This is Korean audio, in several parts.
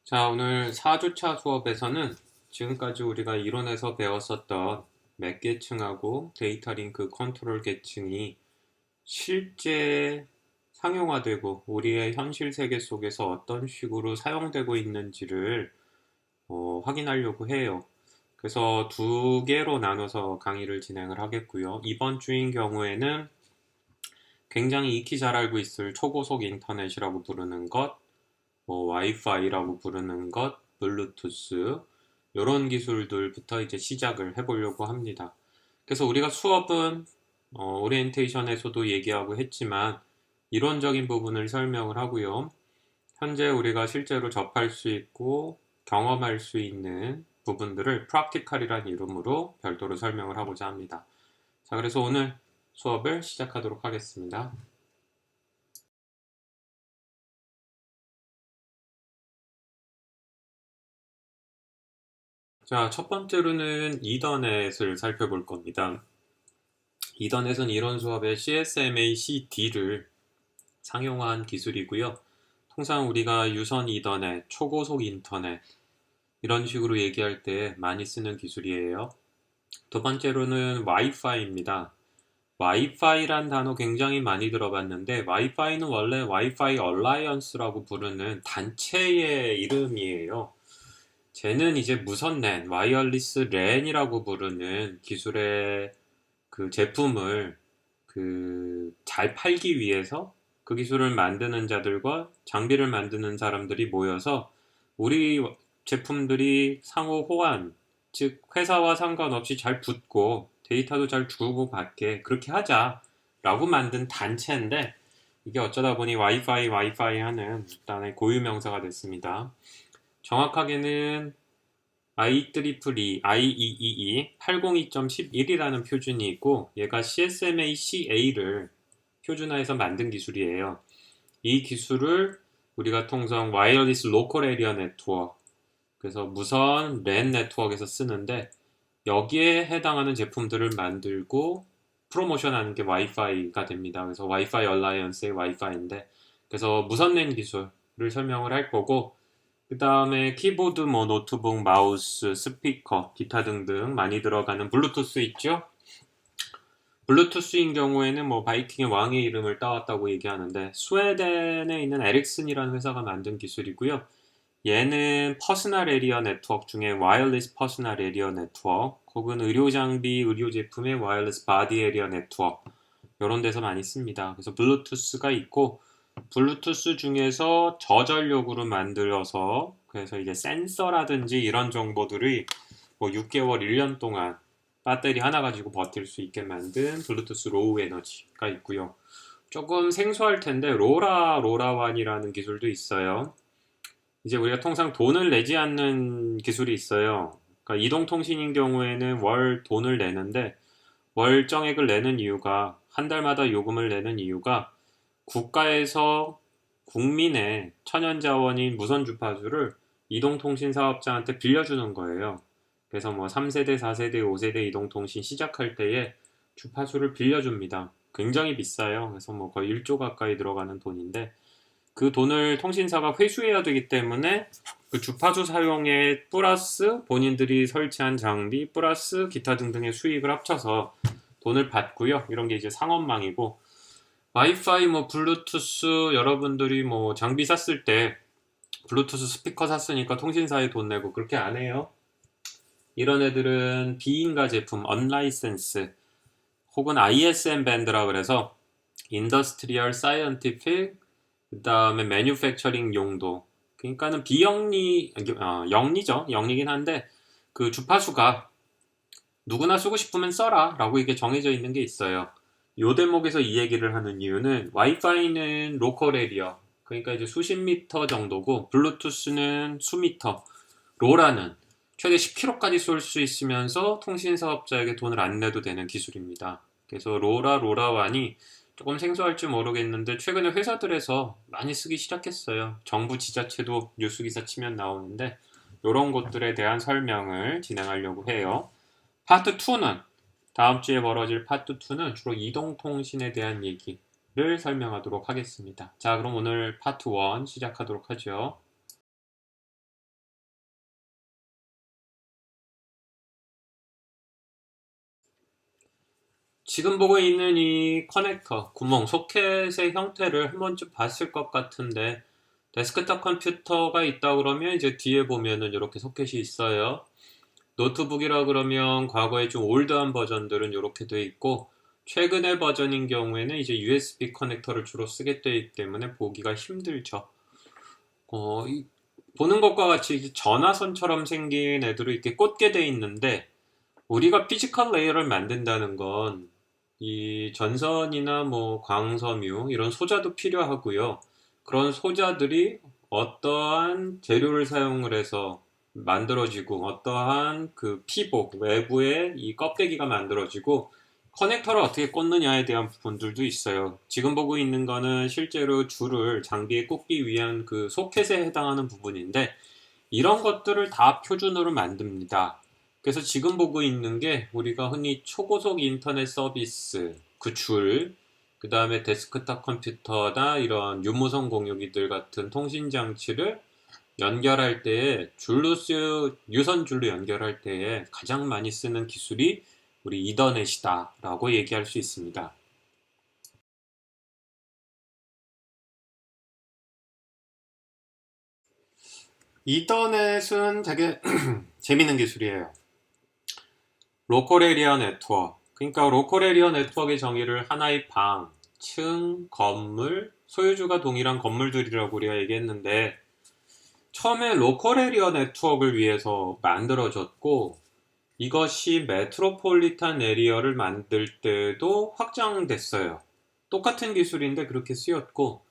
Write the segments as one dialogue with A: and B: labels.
A: 자, 오늘 4주차 수업에서는 지금까지 우리가 이론에서 배웠었던 맥 계층하고 데이터 링크 컨트롤 계층이 실제 상용화되고 우리의 현실 세계 속에서 어떤 식으로 사용되고 있는지를 확인하려고 해요. 그래서 두 개로 나눠서 강의를 진행을 하겠고요. 이번 주인 경우에는 굉장히 익히 잘 알고 있을 초고속 인터넷이라고 부르는 것, 와이파이라고 부르는 것, 블루투스, 이런 기술들부터 이제 시작을 해보려고 합니다. 그래서 우리가 수업은 오리엔테이션에서도 얘기하고 했지만 이론적인 부분을 설명을 하고요. 현재 우리가 실제로 접할 수 있고 경험할 수 있는 부분들을 프랙티컬이라는 이름으로 별도로 설명을 하고자 합니다. 자, 그래서 오늘 수업을 시작하도록 하겠습니다. 자, 첫 번째로는 이더넷을 살펴볼 겁니다. 이더넷은 이론 수업의 CSMA-CD를 상용화한 기술이고요. 통상 우리가 유선 이더넷, 초고속 인터넷 이런 식으로 얘기할 때 많이 쓰는 기술이에요. 두 번째로는 와이파이입니다. 와이파이란 단어 굉장히 많이 들어봤는데 와이파이는 원래 와이파이 얼라이언스라고 부르는 단체의 이름이에요. 쟤는 이제 무선 랜, 와이어리스 랜이라고 부르는 기술의 그 제품을 잘 팔기 위해서 그 기술을 만드는 자들과 장비를 만드는 사람들이 모여서 우리 제품들이 상호 호환, 즉 회사와 상관없이 잘 붙고 데이터도 잘 주고받게 그렇게 하자라고 만든 단체인데 이게 어쩌다 보니 와이파이 하는 일단의 고유 명사가 됐습니다. 정확하게는 IEEE 802.11이라는 표준이 있고 얘가 CSMA-CA를 표준화해서 만든 기술이에요. 이 기술을 우리가 통상 와이어리스 로컬 에리어 네트워크 그래서 무선 랜 네트워크에서 쓰는데 여기에 해당하는 제품들을 만들고 프로모션하는 게 와이파이가 됩니다. 그래서 와이파이 얼라이언스의 와이파이인데 그래서 무선 랜 기술을 설명을 할 거고 그 다음에 키보드, 노트북, 마우스, 스피커, 기타 등등 많이 들어가는 블루투스 있죠? 블루투스인 경우에는 바이킹의 왕의 이름을 따왔다고 얘기하는데 스웨덴에 있는 에릭슨이라는 회사가 만든 기술이고요. 얘는 퍼스널 에리어 네트워크 중에 와이어리스 퍼스널 에리어 네트워크 혹은 의료 장비, 의료 제품의 와이어리스 바디 에리어 네트워크 이런 데서 많이 씁니다. 그래서 블루투스가 있고 블루투스 중에서 저전력으로 만들어서 그래서 이제 센서라든지 이런 정보들이 6개월, 1년 동안 배터리 하나 가지고 버틸 수 있게 만든 블루투스 로우 에너지가 있고요. 조금 생소할 텐데 로라완이라는 기술도 있어요. 이제 우리가 통상 돈을 내지 않는 기술이 있어요. 그러니까 이동통신인 경우에는 월 돈을 내는데 월정액을 내는 이유가 한 달마다 요금을 내는 이유가 국가에서 국민의 천연자원인 무선 주파수를 이동통신 사업자한테 빌려주는 거예요. 그래서 3세대, 4세대, 5세대 이동통신 시작할 때에 주파수를 빌려줍니다. 굉장히 비싸요. 그래서 거의 1조 가까이 들어가는 돈인데 그 돈을 통신사가 회수해야 되기 때문에 그 주파수 사용에 플러스 본인들이 설치한 장비 플러스 기타 등등의 수익을 합쳐서 돈을 받고요. 이런 게 이제 상업망이고 와이파이 블루투스 여러분들이 장비 샀을 때 블루투스 스피커 샀으니까 통신사에 돈 내고 그렇게 안 해요. 이런 애들은 비인가 제품 언라이센스 혹은 ISM 밴드라 그래서 인더스트리얼 사이언티픽 그 다음에 매뉴팩처링 용도 그러니까는 비영리 영리죠. 영리긴 한데 그 주파수가 누구나 쓰고 싶으면 써라 라고 이게 정해져 있는 게 있어요. 요 대목에서 이 얘기를 하는 이유는 와이파이는 로컬 에리어 그러니까 이제 수십 미터 정도고 블루투스는 수미터 로라는 최대 10km까지 쏠 수 있으면서 통신 사업자에게 돈을 안 내도 되는 기술입니다. 그래서 로라완이 조금 생소할지 모르겠는데 최근에 회사들에서 많이 쓰기 시작했어요. 정부 지자체도 뉴스기사 치면 나오는데 이런 것들에 대한 설명을 진행하려고 해요. 파트 2는 다음 주에 벌어질 파트 2는 주로 이동통신에 대한 얘기를 설명하도록 하겠습니다. 자, 그럼 오늘 파트 1 시작하도록 하죠. 지금 보고 있는 이 커넥터, 구멍, 소켓의 형태를 한 번쯤 봤을 것 같은데, 데스크탑 컴퓨터가 있다 그러면 이제 뒤에 보면은 이렇게 소켓이 있어요. 노트북이라 그러면 과거에 좀 올드한 버전들은 이렇게 돼 있고, 최근의 버전인 경우에는 이제 USB 커넥터를 주로 쓰게 되기 때문에 보기가 힘들죠. 보는 것과 같이 이제 전화선처럼 생긴 애들을 이렇게 꽂게 돼 있는데, 우리가 피지컬 레이어를 만든다는 건 이 전선이나 뭐 광섬유 이런 소자도 필요하고요. 그런 소자들이 어떠한 재료를 사용을 해서 만들어지고 어떠한 그 피복 외부에 이 껍데기가 만들어지고 커넥터를 어떻게 꽂느냐에 대한 부분들도 있어요. 지금 보고 있는 거는 실제로 줄을 장비에 꽂기 위한 그 소켓에 해당하는 부분인데 이런 것들을 다 표준으로 만듭니다. 그래서 지금 보고 있는 게 우리가 흔히 초고속 인터넷 서비스, 그 줄, 그 다음에 데스크탑 컴퓨터나 이런 유무선 공유기들 같은 통신 장치를 연결할 때에 유선 줄로 연결할 때에 가장 많이 쓰는 기술이 우리 이더넷이다라고 얘기할 수 있습니다. 이더넷은 되게 재밌는 기술이에요. 로컬 에리어 네트워크. 그러니까 로컬 에리어 네트워크의 정의를 하나의 방, 층, 건물, 소유주가 동일한 건물들이라고 우리가 얘기했는데 처음에 로컬 에리어 네트워크를 위해서 만들어졌고 이것이 메트로폴리탄 에리어를 만들 때도 확장됐어요. 똑같은 기술인데 그렇게 쓰였고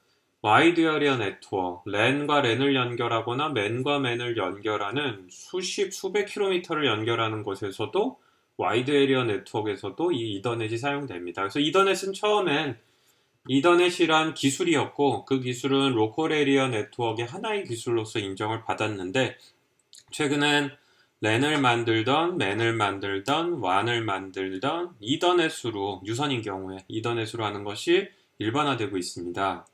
A: 와이드 에리어 네트워크, 랜과 랜을 연결하거나 맨과 맨을 연결하는 수백 킬로미터를 연결하는 곳에서도 와이드 에리어 네트워크에서도 이 이더넷이 사용됩니다. 그래서 이더넷은 처음엔 이더넷이란 기술이었고 그 기술은 로컬 에리어 네트워크의 하나의 기술로서 인정을 받았는데 최근엔 랜을 만들던, 맨을 만들던, 완을 만들던 이더넷으로 유선인 경우에 이더넷으로 하는 것이 일반화되고 있습니다.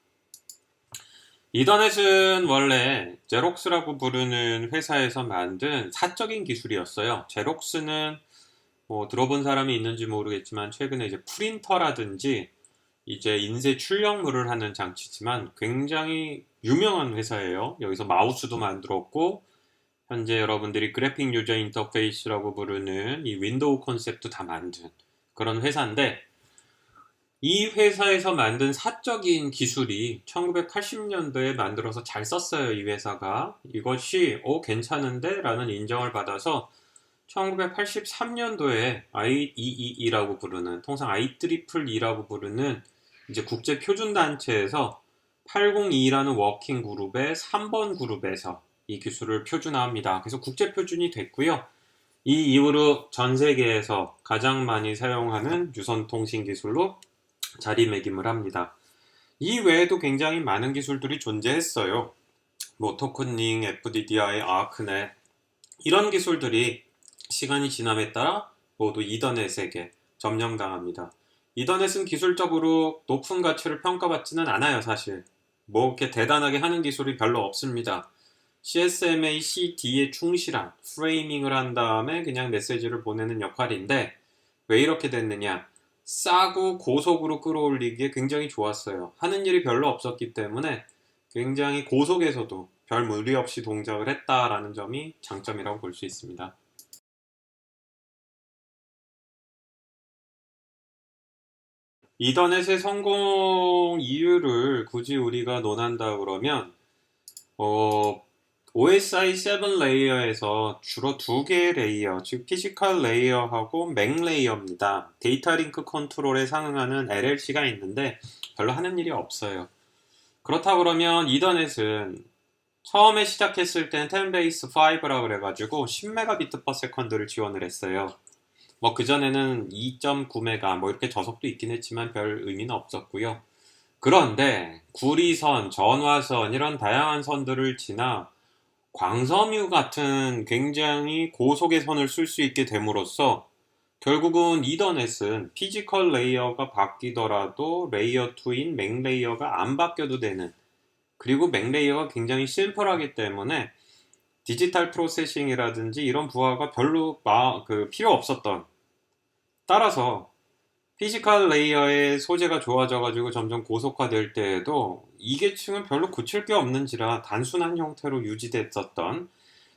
A: 이더넷은 원래 제록스라고 부르는 회사에서 만든 사적인 기술이었어요. 제록스는 뭐 들어본 사람이 있는지 모르겠지만 최근에 이제 프린터라든지 이제 인쇄 출력물을 하는 장치지만 굉장히 유명한 회사예요. 여기서 마우스도 만들었고 현재 여러분들이 그래픽 유저 인터페이스라고 부르는 이 윈도우 컨셉도 다 만든 그런 회사인데 이 회사에서 만든 사적인 기술이 1980년도에 만들어서 잘 썼어요. 이 회사가. 이것이 괜찮은데? 라는 인정을 받아서 1983년도에 IEEE라고 부르는 통상 IEEE라고 부르는 이제 국제 표준 단체에서 802라는 워킹 그룹의 3번 그룹에서 이 기술을 표준화합니다. 그래서 국제 표준이 됐고요. 이 이후로 전 세계에서 가장 많이 사용하는 유선 통신 기술로 자리매김을 합니다. 이 외에도 굉장히 많은 기술들이 존재했어요. 뭐 토크닝, FDDI, 아크넷 이런 기술들이 시간이 지남에 따라 모두 이더넷에게 점령당합니다. 이더넷은 기술적으로 높은 가치를 평가받지는 않아요, 사실. 뭐 이렇게 대단하게 하는 기술이 별로 없습니다. CSMA CD에 충실한 프레이밍을 한 다음에 그냥 메시지를 보내는 역할인데 왜 이렇게 됐느냐? 싸고 고속으로 끌어올리기에 굉장히 좋았어요. 하는 일이 별로 없었기 때문에 굉장히 고속에서도 별 무리 없이 동작을 했다라는 점이 장점이라고 볼 수 있습니다. 이더넷의 성공 이유를 굳이 우리가 논한다 그러면 어, OSI 7 레이어에서 주로 두 개의 레이어, 즉 피지컬 레이어하고 맥 레이어입니다. 데이터 링크 컨트롤에 상응하는 LLC가 있는데 별로 하는 일이 없어요. 그렇다 그러면 이더넷은 처음에 시작했을 땐 10 베이스 5라 그래가지고 10Mbps 를 지원을 했어요. 뭐 그전에는 2.9메가 뭐 이렇게 저속도 있긴 했지만 별 의미는 없었고요. 그런데 구리선, 전화선 이런 다양한 선들을 지나 광섬유 같은 굉장히 고속의 선을 쓸 수 있게 됨으로써 결국은 이더넷은 피지컬 레이어가 바뀌더라도 레이어 2인 맥 레이어가 안 바뀌어도 되는 그리고 맥 레이어가 굉장히 심플하기 때문에 디지털 프로세싱이라든지 이런 부하가 별로 필요 없었던 따라서 피지컬 레이어의 소재가 좋아져가지고 점점 고속화될 때에도 2계층은 별로 고칠 게 없는지라 단순한 형태로 유지됐었던,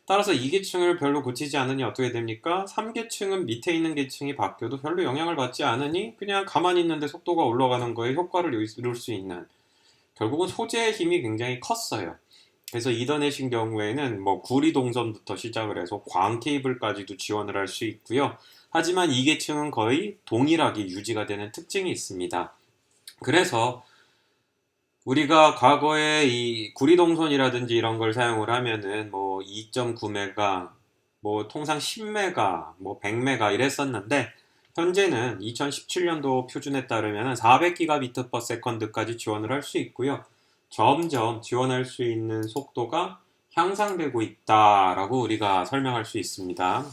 A: 따라서 2계층을 별로 고치지 않으니 어떻게 됩니까? 3계층은 밑에 있는 계층이 바뀌어도 별로 영향을 받지 않으니 그냥 가만히 있는데 속도가 올라가는 거에 효과를 이룰 수 있는, 결국은 소재의 힘이 굉장히 컸어요. 그래서 이더넷인 경우에는 뭐 구리 동선부터 시작을 해서 광 케이블까지도 지원을 할 수 있고요. 하지만 2계층은 거의 동일하게 유지가 되는 특징이 있습니다. 그래서 우리가 과거에 이 구리동선이라든지 이런 걸 사용을 하면은 뭐 2.9메가, 뭐 통상 10메가, 뭐 100메가 이랬었는데, 현재는 2017년도 표준에 따르면 400기가비트 per second까지 지원을 할 수 있고요. 점점 지원할 수 있는 속도가 향상되고 있다라고 우리가 설명할 수 있습니다.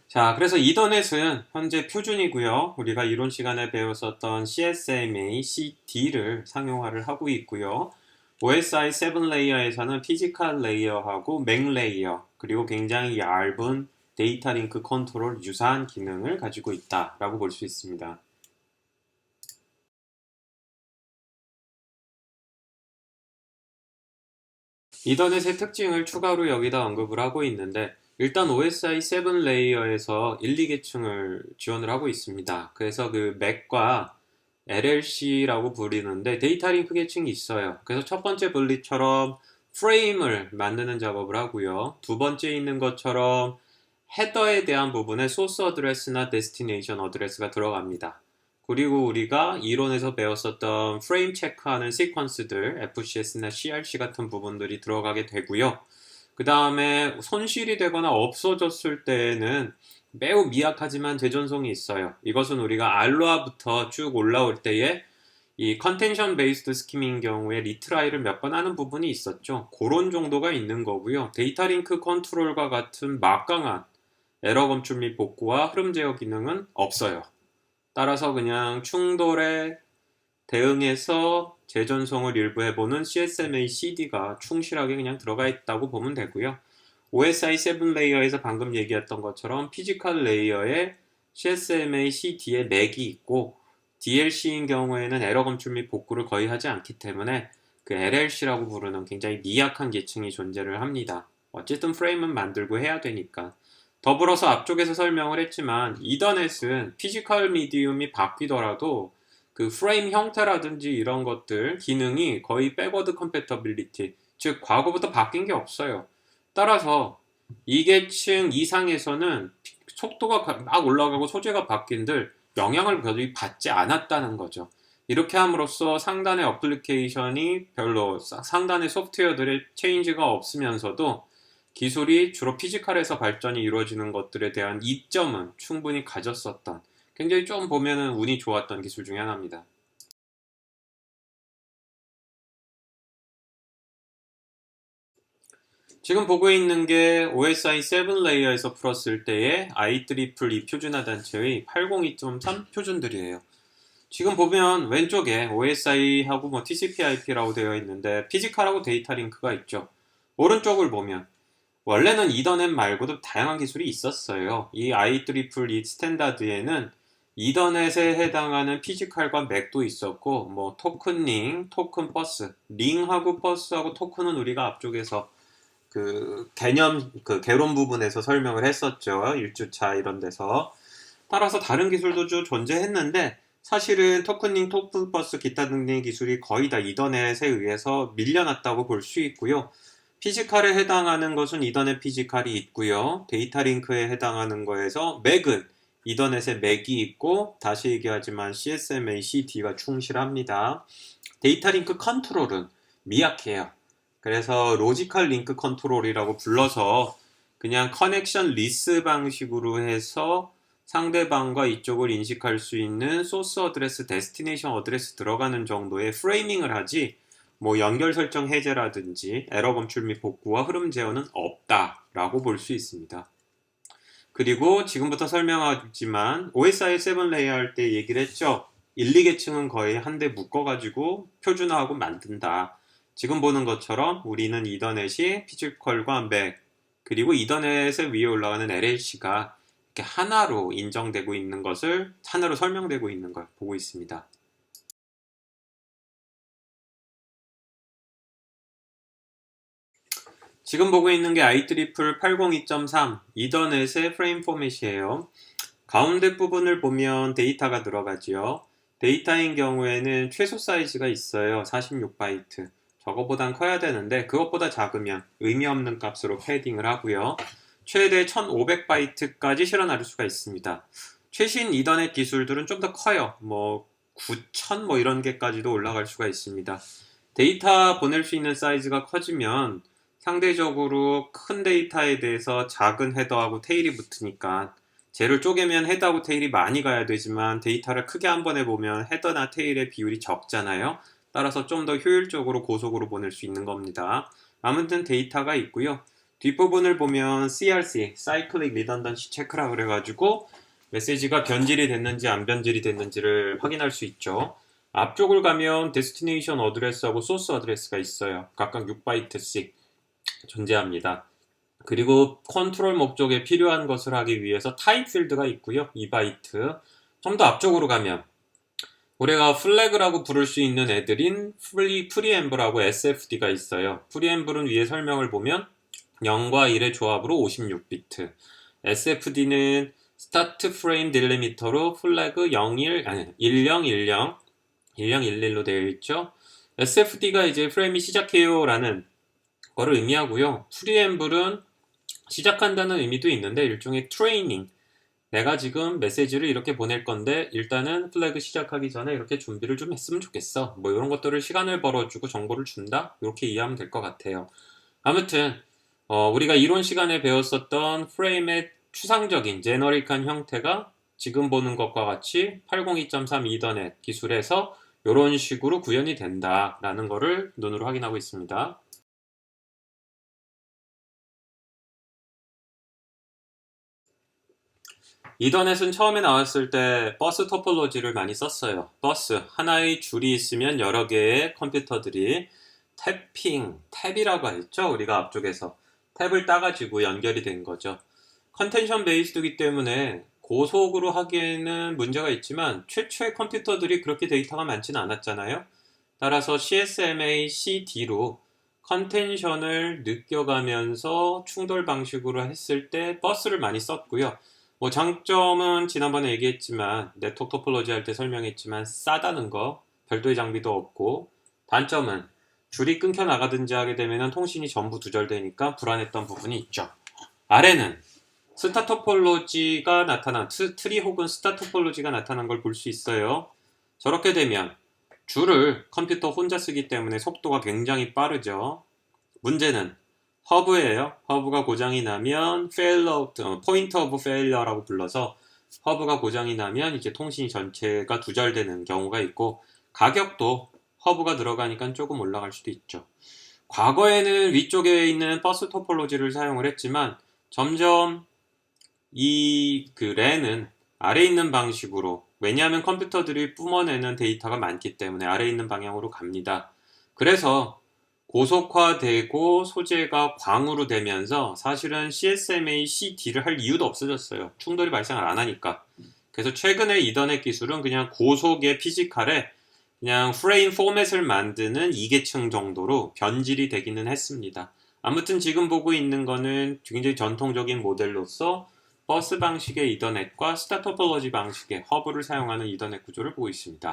A: 자, 그래서 이더넷은 현재 표준이고요. 우리가 이론 시간에 배웠었던 CSMA CD를 상용화를 하고 있고요. OSI 7 레이어에서는 피지컬 레이어하고 맥 레이어, 그리고 굉장히 얇은 데이터 링크 컨트롤 유사한 기능을 가지고 있다라고 볼 수 있습니다. 이더넷의 특징을 추가로 여기다 언급을 하고 있는데, 일단 OSI 7 레이어에서 1, 2계층을 지원을 하고 있습니다. 그래서 그 맥과 LLC라고 부르는데 데이터 링크 계층이 있어요. 그래서 첫 번째 분리처럼 프레임을 만드는 작업을 하고요. 두 번째 있는 것처럼 헤더에 대한 부분에 소스 어드레스나 데스티네이션 어드레스가 들어갑니다. 그리고 우리가 이론에서 배웠었던 프레임 체크하는 시퀀스들, FCS나 CRC 같은 부분들이 들어가게 되고요. 그 다음에 손실이 되거나 없어졌을 때에는 매우 미약하지만 재전송이 있어요. 이것은 우리가 알로아부터 쭉 올라올 때에 이 컨텐션 베이스드 스키밍 경우에 리트라이를 몇 번 하는 부분이 있었죠. 그런 정도가 있는 거고요. 데이터 링크 컨트롤과 같은 막강한 에러 검출 및 복구와 흐름 제어 기능은 없어요. 따라서 그냥 충돌에 대응해서 재전송을 일부 해보는 CSMA CD가 충실하게 그냥 들어가 있다고 보면 되고요. OSI 7 레이어에서 방금 얘기했던 것처럼 피지컬 레이어에 CSMA CD에 맥이 있고, DLC인 경우에는 에러 검출 및 복구를 거의 하지 않기 때문에 그 LLC라고 부르는 굉장히 미약한 계층이 존재를 합니다. 어쨌든 프레임은 만들고 해야 되니까. 더불어서 앞쪽에서 설명을 했지만 이더넷은 피지컬 미디움이 바뀌더라도 그 프레임 형태라든지 이런 것들 기능이 거의 백워드 컴패터빌리티, 즉 과거부터 바뀐 게 없어요. 따라서 2계층 이상에서는 속도가 막 올라가고 소재가 바뀐들 영향을 거의 받지 않았다는 거죠. 이렇게 함으로써 상단의 어플리케이션이 별로, 상단의 소프트웨어들의 체인지가 없으면서도 기술이 주로 피지컬에서 발전이 이루어지는 것들에 대한 이점은 충분히 가졌었던, 굉장히 좀 보면은 운이 좋았던 기술 중에 하나입니다. 지금 보고 있는 게 OSI 7 레이어에서 풀었을 때의 IEEE 표준화 단체의 802.3 표준들이에요. 지금 보면 왼쪽에 OSI하고 뭐 TCP/IP라고 되어 있는데 피지컬하고 데이터 링크가 있죠. 오른쪽을 보면 원래는 이더넷 말고도 다양한 기술이 있었어요. 이 IEEE 스탠다드에는 이더넷에 해당하는 피지컬과 맥도 있었고, 뭐 토큰링, 토큰 버스, 링하고 버스하고 토큰은 우리가 앞쪽에서 그 개념, 그 개론 부분에서 설명을 했었죠. 1주차 이런 데서. 따라서 다른 기술도 좀 존재했는데, 사실은 토큰링, 토큰 버스, 기타 등등의 기술이 거의 다 이더넷에 의해서 밀려났다고 볼 수 있고요. 피지컬에 해당하는 것은 이더넷 피지컬이 있고요. 데이터 링크에 해당하는 거에서 맥은 이더넷에 맥이 있고, 다시 얘기하지만 CSMA CD가 충실합니다. 데이터 링크 컨트롤은 미약해요. 그래서 로지컬 링크 컨트롤이라고 불러서 그냥 커넥션 리스 방식으로 해서 상대방과 이쪽을 인식할 수 있는 소스 어드레스, 데스티네이션 어드레스 들어가는 정도의 프레이밍을 하지, 뭐 연결 설정 해제라든지 에러 검출 및 복구와 흐름 제어는 없다라고 볼 수 있습니다. 그리고 지금부터 설명하지만 OSI 7 레이어 할 때 얘기를 했죠. 1, 2계층은 거의 한데 묶어가지고 표준화하고 만든다. 지금 보는 것처럼 우리는 이더넷이 피지컬과 맥, 그리고 이더넷에 위에 올라가는 LLC가 이렇게 하나로 인정되고 있는 것을, 하나로 설명되고 있는 걸 보고 있습니다. 지금 보고 있는 게 IEEE 802.3 이더넷의 프레임 포맷이에요. 가운데 부분을 보면 데이터가 들어가지요. 데이터인 경우에는 최소 사이즈가 있어요. 46바이트. 저거보단 커야 되는데 그것보다 작으면 의미 없는 값으로 패딩을 하고요. 최대 1500바이트까지 실어나를 수가 있습니다. 최신 이더넷 기술들은 좀 더 커요. 9000 이런 게까지도 올라갈 수가 있습니다. 데이터 보낼 수 있는 사이즈가 커지면 상대적으로 큰 데이터에 대해서 작은 헤더하고 테일이 붙으니까 쟤를 쪼개면 헤더하고 테일이 많이 가야 되지만 데이터를 크게 한 번에 보면 헤더나 테일의 비율이 적잖아요. 따라서 좀 더 효율적으로 고속으로 보낼 수 있는 겁니다. 아무튼 데이터가 있고요. 뒷부분을 보면 CRC, Cyclic Redundancy Check라 그래가지고 메시지가 변질이 됐는지 안 변질이 됐는지를 확인할 수 있죠. 앞쪽을 가면 데스티네이션 어드레스하고 소스 어드레스가 있어요. 각각 6바이트씩 존재합니다. 그리고 컨트롤 목적에 필요한 것을 하기 위해서 타입 필드가 있고요. 2바이트. 좀 더 앞쪽으로 가면 우리가 플래그라고 부를 수 있는 애들인 프리앰블하고 SFD가 있어요. 프리앰블은 위에 설명을 보면 0과 1의 조합으로 56비트. SFD는 스타트 프레임 딜리미터로 플래그 1011로 되어 있죠. SFD가 이제 프레임이 시작해요 라는 거를 의미하고요. 프리앰블은 시작한다는 의미도 있는데 일종의 트레이닝. 내가 지금 메시지를 이렇게 보낼 건데 일단은 플래그 시작하기 전에 이렇게 준비를 좀 했으면 좋겠어. 이런 것들을 시간을 벌어주고 정보를 준다? 이렇게 이해하면 될 것 같아요. 아무튼 우리가 이론 시간에 배웠었던 프레임의 추상적인 제너릭한 형태가 지금 보는 것과 같이 802.3 이더넷 기술에서 이런 식으로 구현이 된다라는 거를 눈으로 확인하고 있습니다. 이더넷은 처음에 나왔을 때 버스 토폴로지를 많이 썼어요. 버스, 하나의 줄이 있으면 여러 개의 컴퓨터들이 탭이라고 했죠. 우리가 앞쪽에서 탭을 따가지고 연결이 된 거죠. 컨텐션 베이스드이기 때문에 고속으로 하기에는 문제가 있지만 최초의 컴퓨터들이 그렇게 데이터가 많지는 않았잖아요. 따라서 CSMA CD로 컨텐션을 느껴가면서 충돌 방식으로 했을 때 버스를 많이 썼고요. 장점은 지난번에 얘기했지만 네트워크 토폴로지 할 때 설명했지만 싸다는 거, 별도의 장비도 없고, 단점은 줄이 끊겨 나가든지 하게 되면 통신이 전부 두절되니까 불안했던 부분이 있죠. 아래는 스타 토폴로지가 나타난 트리 혹은 스타 토폴로지가 나타난 걸 볼 수 있어요. 저렇게 되면 줄을 컴퓨터 혼자 쓰기 때문에 속도가 굉장히 빠르죠. 문제는 허브예요. 허브가 고장이 나면 포인트 오브 페일러라고 불러서 허브가 고장이 나면 이제 통신이 전체가 두절되는 경우가 있고 가격도 허브가 들어가니까 조금 올라갈 수도 있죠. 과거에는 위쪽에 있는 버스 토폴로지를 사용을 했지만 점점 이 랜은 아래 있는 방식으로 왜냐하면 컴퓨터들이 뿜어내는 데이터가 많기 때문에 아래 있는 방향으로 갑니다. 그래서 고속화되고 소재가 광으로 되면서 사실은 CSMA CD를 할 이유도 없어졌어요. 충돌이 발생을 안 하니까. 그래서 최근에 이더넷 기술은 그냥 고속의 피지컬에 그냥 프레임 포맷을 만드는 2계층 정도로 변질이 되기는 했습니다. 아무튼 지금 보고 있는 거는 굉장히 전통적인 모델로서 버스 방식의 이더넷과 스타 토폴로지 방식의 허브를 사용하는 이더넷 구조를 보고 있습니다.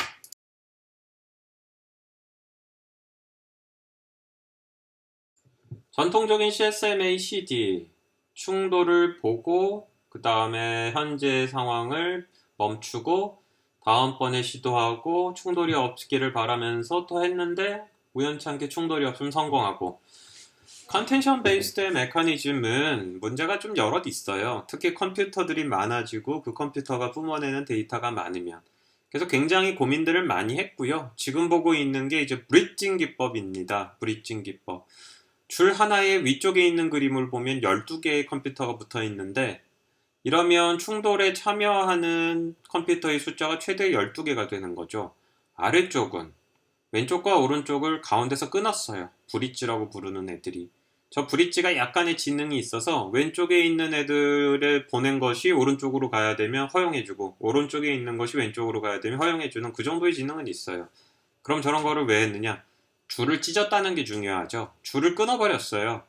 A: 전통적인 CSMA CD 충돌을 보고 그 다음에 현재 상황을 멈추고 다음번에 시도하고 충돌이 없기를 바라면서 또 했는데 우연찮게 충돌이 없으면 성공하고 컨텐션 베이스드의 메커니즘은 문제가 좀 여럿 있어요. 특히 컴퓨터들이 많아지고 그 컴퓨터가 뿜어내는 데이터가 많으면 그래서 굉장히 고민들을 많이 했고요. 지금 보고 있는 게 이제 브릿징 기법입니다. 브릿징 기법. 줄 하나의 위쪽에 있는 그림을 보면 12개의 컴퓨터가 붙어 있는데 이러면 충돌에 참여하는 컴퓨터의 숫자가 최대 12개가 되는 거죠. 아래쪽은 왼쪽과 오른쪽을 가운데서 끊었어요. 브릿지라고 부르는 애들이. 저 브릿지가 약간의 지능이 있어서 왼쪽에 있는 애들을 보낸 것이 오른쪽으로 가야 되면 허용해주고 오른쪽에 있는 것이 왼쪽으로 가야 되면 허용해주는 그 정도의 지능은 있어요. 그럼 저런 거를 왜 했느냐? 줄을 찢었다는 게 중요하죠. 줄을 끊어버렸어요.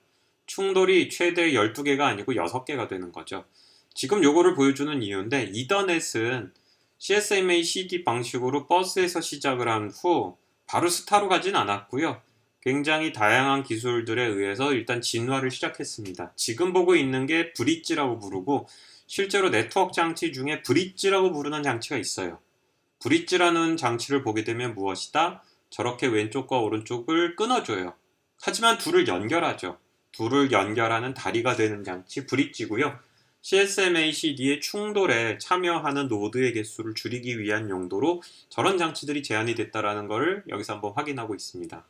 A: 충돌이 최대 12개가 아니고 6개가 되는 거죠. 지금 요거를 보여주는 이유인데 이더넷은 CSMA CD 방식으로 버스에서 시작을 한 후 바로 스타로 가진 않았고요. 굉장히 다양한 기술들에 의해서 일단 진화를 시작했습니다. 지금 보고 있는 게 브릿지라고 부르고 실제로 네트워크 장치 중에 브릿지라고 부르는 장치가 있어요. 브릿지라는 장치를 보게 되면 무엇이다? 저렇게 왼쪽과 오른쪽을 끊어줘요. 하지만 둘을 연결하죠. 둘을 연결하는 다리가 되는 장치 브릿지고요. CSMACD의 충돌에 참여하는 노드의 개수를 줄이기 위한 용도로 저런 장치들이 제한이 됐다는 것을 여기서 한번 확인하고 있습니다.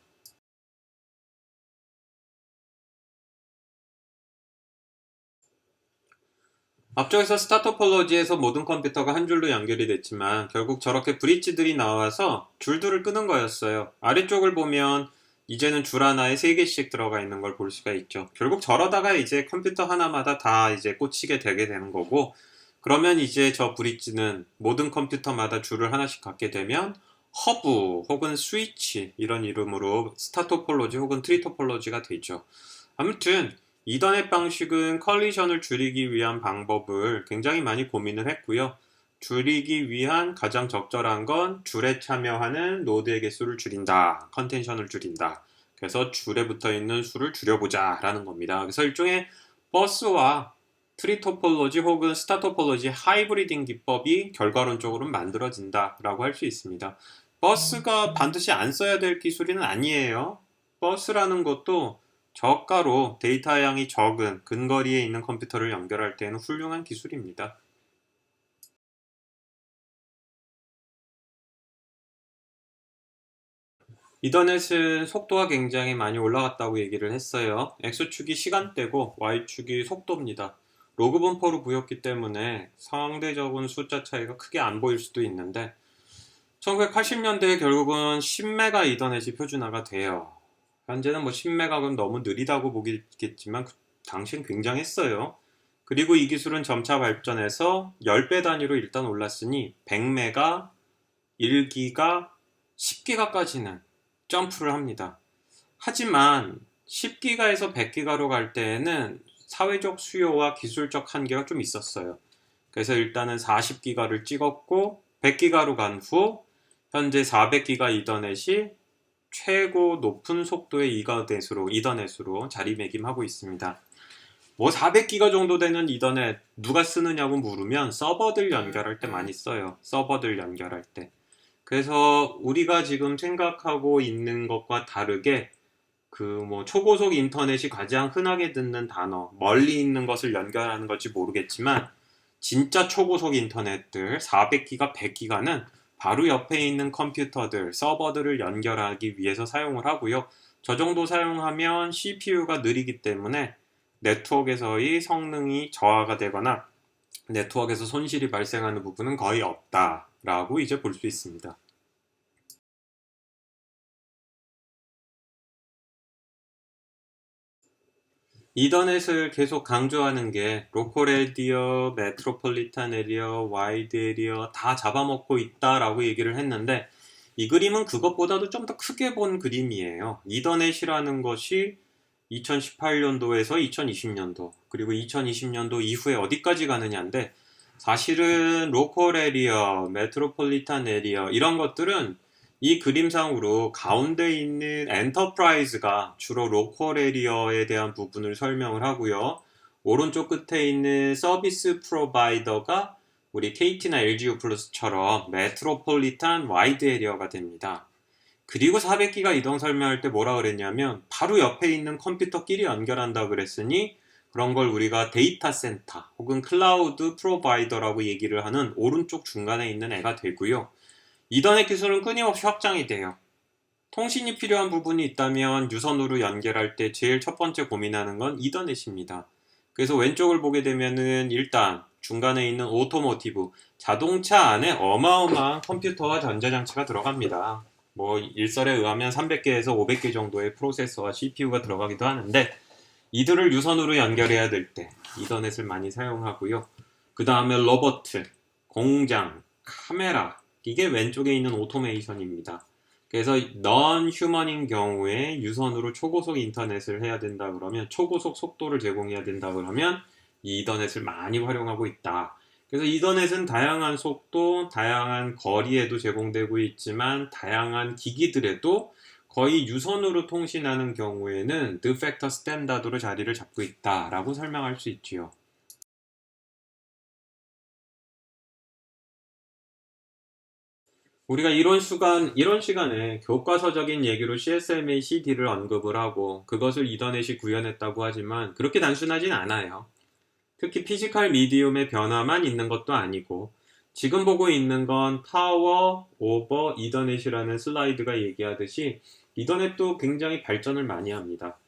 A: 앞쪽에서 스타토폴로지에서 모든 컴퓨터가 한 줄로 연결이 됐지만 결국 저렇게 브릿지들이 나와서 줄들을 끄는 거였어요. 아래쪽을 보면 이제는 줄 하나에 3개씩 들어가 있는 걸 볼 수가 있죠. 결국 저러다가 이제 컴퓨터 하나마다 다 이제 꽂히게 되게 되는 거고, 그러면 이제 저 브릿지는 모든 컴퓨터마다 줄을 하나씩 갖게 되면 허브 혹은 스위치 이런 이름으로 스타토폴로지 혹은 트리토폴로지가 되죠. 아무튼 이더넷 방식은 컬리션을 줄이기 위한 방법을 굉장히 많이 고민을 했고요. 줄이기 위한 가장 적절한 건 줄에 참여하는 노드의 개수를 줄인다. 컨텐션을 줄인다. 그래서 줄에 붙어 있는 수를 줄여보자 라는 겁니다. 그래서 일종의 버스와 트리토폴로지 혹은 스타토폴로지 하이브리딩 기법이 결과론적으로 만들어진다 라고 할 수 있습니다. 버스가 반드시 안 써야 될 기술은 아니에요. 버스라는 것도 저가로 데이터 양이 적은 근거리에 있는 컴퓨터를 연결할 때는 훌륭한 기술입니다. 이더넷은 속도가 굉장히 많이 올라갔다고 얘기를 했어요. X축이 시간대고 Y축이 속도입니다. 로그 분포로 보였기 때문에 상대적인 숫자 차이가 크게 안 보일 수도 있는데 1980년대에 결국은 10메가 이더넷이 표준화가 돼요. 현재는 뭐 10메가 그럼 너무 느리다고 보겠지만 그 당시엔 굉장했어요. 그리고 이 기술은 점차 발전해서 10배 단위로 일단 올랐으니 100메가, 1기가, 10기가까지는 점프를 합니다. 하지만 10기가에서 100기가로 갈 때에는 사회적 수요와 기술적 한계가 좀 있었어요. 그래서 일단은 40기가를 찍었고 100기가로 간 후 현재 400기가 이더넷이 최고 높은 속도의 이더넷으로 자리매김하고 있습니다. 뭐 400기가 정도 되는 이더넷 누가 쓰느냐고 물으면 서버들 연결할 때 많이 써요. 서버들 연결할 때. 그래서 우리가 지금 생각하고 있는 것과 다르게 그 뭐 초고속 인터넷이 가장 흔하게 듣는 단어, 멀리 있는 것을 연결하는 걸지 모르겠지만 진짜 초고속 인터넷들 400기가, 100기가는 바로 옆에 있는 컴퓨터들, 서버들을 연결하기 위해서 사용을 하고요. 저 정도 사용하면 CPU가 느리기 때문에 네트워크에서의 성능이 저하가 되거나 네트워크에서 손실이 발생하는 부분은 거의 없다라고 이제 볼 수 있습니다. 이더넷을 계속 강조하는 게 로컬 에리어, 메트로폴리탄 에리어, 와이드 에리어 다 잡아먹고 있다라고 얘기를 했는데 이 그림은 그것보다도 좀 더 크게 본 그림이에요. 이더넷이라는 것이 2018년도에서 2020년도 그리고 2020년도 이후에 어디까지 가느냐인데 사실은 로컬 에리어, 메트로폴리탄 에리어 이런 것들은 이 그림상으로 가운데 있는 엔터프라이즈가 주로 로컬 에리어에 대한 부분을 설명을 하고요. 오른쪽 끝에 있는 서비스 프로바이더가 우리 KT나 LGU 플러스처럼 메트로폴리탄 와이드 에리어가 됩니다. 그리고 400기가 이동 설명할 때 뭐라 그랬냐면 바로 옆에 있는 컴퓨터끼리 연결한다 그랬으니 그런 걸 우리가 데이터 센터 혹은 클라우드 프로바이더라고 얘기를 하는 오른쪽 중간에 있는 애가 되고요. 이더넷 기술은 끊임없이 확장이 돼요. 통신이 필요한 부분이 있다면 유선으로 연결할 때 제일 첫 번째 고민하는 건 이더넷입니다. 그래서 왼쪽을 보게 되면은 일단 중간에 있는 오토모티브, 자동차 안에 어마어마한 컴퓨터와 전자장치가 들어갑니다. 뭐 일설에 의하면 300개에서 500개 정도의 프로세서와 CPU가 들어가기도 하는데 이들을 유선으로 연결해야 될 때 이더넷을 많이 사용하고요. 그 다음에 로봇, 공장, 카메라, 이게 왼쪽에 있는 오토메이션입니다. 그래서 넌 휴먼인 경우에 유선으로 초고속 인터넷을 해야 된다 그러면, 초고속 속도를 제공해야 된다 그러면 이 이더넷을 많이 활용하고 있다. 그래서 이더넷은 다양한 속도, 다양한 거리에도 제공되고 있지만 다양한 기기들에도 거의 유선으로 통신하는 경우에는 드팩터 스탠다드로 자리를 잡고 있다라고 설명할 수 있지요. 우리가 이런 시간에 교과서적인 얘기로 CSMA CD를 언급을 하고 그것을 이더넷이 구현했다고 하지만 그렇게 단순하진 않아요. 특히 피지컬 미디움의 변화만 있는 것도 아니고 지금 보고 있는 건 파워 오버 이더넷이라는 슬라이드가 얘기하듯이 이더넷도 굉장히 발전을 많이 합니다.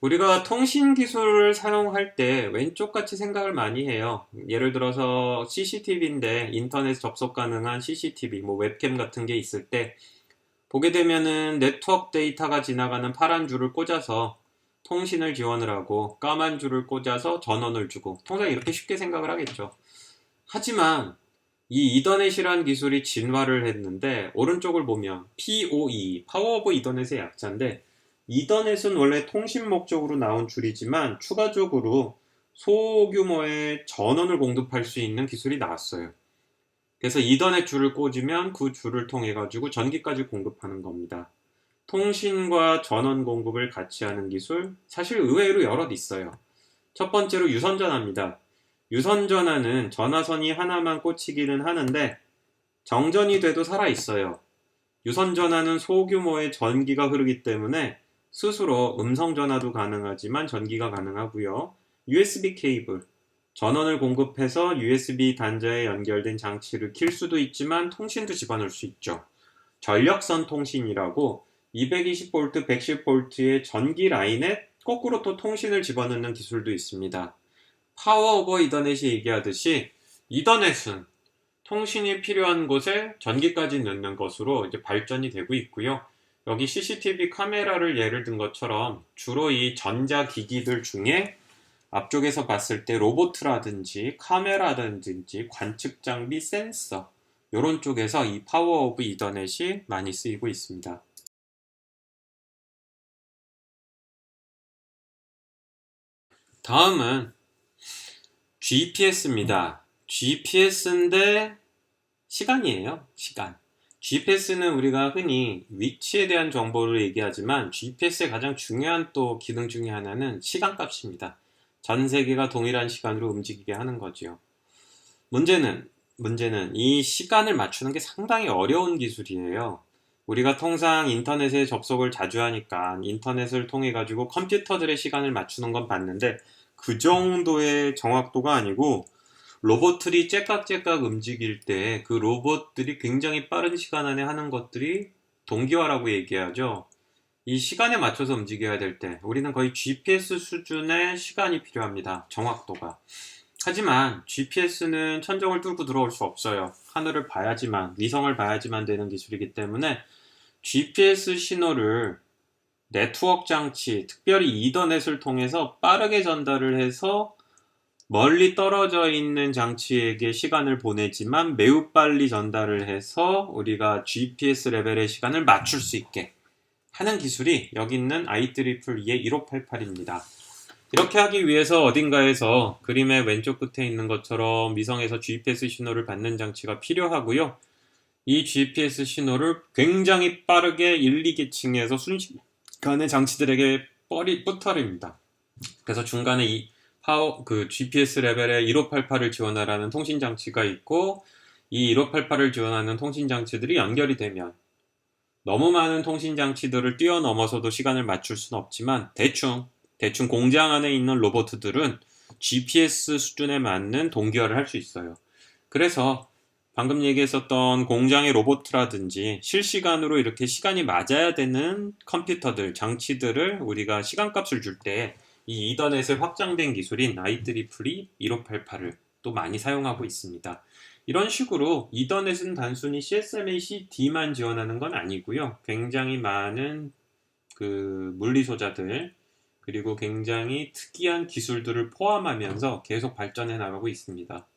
A: 우리가 통신 기술을 사용할 때 왼쪽같이 생각을 많이 해요. 예를 들어서 CCTV인데 인터넷 접속 가능한 CCTV, 뭐 웹캠 같은 게 있을 때 보게 되면은 네트워크 데이터가 지나가는 파란 줄을 꽂아서 통신을 지원을 하고 까만 줄을 꽂아서 전원을 주고 통상 이렇게 쉽게 생각을 하겠죠. 하지만 이 이더넷이라는 기술이 진화를 했는데 오른쪽을 보면 PoE, 파워 오브 이더넷의 약자인데 이더넷은 원래 통신 목적으로 나온 줄이지만 추가적으로 소규모의 전원을 공급할 수 있는 기술이 나왔어요. 그래서 이더넷 줄을 꽂으면 그 줄을 통해 가지고 전기까지 공급하는 겁니다. 통신과 전원 공급을 같이 하는 기술, 사실 의외로 여럿 있어요. 첫 번째로 유선전화입니다. 유선전화는 전화선이 하나만 꽂히기는 하는데 정전이 돼도 살아있어요. 유선전화는 소규모의 전기가 흐르기 때문에 스스로 음성전화도 가능하지만 전기가 가능하고요. USB 케이블, 전원을 공급해서 USB 단자에 연결된 장치를 킬 수도 있지만 통신도 집어넣을 수 있죠. 전력선 통신이라고 220V, 110V의 전기 라인에 거꾸로 또 통신을 집어넣는 기술도 있습니다. 파워 오버 이더넷이 얘기하듯이 이더넷은 통신이 필요한 곳에 전기까지 넣는 것으로 이제 발전이 되고 있고요. 여기 CCTV 카메라를 예를 든 것처럼 주로 이 전자기기들 중에 앞쪽에서 봤을 때 로봇이라든지 카메라라든지 관측 장비, 센서 이런 쪽에서 이 파워 오브 이더넷이 많이 쓰이고 있습니다. 다음은 GPS입니다. GPS인데 시간이에요. 시간. GPS는 우리가 흔히 위치에 대한 정보를 얘기하지만 GPS의 가장 중요한 또 기능 중에 하나는 시간값입니다. 전 세계가 동일한 시간으로 움직이게 하는 거죠. 문제는 이 시간을 맞추는 게 상당히 어려운 기술이에요. 우리가 통상 인터넷에 접속을 자주 하니까 인터넷을 통해 가지고 컴퓨터들의 시간을 맞추는 건 봤는데 그 정도의 정확도가 아니고 로봇들이 째깍째깍 움직일 때 그 로봇들이 굉장히 빠른 시간 안에 하는 것들이 동기화라고 얘기하죠. 이 시간에 맞춰서 움직여야 될 때 우리는 거의 GPS 수준의 시간이 필요합니다. 정확도가. 하지만 GPS는 천정을 뚫고 들어올 수 없어요. 하늘을 봐야지만, 위성을 봐야지만 되는 기술이기 때문에 GPS 신호를 네트워크 장치, 특별히 이더넷을 통해서 빠르게 전달을 해서 멀리 떨어져 있는 장치에게 시간을 보내지만 매우 빨리 전달을 해서 우리가 GPS 레벨의 시간을 맞출 수 있게 하는 기술이 여기 있는 IEEE의 1588입니다. 이렇게 하기 위해서 어딘가에서 그림의 왼쪽 끝에 있는 것처럼 위성에서 GPS 신호를 받는 장치가 필요하고요. 이 GPS 신호를 굉장히 빠르게 1, 2계층에서 순식간에 장치들에게 뿌려립니다. 그래서 중간에 그 GPS 레벨의 1588을 지원하라는 통신 장치가 있고 이 1588을 지원하는 통신 장치들이 연결이 되면 너무 많은 통신 장치들을 뛰어넘어서도 시간을 맞출 수는 없지만 대충 공장 안에 있는 로봇들은 GPS 수준에 맞는 동기화를 할 수 있어요. 그래서 방금 얘기했었던 공장의 로봇이라든지 실시간으로 이렇게 시간이 맞아야 되는 컴퓨터들, 장치들을 우리가 시간값을 줄 때 이 이더넷의 확장된 기술인 IEEE 1588을 또 많이 사용하고 있습니다. 이런 식으로 이더넷은 단순히 CSMA/CD만 지원하는 건 아니고요. 굉장히 많은 그 물리소자들, 그리고 굉장히 특이한 기술들을 포함하면서 계속 발전해 나가고 있습니다.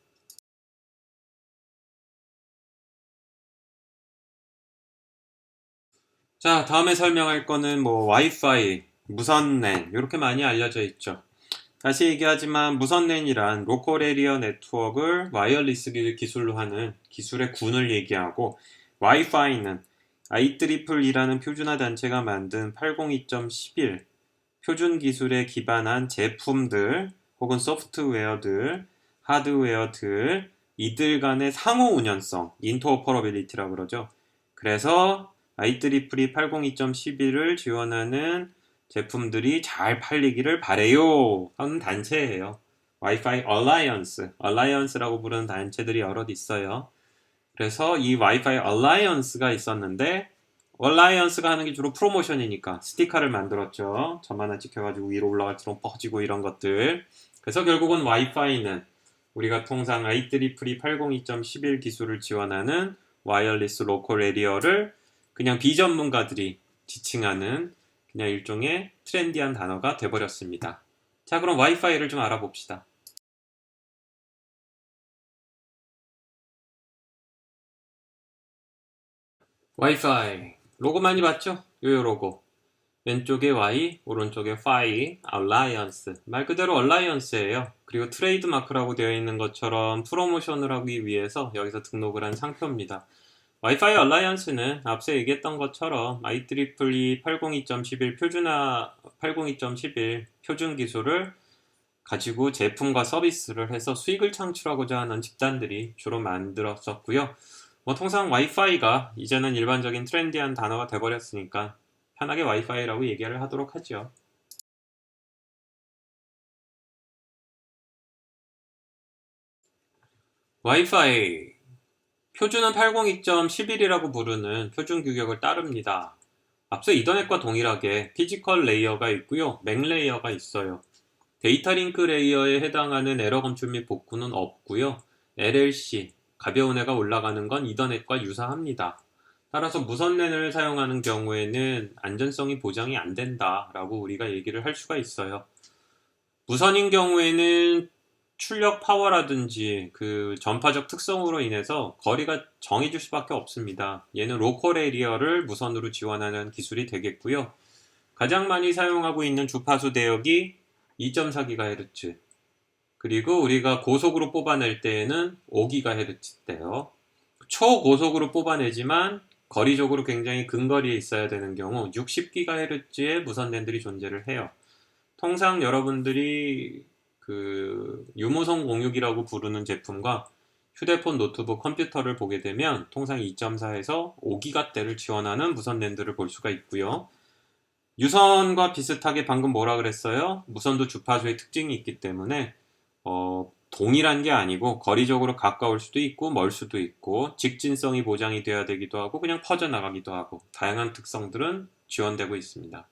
A: 자, 다음에 설명할 거는 뭐 와이파이, 무선랜 이렇게 많이 알려져 있죠. 다시 얘기하지만 무선랜이란 로컬 에리어 네트워크를 와이어리스 기술로 하는 기술의 군을 얘기하고, 와이파이는 IEEE라는 표준화 단체가 만든 802.11 표준 기술에 기반한 제품들 혹은 소프트웨어들, 하드웨어들, 이들 간의 상호 운연성, 인터오퍼러빌리티라고 그러죠. 그래서 IEEE 802.11을 지원하는 제품들이 잘 팔리기를 바래요 하는 단체예요. 와이파이 얼라이언스라고 부르는 단체들이 여럿 있어요. 그래서 이 와이파이 얼라이언스가 있었는데, 얼라이언스가 하는 게 주로 프로모션이니까 스티커를 만들었죠. 점 하나 찍혀가지고 위로 올라갈수록 퍼지고 이런 것들. 그래서 결국은 와이파이는 우리가 통상 IEEE 802.11 기술을 지원하는 와이어리스 로컬 에리어를 그냥 비전문가들이 지칭하는 그냥 일종의 트렌디한 단어가 돼버렸습니다. 자, 그럼 와이파이를 좀 알아봅시다. 와이파이 로고 많이 봤죠? 요 로고. 왼쪽에 Y, 오른쪽에 Phi, Alliance. 말 그대로 얼라이언스예요. 그리고 트레이드 마크라고 되어 있는 것처럼 프로모션을 하기 위해서 여기서 등록을 한 상표입니다. 와이파이 얼라이언스는 앞서 얘기했던 것처럼 IEEE 802.11 표준화 802.11 표준 기술을 가지고 제품과 서비스를 해서 수익을 창출하고자 하는 집단들이 주로 만들었었고요. 뭐 통상 와이파이가 이제는 일반적인 트렌디한 단어가 돼버렸으니까 편하게 와이파이라고 얘기를 하도록 하죠. 와이파이 표준은 802.11이라고 부르는 표준 규격을 따릅니다. 앞서 이더넷과 동일하게 피지컬 레이어가 있고요, 맥 레이어가 있어요. 데이터 링크 레이어에 해당하는 에러 검출 및 복구는 없고요. LLC, 가벼운 애가 올라가는 건 이더넷과 유사합니다. 따라서 무선랜을 사용하는 경우에는 안전성이 보장이 안 된다라고 우리가 얘기를 할 수가 있어요. 무선인 경우에는 출력 파워라든지 그 전파적 특성으로 인해서 거리가 정해질 수밖에 없습니다. 얘는 로컬 에리어를 무선으로 지원하는 기술이 되겠고요. 가장 많이 사용하고 있는 주파수 대역이 2.4GHz, 그리고 우리가 고속으로 뽑아낼 때에는 5GHz대요. 초고속으로 뽑아내지만 거리적으로 굉장히 근거리에 있어야 되는 경우 60GHz의 무선랜들이 존재를 해요. 통상 여러분들이 그 유무선 공유기라고 부르는 제품과 휴대폰, 노트북, 컴퓨터를 보게 되면 통상 2.4에서 5기가대를 지원하는 무선랜들을 볼 수가 있고요. 유선과 비슷하게 방금 뭐라 그랬어요? 무선도 주파수의 특징이 있기 때문에 동일한 게 아니고 거리적으로 가까울 수도 있고 멀 수도 있고 직진성이 보장이 돼야 되기도 하고 그냥 퍼져나가기도 하고 다양한 특성들은 지원되고 있습니다.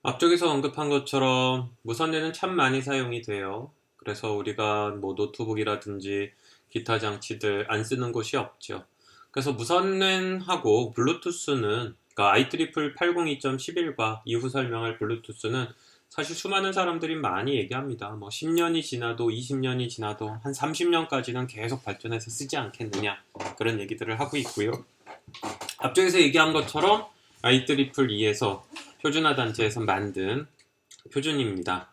A: 앞쪽에서 언급한 것처럼 무선랜은 참 많이 사용이 돼요. 그래서 우리가 뭐 노트북이라든지 기타 장치들 안 쓰는 곳이 없죠. 그래서 무선랜하고 블루투스는, 그러니까 IEEE 802.11과 이후 설명할 블루투스는 사실 수많은 사람들이 많이 얘기합니다. 뭐 10년이 지나도 20년이 지나도 한 30년까지는 계속 발전해서 쓰지 않겠느냐, 그런 얘기들을 하고 있고요. 앞쪽에서 얘기한 것처럼 IEEE에서 표준화 단체에서 만든 표준입니다.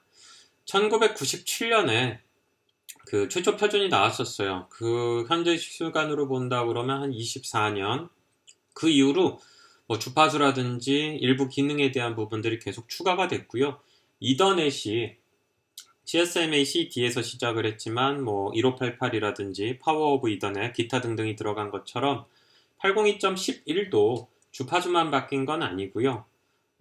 A: 1997년에 그 최초 표준이 나왔었어요. 그 현재 시간으로 본다 그러면 한 24년. 그 이후로 뭐 주파수라든지 일부 기능에 대한 부분들이 계속 추가가 됐고요. 이더넷이 GSMA CD에서 시작을 했지만 뭐 1588이라든지 파워 오브 이더넷 기타 등등이 들어간 것처럼 802.11도 주파수만 바뀐 건 아니고요.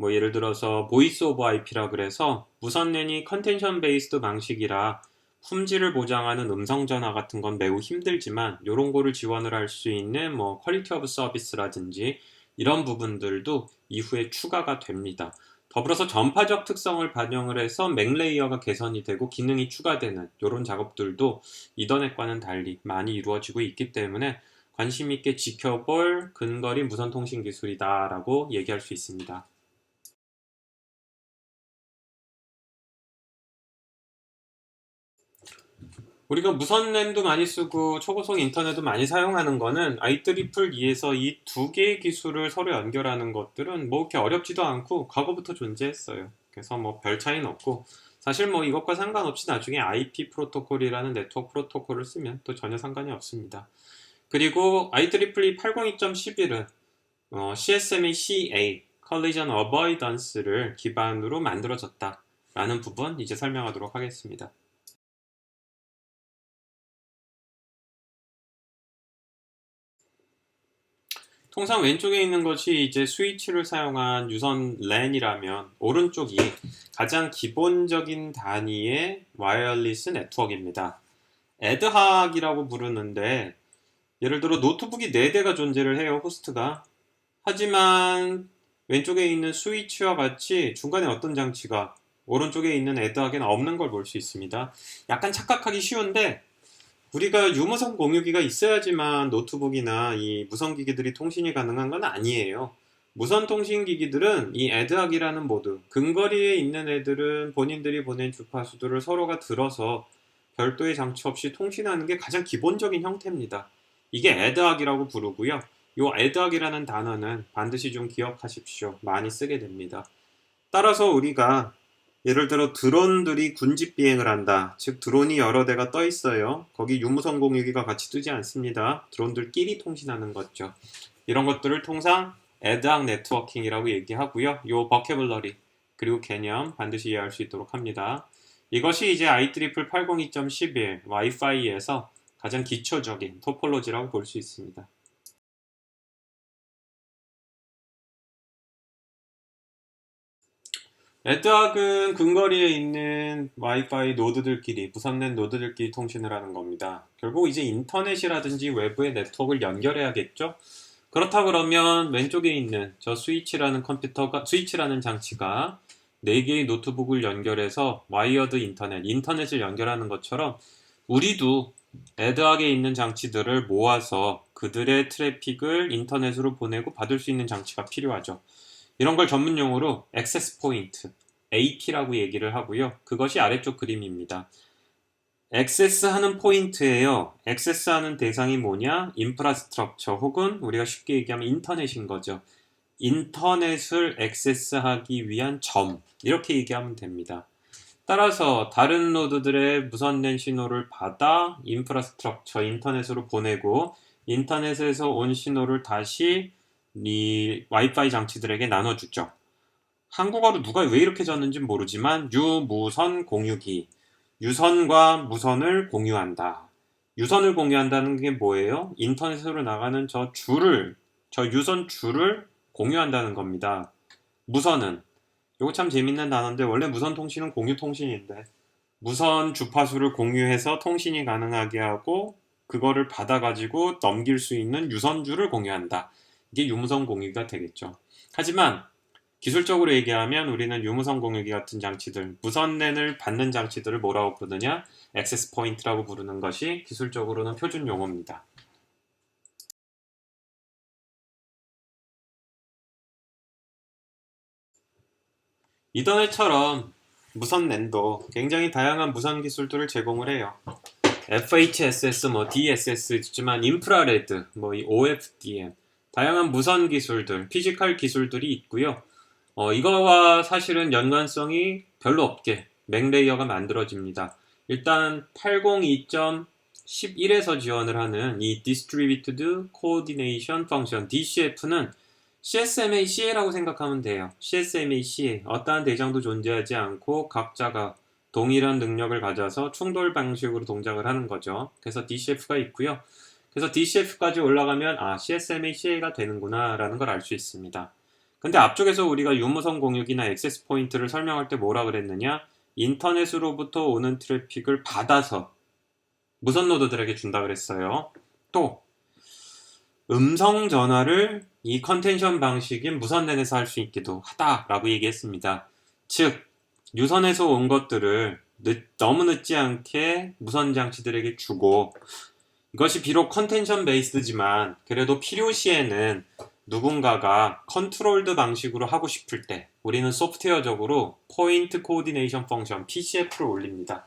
A: 뭐 예를 들어서 보이스 오브 IP라 그래서 무선랜이 컨텐션 베이스드 방식이라 품질을 보장하는 음성 전화 같은 건 매우 힘들지만 이런 거를 지원을 할 수 있는 뭐 퀄리티 오브 서비스라든지 이런 부분들도 이후에 추가가 됩니다. 더불어서 전파적 특성을 반영을 해서 맥 레이어가 개선이 되고 기능이 추가되는 이런 작업들도 이더넷과는 달리 많이 이루어지고 있기 때문에 관심 있게 지켜볼 근거리 무선통신 기술이다라고 얘기할 수 있습니다. 우리가 무선 랜도 많이 쓰고 초고속 인터넷도 많이 사용하는 거는 IEEE에서 이 두 개의 기술을 서로 연결하는 것들은 뭐 이렇게 어렵지도 않고 과거부터 존재했어요. 그래서 뭐 별 차이는 없고 사실 뭐 이것과 상관없이 나중에 IP 프로토콜이라는 네트워크 프로토콜을 쓰면 또 전혀 상관이 없습니다. 그리고 IEEE 802.11은 CSMA CA Collision Avoidance를 기반으로 만들어졌다라는 부분 이제 설명하도록 하겠습니다. 통상 왼쪽에 있는 것이 이제 스위치를 사용한 유선 랜이라면 오른쪽이 가장 기본적인 단위의 와이어리스 네트워크입니다. 애드학이라고 부르는데 예를 들어 노트북이 4대가 존재를 해요, 호스트가. 하지만 왼쪽에 있는 스위치와 같이 중간에 어떤 장치가 오른쪽에 있는 애드학에는 없는 걸 볼 수 있습니다. 약간 착각하기 쉬운데 우리가 유무선 공유기가 있어야지만 노트북이나 이 무선기기들이 통신이 가능한 건 아니에요. 무선 통신기기들은 이 애드학이라는 모드, 근거리에 있는 애들은 본인들이 보낸 주파수들을 서로가 들어서 별도의 장치 없이 통신하는 게 가장 기본적인 형태입니다. 이게 애드학이라고 부르고요. 이 애드학이라는 단어는 반드시 좀 기억하십시오. 많이 쓰게 됩니다. 따라서 우리가 예를 들어 드론들이 군집 비행을 한다. 즉 드론이 여러 대가 떠 있어요. 거기 유무선 공유기가 같이 뜨지 않습니다. 드론들끼리 통신하는 거죠. 이런 것들을 통상 애드학 네트워킹이라고 얘기하고요. 요 버케블러리 그리고 개념 반드시 이해할 수 있도록 합니다. 이것이 이제 IEEE 802.11 와이파이에서 가장 기초적인 토폴로지라고 볼 수 있습니다. 애드학은 근거리에 있는 와이파이 노드들끼리, 무선랜 노드들끼리 통신을 하는 겁니다. 결국 이제 인터넷이라든지 외부의 네트워크를 연결해야겠죠? 그렇다 그러면 왼쪽에 있는 저 스위치라는 장치가 4개의 노트북을 연결해서 와이어드 인터넷을 연결하는 것처럼 우리도 애드학에 있는 장치들을 모아서 그들의 트래픽을 인터넷으로 보내고 받을 수 있는 장치가 필요하죠. 이런 걸 전문 용어로 액세스 포인트, AP라고 얘기를 하고요. 그것이 아래쪽 그림입니다. 액세스하는 포인트예요. 액세스하는 대상이 뭐냐? 인프라스트럭처 혹은 우리가 쉽게 얘기하면 인터넷인 거죠. 인터넷을 액세스하기 위한 점 이렇게 얘기하면 됩니다. 따라서 다른 노드들의 무선랜 신호를 받아 인프라스트럭처 인터넷으로 보내고 인터넷에서 온 신호를 다시 이 와이파이 장치들에게 나눠주죠. 한국어로 누가 왜 이렇게 적는지 모르지만 유무선 공유기, 유선과 무선을 공유한다. 유선을 공유한다는 게 뭐예요? 인터넷으로 나가는 저 유선 줄을 공유한다는 겁니다. 무선은 이거 참 재밌는 단어인데 원래 무선 통신은 공유 통신인데 무선 주파수를 공유해서 통신이 가능하게 하고 그거를 받아가지고 넘길 수 있는 유선줄을 공유한다. 이게 유무선 공유기가 되겠죠. 하지만 기술적으로 얘기하면 우리는 유무선 공유기 같은 장치들, 무선랜을 받는 장치들을 뭐라고 부르느냐? 액세스 포인트라고 부르는 것이 기술적으로는 표준 용어입니다. 이더넷처럼 무선랜도 굉장히 다양한 무선 기술들을 제공을 해요. FHSS, DSS 있지만 인프라레드, 이 OFDM, 다양한 무선 기술들, 피지컬 기술들이 있고요. 이거와 사실은 연관성이 별로 없게 맥레이어가 만들어집니다. 일단 802.11에서 지원을 하는 이 Distributed Coordination Function, DCF는 CSMA-CA라고 생각하면 돼요. CSMA-CA, 어떠한 대장도 존재하지 않고 각자가 동일한 능력을 가져서 충돌 방식으로 동작을 하는 거죠. 그래서 DCF가 있고요. 그래서 DCF까지 올라가면 CSMA-CA가 되는구나 라는 걸 알 수 있습니다. 근데 앞쪽에서 우리가 유무선 공유기나 액세스 포인트를 설명할 때 뭐라 그랬느냐? 인터넷으로부터 오는 트래픽을 받아서 무선 노드들에게 준다 그랬어요. 또 음성 전화를 이 컨텐션 방식인 무선랜에서 할 수 있기도 하다라고 얘기했습니다. 즉 유선에서 온 것들을 너무 늦지 않게 무선 장치들에게 주고 이것이 비록 컨텐션 베이스드지만 그래도 필요시에는 누군가가 컨트롤드 방식으로 하고 싶을 때 우리는 소프트웨어적으로 포인트 코디네이션 펑션 PCF를 올립니다.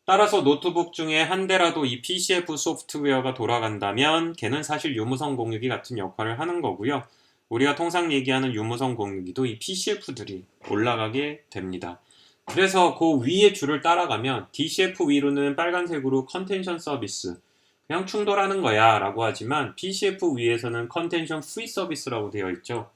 A: 따라서 노트북 중에 한 대라도 이 PCF 소프트웨어가 돌아간다면 걔는 사실 유무선 공유기 같은 역할을 하는 거고요. 우리가 통상 얘기하는 유무선 공유기도 이 PCF들이 올라가게 됩니다. 그래서 그 위에 줄을 따라가면 DCF 위로는 빨간색으로 컨텐션 서비스, 그냥 충돌하는 거야 라고 하지만 PCF 위에서는 컨텐션 프리 서비스라고 되어 있죠.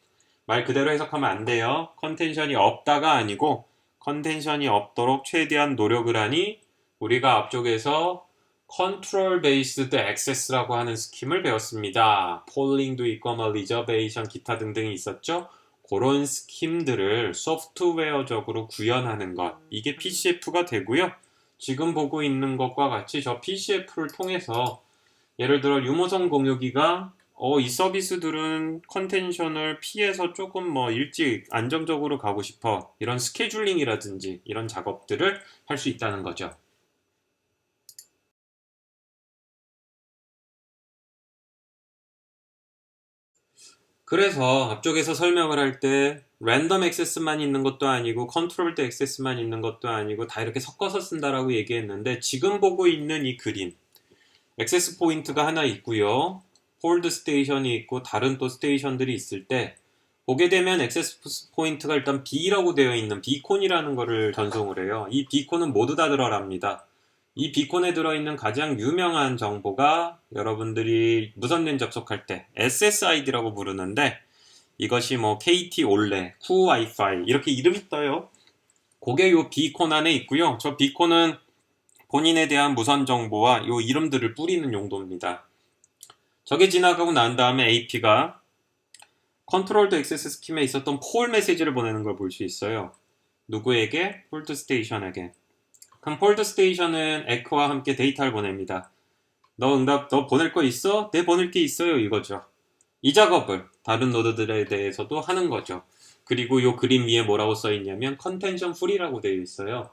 A: 말 그대로 해석하면 안 돼요. 컨텐션이 없다가 아니고 컨텐션이 없도록 최대한 노력을 하니 우리가 앞쪽에서 컨트롤 베이스드 액세스라고 하는 스킴을 배웠습니다. 폴링도 있고 뭐 리저베이션 기타 등등이 있었죠. 그런 스킴들을 소프트웨어적으로 구현하는 것, 이게 PCF가 되고요. 지금 보고 있는 것과 같이 저 PCF를 통해서 예를 들어 유무선 공유기가 이 서비스들은 컨텐션을 피해서 조금 뭐 일찍 안정적으로 가고 싶어, 이런 스케줄링이라든지 이런 작업들을 할 수 있다는 거죠. 그래서 앞쪽에서 설명을 할 때 랜덤 액세스만 있는 것도 아니고 컨트롤드 액세스만 있는 것도 아니고 다 이렇게 섞어서 쓴다라고 얘기했는데, 지금 보고 있는 이 그림, 액세스 포인트가 하나 있고요. 홀드 스테이션이 있고 다른 또 스테이션들이 있을 때 보게 되면 액세스 포인트가 일단 B라고 되어 있는 비콘이라는 거를 전송을 해요. 이 비콘은 모두 다 들어랍니다. 이 비콘에 들어있는 가장 유명한 정보가 여러분들이 무선랜 접속할 때 SSID라고 부르는데, 이것이 뭐 KT 올레, 쿠 와이파이 이렇게 이름이 떠요. 그게 요 비콘 안에 있고요. 저 비콘은 본인에 대한 무선 정보와 요 이름들을 뿌리는 용도입니다. 저게 지나가고 난 다음에 AP가 컨트롤드 액세스 스킴에 있었던 폴 메시지를 보내는 걸 볼 수 있어요. 누구에게? 폴드 스테이션에게. 그럼 폴드 스테이션은 에코와 함께 데이터를 보냅니다. 너 보낼 거 있어? 네, 보낼 게 있어요, 이거죠. 이 작업을 다른 노드들에 대해서도 하는 거죠. 그리고 요 그림 위에 뭐라고 써 있냐면 컨텐션 프리라고 되어 있어요.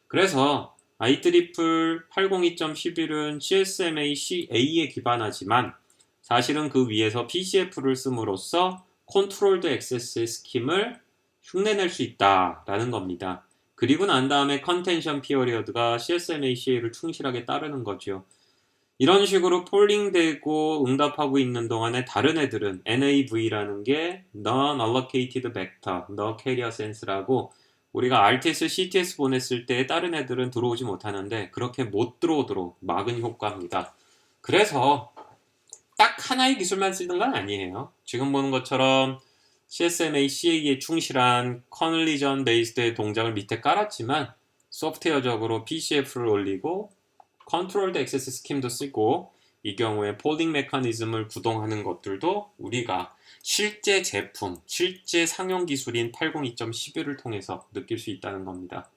A: 그래서 IEEE 802.11은 CSMA CA에 기반하지만 사실은 그 위에서 PCF를 씀으로써 컨트롤드 액세스 스킴을 흉내낼 수 있다라는 겁니다. 그리고 난 다음에 컨텐션 피어리어드가 CSMA-CA를 충실하게 따르는 거죠. 이런 식으로 폴링되고 응답하고 있는 동안에 다른 애들은 NAV라는 게 Non-Allocated Vector, No Carrier Sense라고, 우리가 RTS, CTS 보냈을 때 다른 애들은 들어오지 못하는데 그렇게 못 들어오도록 막은 효과입니다. 그래서 딱 하나의 기술만 쓰는 건 아니에요. 지금 보는 것처럼 CSMA, CA에 충실한 컨리전 베이스드의 동작을 밑에 깔았지만 소프트웨어적으로 PCF를 올리고 컨트롤드 액세스 스킴도 쓰고 이 경우에 폴딩 메커니즘을 구동하는 것들도 우리가 실제 제품, 실제 상용 기술인 802.11을 통해서 느낄 수 있다는 겁니다.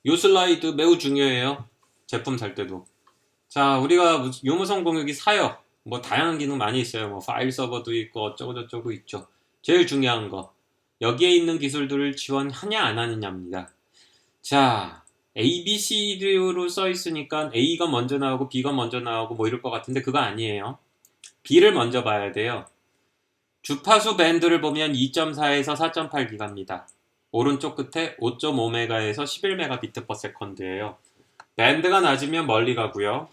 A: 요 슬라이드 매우 중요해요. 제품 살 때도. 자, 우리가 유무선 공유기 사요. 뭐 다양한 기능 많이 있어요. 뭐 파일 서버도 있고 어쩌고저쩌고 있죠. 제일 중요한 거, 여기에 있는 기술들을 지원하냐 안 하느냐입니다. 자, A, B, C로 써 있으니까 A가 먼저 나오고 B가 먼저 나오고 뭐 이럴 것 같은데 그거 아니에요. B를 먼저 봐야 돼요. 주파수 밴드를 보면 2.4에서 4.8기가입니다. 오른쪽 끝에 5.5메가에서 11메가비트/세컨드예요. 밴드가 낮으면 멀리 가고요.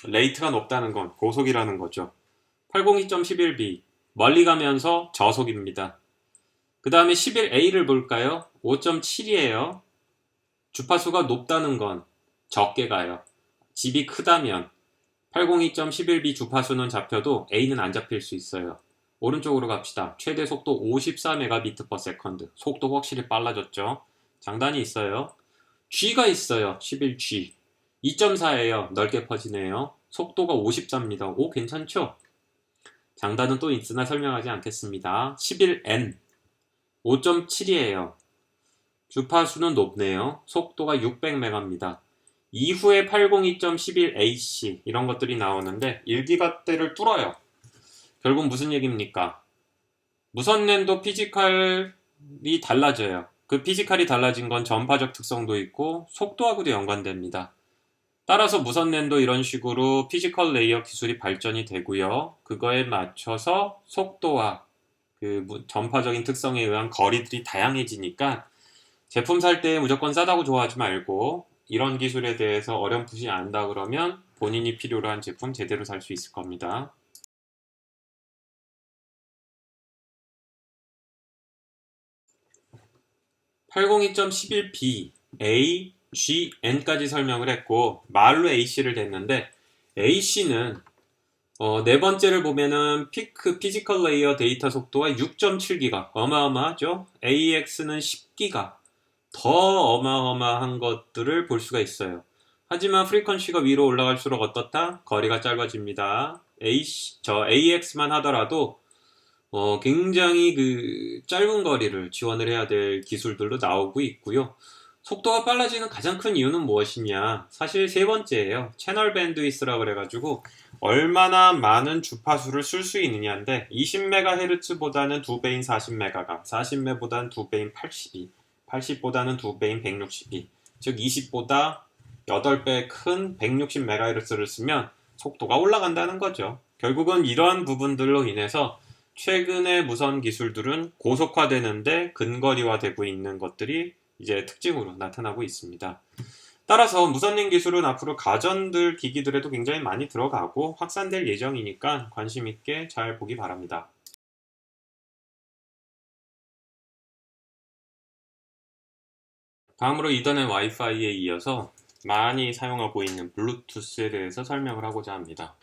A: 레이트가 높다는 건 고속이라는 거죠. 802.11b 멀리 가면서 저속입니다. 그 다음에 11a를 볼까요? 5.7이에요. 주파수가 높다는 건 적게 가요. 집이 크다면 802.11b 주파수는 잡혀도 A는 안 잡힐 수 있어요. 오른쪽으로 갑시다. 최대 속도 54메가비트/세컨드. 속도 확실히 빨라졌죠. 장단이 있어요. G가 있어요. 11G. 2.4예요. 넓게 퍼지네요. 속도가 54입니다. 오, 괜찮죠? 장단은 또 있으나 설명하지 않겠습니다. 11N. 5.7이에요. 주파수는 높네요. 속도가 600메가입니다. 이후에 802.11AC 이런 것들이 나오는데 1기가대를 뚫어요. 결국 무슨 얘기입니까? 무선랜도 피지컬이 달라져요. 그 피지컬이 달라진 건 전파적 특성도 있고 속도하고도 연관됩니다. 따라서 무선 랜도 이런 식으로 피지컬 레이어 기술이 발전이 되고요. 그거에 맞춰서 속도와 그 전파적인 특성에 의한 거리들이 다양해지니까 제품 살 때 무조건 싸다고 좋아하지 말고 이런 기술에 대해서 어렴풋이 안다 그러면 본인이 필요로 한 제품 제대로 살 수 있을 겁니다. 802.11b, A, G, N까지 설명을 했고 말로 AC를 댔는데 AC는 네 번째를 보면은 피크 피지컬 레이어 데이터 속도가 6.7기가 어마어마하죠. AX는 10기가 더 어마어마한 것들을 볼 수가 있어요. 하지만 프리퀀시가 위로 올라갈수록 어떻다? 거리가 짧아집니다. AX만 하더라도 굉장히 그 짧은 거리를 지원을 해야 될 기술들도 나오고 있고요. 속도가 빨라지는 가장 큰 이유는 무엇이냐? 사실 세 번째예요. 채널 밴드위스라 그래가지고 얼마나 많은 주파수를 쓸 수 있느냐인데 20MHz보다는 2배인 40메가가 40메보다는 2배인 80이 80보다는 2배인 160이 즉 20보다 8배 큰 160MHz를 쓰면 속도가 올라간다는 거죠. 결국은 이러한 부분들로 인해서 최근의 무선 기술들은 고속화되는데 근거리화되고 있는 것들이 이제 특징으로 나타나고 있습니다. 따라서 무선링 기술은 앞으로 가전들 기기들에도 굉장히 많이 들어가고 확산될 예정이니까 관심 있게 잘 보기 바랍니다. 다음으로 이더넷 와이파이에 이어서 많이 사용하고 있는 블루투스에 대해서 설명을 하고자 합니다.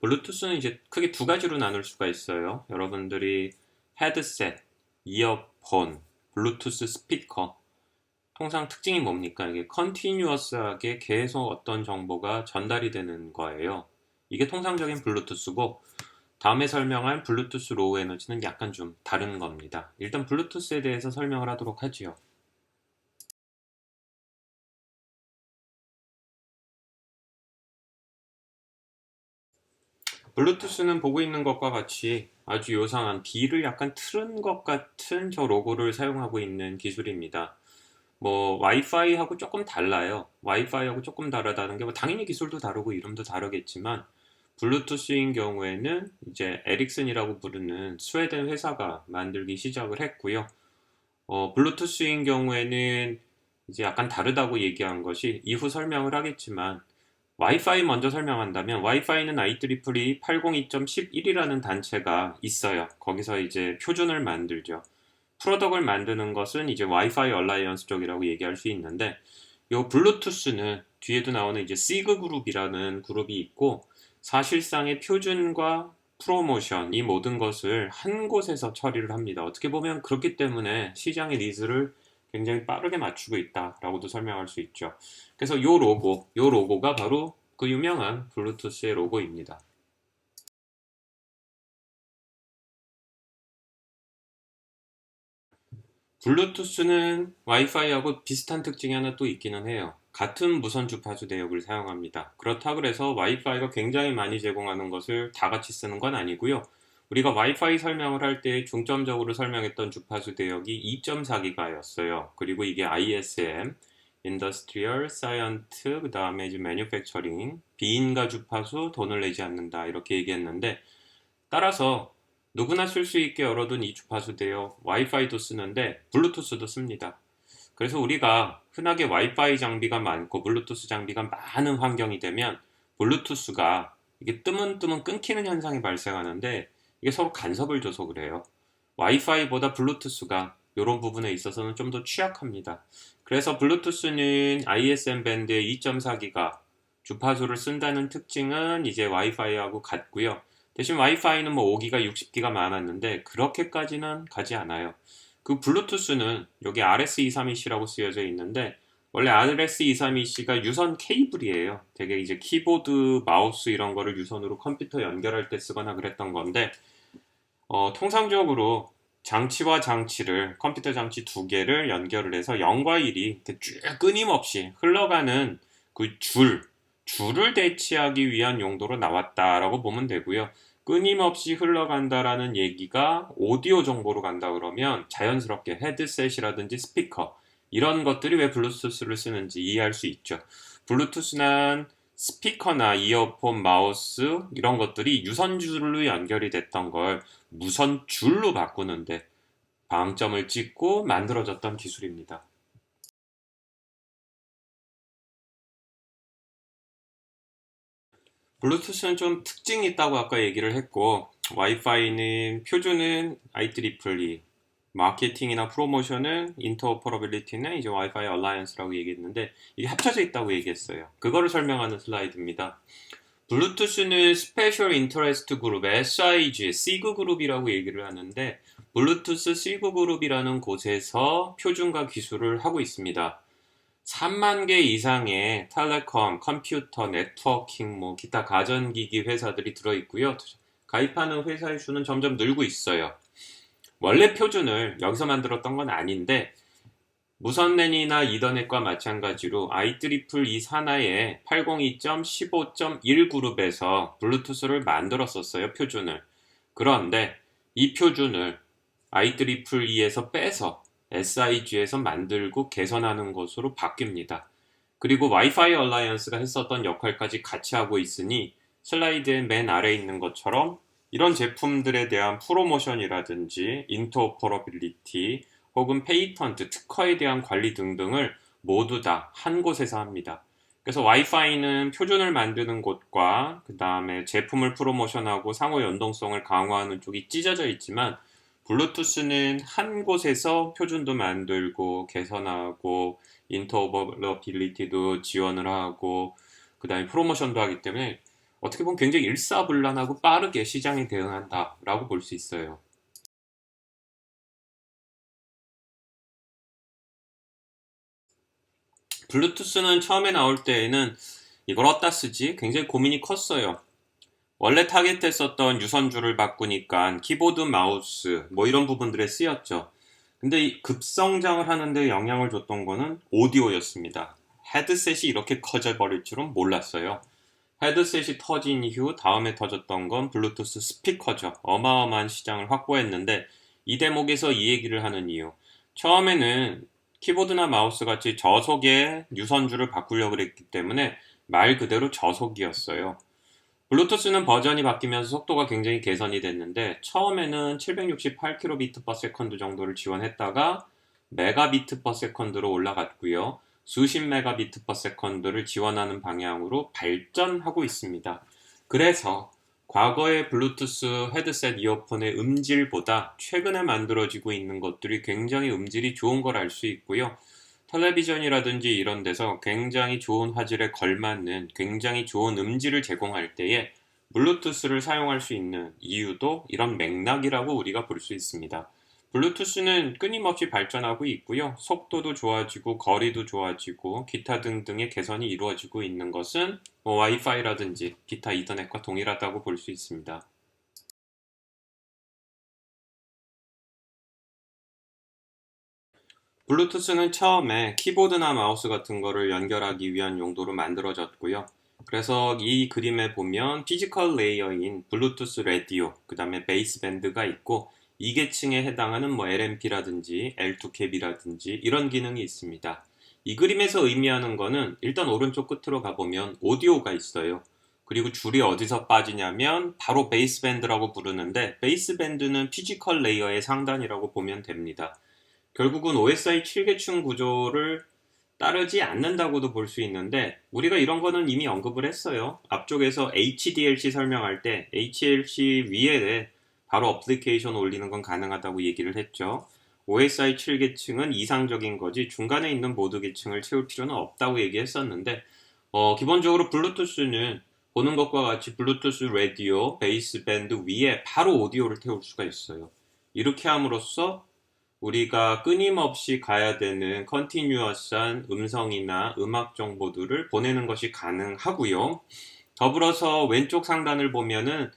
A: 블루투스는 이제 크게 두 가지로 나눌 수가 있어요. 여러분들이 헤드셋, 이어폰, 블루투스 스피커 통상 특징이 뭡니까? 이게 컨티뉴어스하게 계속 어떤 정보가 전달이 되는 거예요. 이게 통상적인 블루투스고 다음에 설명할 블루투스 로우 에너지는 약간 좀 다른 겁니다. 일단 블루투스에 대해서 설명을 하도록 하지요. 블루투스는 보고 있는 것과 같이 아주 요상한 B를 약간 틀은 것 같은 저 로고를 사용하고 있는 기술입니다. 뭐 와이파이하고 조금 달라요. 와이파이하고 조금 다르다는 게 뭐 당연히 기술도 다르고 이름도 다르겠지만 블루투스인 경우에는 이제 에릭슨이라고 부르는 스웨덴 회사가 만들기 시작을 했고요. 블루투스인 경우에는 이제 약간 다르다고 얘기한 것이 이후 설명을 하겠지만 와이파이 먼저 설명한다면 와이파이는 IEEE 802.11이라는 단체가 있어요. 거기서 이제 표준을 만들죠. 프로덕을 만드는 것은 이제 와이파이 얼라이언스 쪽이라고 얘기할 수 있는데 요 블루투스는 뒤에도 나오는 이제 시그 그룹이라는 그룹이 있고 사실상의 표준과 프로모션 이 모든 것을 한 곳에서 처리를 합니다. 어떻게 보면 그렇기 때문에 시장의 니즈를 굉장히 빠르게 맞추고 있다라고도 설명할 수 있죠. 그래서 요 로고가 바로 그 유명한 블루투스의 로고입니다. 블루투스는 와이파이하고 비슷한 특징이 하나 또 있기는 해요. 같은 무선 주파수 대역을 사용합니다. 그렇다 그래서 와이파이가 굉장히 많이 제공하는 것을 다 같이 쓰는 건 아니고요. 우리가 와이파이 설명을 할 때 중점적으로 설명했던 주파수 대역이 2.4기가였어요. 그리고 이게 ISM, Industrial, Science, 그 다음에 이제 Manufacturing, 비인가 주파수, 돈을 내지 않는다 이렇게 얘기했는데 따라서 누구나 쓸 수 있게 열어둔 이 주파수대요. 와이파이도 쓰는데 블루투스도 씁니다. 그래서 우리가 흔하게 와이파이 장비가 많고 블루투스 장비가 많은 환경이 되면 블루투스가 이게 뜨문뜨문 끊기는 현상이 발생하는데 이게 서로 간섭을 줘서 그래요. 와이파이보다 블루투스가 이런 부분에 있어서는 좀 더 취약합니다. 그래서 블루투스는 ISM 밴드의 2.4기가 주파수를 쓴다는 특징은 이제 와이파이하고 같고요. 대신 와이파이는 뭐 5기가, 60기가 많았는데 그렇게까지는 가지 않아요. 그 블루투스는 여기 RS232C라고 쓰여져 있는데 원래 RS232C가 유선 케이블이에요. 되게 이제 키보드, 마우스 이런 거를 유선으로 컴퓨터 연결할 때 쓰거나 그랬던 건데 통상적으로 장치와 장치를 컴퓨터 장치 두 개를 연결을 해서 0과 1이 쭉 끊임없이 흘러가는 그 줄, 줄을 대체하기 위한 용도로 나왔다라고 보면 되고요. 끊임없이 흘러간다라는 얘기가 오디오 정보로 간다 그러면 자연스럽게 헤드셋이라든지 스피커 이런 것들이 왜 블루투스를 쓰는지 이해할 수 있죠. 블루투스는 스피커나 이어폰, 마우스 이런 것들이 유선줄로 연결이 됐던 걸 무선줄로 바꾸는데 방점을 찍고 만들어졌던 기술입니다. 블루투스는 좀 특징이 있다고 아까 얘기를 했고, 와이파이는 표준은 IEEE, 마케팅이나 프로모션은 인터오퍼러빌리티는 이제 와이파이 얼라이언스라고 얘기했는데, 이게 합쳐져 있다고 얘기했어요. 그거를 설명하는 슬라이드입니다. 블루투스는 스페셜 인터레스트 그룹, SIG, 시그 그룹이라고 얘기를 하는데, 블루투스 시그 그룹이라는 곳에서 표준화 기술을 하고 있습니다. 3만 개 이상의 텔레콤, 컴퓨터, 네트워킹, 기타 가전기기 회사들이 들어있고요. 가입하는 회사의 수는 점점 늘고 있어요. 원래 표준을 여기서 만들었던 건 아닌데 무선랜이나 이더넷과 마찬가지로 IEEE 산하의 802.15.1 그룹에서 블루투스를 만들었었어요, 표준을. 그런데 이 표준을 IEEE에서 빼서 SIG에서 만들고 개선하는 것으로 바뀝니다. 그리고 와이파이 얼라이언스가 했었던 역할까지 같이 하고 있으니 슬라이드의 맨 아래에 있는 것처럼 이런 제품들에 대한 프로모션이라든지 인터오퍼러빌리티 혹은 페이턴트, 특허에 대한 관리 등등을 모두 다 한 곳에서 합니다. 그래서 와이파이는 표준을 만드는 곳과 그 다음에 제품을 프로모션하고 상호 연동성을 강화하는 쪽이 찢어져 있지만 블루투스는 한 곳에서 표준도 만들고 개선하고 인터오퍼러빌리티도 지원을 하고 그 다음에 프로모션도 하기 때문에 어떻게 보면 굉장히 일사불란하고 빠르게 시장에 대응한다라고 볼 수 있어요. 블루투스는 처음에 나올 때에는 이걸 어디다 쓰지? 굉장히 고민이 컸어요. 원래 타겟했었던 유선줄을 바꾸니까 키보드, 마우스 이런 부분들에 쓰였죠. 근데 이 급성장을 하는데 영향을 줬던 거는 오디오였습니다. 헤드셋이 이렇게 커져 버릴 줄은 몰랐어요. 헤드셋이 터진 이후 다음에 터졌던 건 블루투스 스피커죠. 어마어마한 시장을 확보했는데 이 대목에서 이 얘기를 하는 이유. 처음에는 키보드나 마우스 같이 저속의 유선줄을 바꾸려고 했기 때문에 말 그대로 저속이었어요. 블루투스는 버전이 바뀌면서 속도가 굉장히 개선이 됐는데 처음에는 768kbps 정도를 지원했다가 메가비트/세컨드로 올라갔고요. 수십 메가비트/세컨드를 지원하는 방향으로 발전하고 있습니다. 그래서 과거의 블루투스 헤드셋 이어폰의 음질보다 최근에 만들어지고 있는 것들이 굉장히 음질이 좋은 걸 알 수 있고요. 텔레비전이라든지 이런 데서 굉장히 좋은 화질에 걸맞는 굉장히 좋은 음질을 제공할 때에 블루투스를 사용할 수 있는 이유도 이런 맥락이라고 우리가 볼 수 있습니다. 블루투스는 끊임없이 발전하고 있고요. 속도도 좋아지고 거리도 좋아지고 기타 등등의 개선이 이루어지고 있는 것은 와이파이라든지 기타 이더넷과 동일하다고 볼 수 있습니다. 블루투스는 처음에 키보드나 마우스 같은 거를 연결하기 위한 용도로 만들어졌고요. 그래서 이 그림에 보면 피지컬 레이어인 블루투스 라디오, 그 다음에 베이스밴드가 있고 이 계층에 해당하는 LMP라든지 L2캡이라든지 이런 기능이 있습니다. 이 그림에서 의미하는 거는 일단 오른쪽 끝으로 가보면 오디오가 있어요. 그리고 줄이 어디서 빠지냐면 바로 베이스밴드라고 부르는데 베이스밴드는 피지컬 레이어의 상단이라고 보면 됩니다. 결국은 OSI 7계층 구조를 따르지 않는다고도 볼 수 있는데 우리가 이런 거는 이미 언급을 했어요. 앞쪽에서 HDLC 설명할 때 HLC 위에 바로 어플리케이션 올리는 건 가능하다고 얘기를 했죠. OSI 7계층은 이상적인 거지 중간에 있는 모드 계층을 채울 필요는 없다고 얘기했었는데 기본적으로 블루투스는 보는 것과 같이 블루투스 라디오, 베이스밴드 위에 바로 오디오를 태울 수가 있어요. 이렇게 함으로써 우리가 끊임없이 가야 되는 컨티뉴어스한 음성이나 음악 정보들을 보내는 것이 가능하고요. 더불어서 왼쪽 상단을 보면은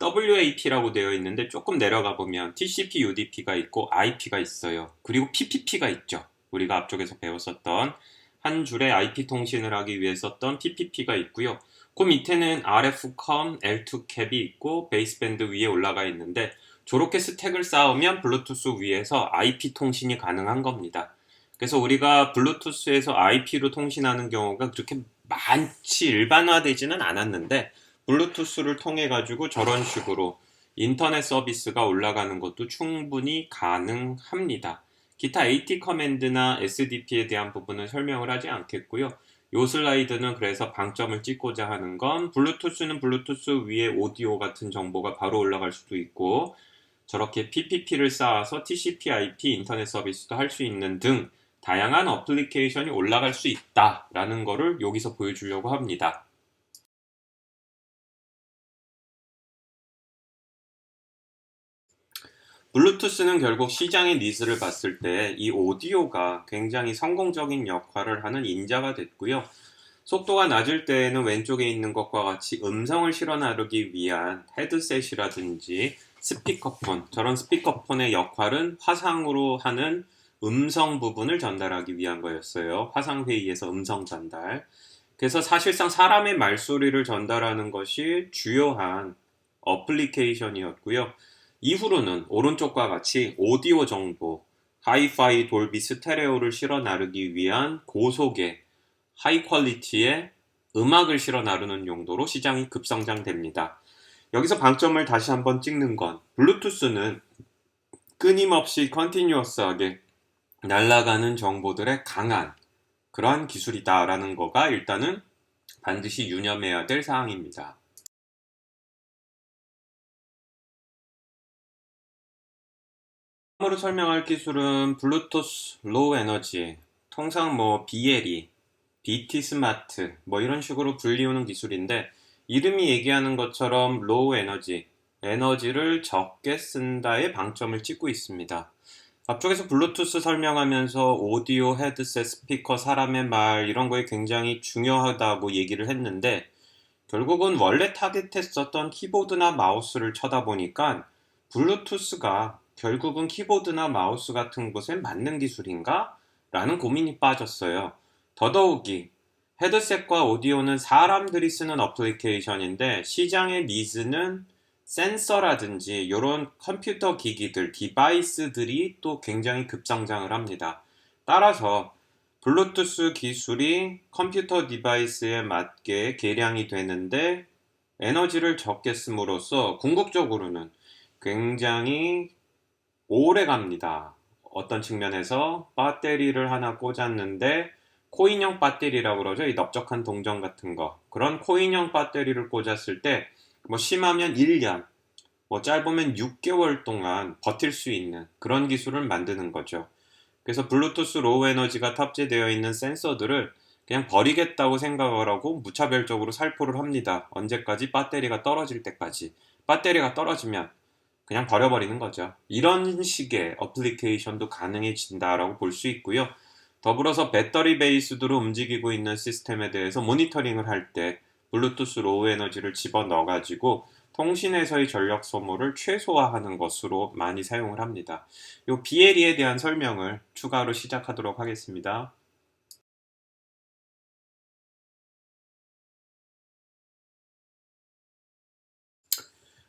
A: WAP라고 되어 있는데 조금 내려가 보면 TCP, UDP가 있고 IP가 있어요. 그리고 PPP가 있죠. 우리가 앞쪽에서 배웠었던 한 줄에 IP 통신을 하기 위해 썼던 PPP가 있고요. 그 밑에는 RF-COM, L2 캡이 있고 베이스밴드 위에 올라가 있는데 저렇게 스택을 쌓으면 블루투스 위에서 IP 통신이 가능한 겁니다. 그래서 우리가 블루투스에서 IP로 통신하는 경우가 그렇게 많지 일반화되지는 않았는데 블루투스를 통해 가지고 저런 식으로 인터넷 서비스가 올라가는 것도 충분히 가능합니다. 기타 AT 커맨드나 SDP에 대한 부분은 설명을 하지 않겠고요. 요 슬라이드는 그래서 방점을 찍고자 하는 건 블루투스는 블루투스 위에 오디오 같은 정보가 바로 올라갈 수도 있고 저렇게 PPP를 쌓아서 TCP/IP 인터넷 서비스도 할 수 있는 등 다양한 어플리케이션이 올라갈 수 있다라는 거를 여기서 보여주려고 합니다. 블루투스는 결국 시장의 니즈를 봤을 때 이 오디오가 굉장히 성공적인 역할을 하는 인자가 됐고요. 속도가 낮을 때에는 왼쪽에 있는 것과 같이 음성을 실어 나르기 위한 헤드셋이라든지 스피커폰, 저런 스피커폰의 역할은 화상으로 하는 음성 부분을 전달하기 위한 거였어요. 화상회의에서 음성 전달. 그래서 사실상 사람의 말소리를 전달하는 것이 주요한 어플리케이션이었고요. 이후로는 오른쪽과 같이 오디오 정보, 하이파이 돌비 스테레오를 실어 나르기 위한 고속의 하이 퀄리티의 음악을 실어 나르는 용도로 시장이 급성장됩니다. 여기서 방점을 다시 한번 찍는 건 블루투스는 끊임없이 컨티뉴어스하게 날아가는 정보들의 강한 그러한 기술이다라는 거가 일단은 반드시 유념해야 될 사항입니다. 다음으로 설명할 기술은 블루투스 로우 에너지, 통상 BLE, BT 스마트 이런 식으로 불리우는 기술인데 이름이 얘기하는 것처럼 로우 에너지, 에너지를 적게 쓴다에 방점을 찍고 있습니다. 앞쪽에서 블루투스 설명하면서 오디오, 헤드셋, 스피커, 사람의 말 이런 거에 굉장히 중요하다고 얘기를 했는데 결국은 원래 타겟했었던 키보드나 마우스를 쳐다보니까 블루투스가 결국은 키보드나 마우스 같은 곳에 맞는 기술인가? 라는 고민이 빠졌어요. 더더욱이 헤드셋과 오디오는 사람들이 쓰는 어플리케이션인데 시장의 니즈는 센서라든지 이런 컴퓨터 기기들, 디바이스들이 또 굉장히 급성장을 합니다. 따라서 블루투스 기술이 컴퓨터 디바이스에 맞게 개량이 되는데 에너지를 적게 씀으로써 궁극적으로는 굉장히 오래 갑니다. 어떤 측면에서 배터리를 하나 꽂았는데 코인형 배터리라고 그러죠. 이 넓적한 동전 같은 거. 그런 코인형 배터리를 꽂았을 때 심하면 1년, 짧으면 6개월 동안 버틸 수 있는 그런 기술을 만드는 거죠. 그래서 블루투스 로우 에너지가 탑재되어 있는 센서들을 그냥 버리겠다고 생각을 하고 무차별적으로 살포를 합니다. 언제까지? 배터리가 떨어질 때까지. 배터리가 떨어지면 그냥 버려버리는 거죠. 이런 식의 어플리케이션도 가능해진다라고 볼 수 있고요. 더불어서 배터리 베이스드로 움직이고 있는 시스템에 대해서 모니터링을 할 때 블루투스 로우 에너지를 집어넣어가지고 통신에서의 전력 소모를 최소화하는 것으로 많이 사용을 합니다. 이 BLE에 대한 설명을 추가로 시작하도록 하겠습니다.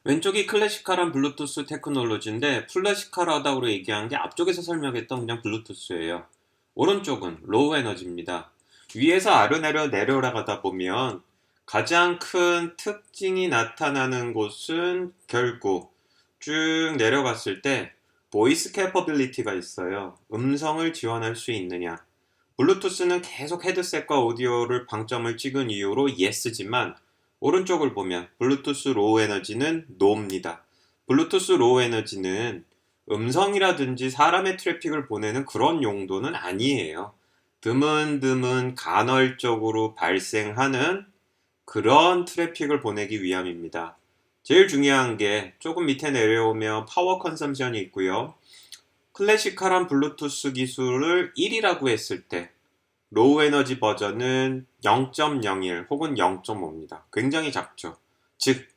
A: 왼쪽이 클래시컬한 블루투스 테크놀로지인데 클래시컬하다고 얘기한 게 앞쪽에서 설명했던 그냥 블루투스예요. 오른쪽은 로우 에너지입니다. 위에서 아래로 내려가다 보면 가장 큰 특징이 나타나는 곳은 결국 쭉 내려갔을 때 보이스 캐퍼빌리티가 있어요. 음성을 지원할 수 있느냐. 블루투스는 계속 헤드셋과 오디오를 방점을 찍은 이유로 yes지만 오른쪽을 보면 블루투스 로우 에너지는 no입니다. 블루투스 로우 에너지는 음성이라든지 사람의 트래픽을 보내는 그런 용도는 아니에요. 드문드문 간헐적으로 발생하는 그런 트래픽을 보내기 위함입니다. 제일 중요한 게 조금 밑에 내려오면 파워 컨섬션이 있고요. 클래시컬한 블루투스 기술을 1이라고 했을 때 로우 에너지 버전은 0.01 혹은 0.5입니다. 굉장히 작죠. 즉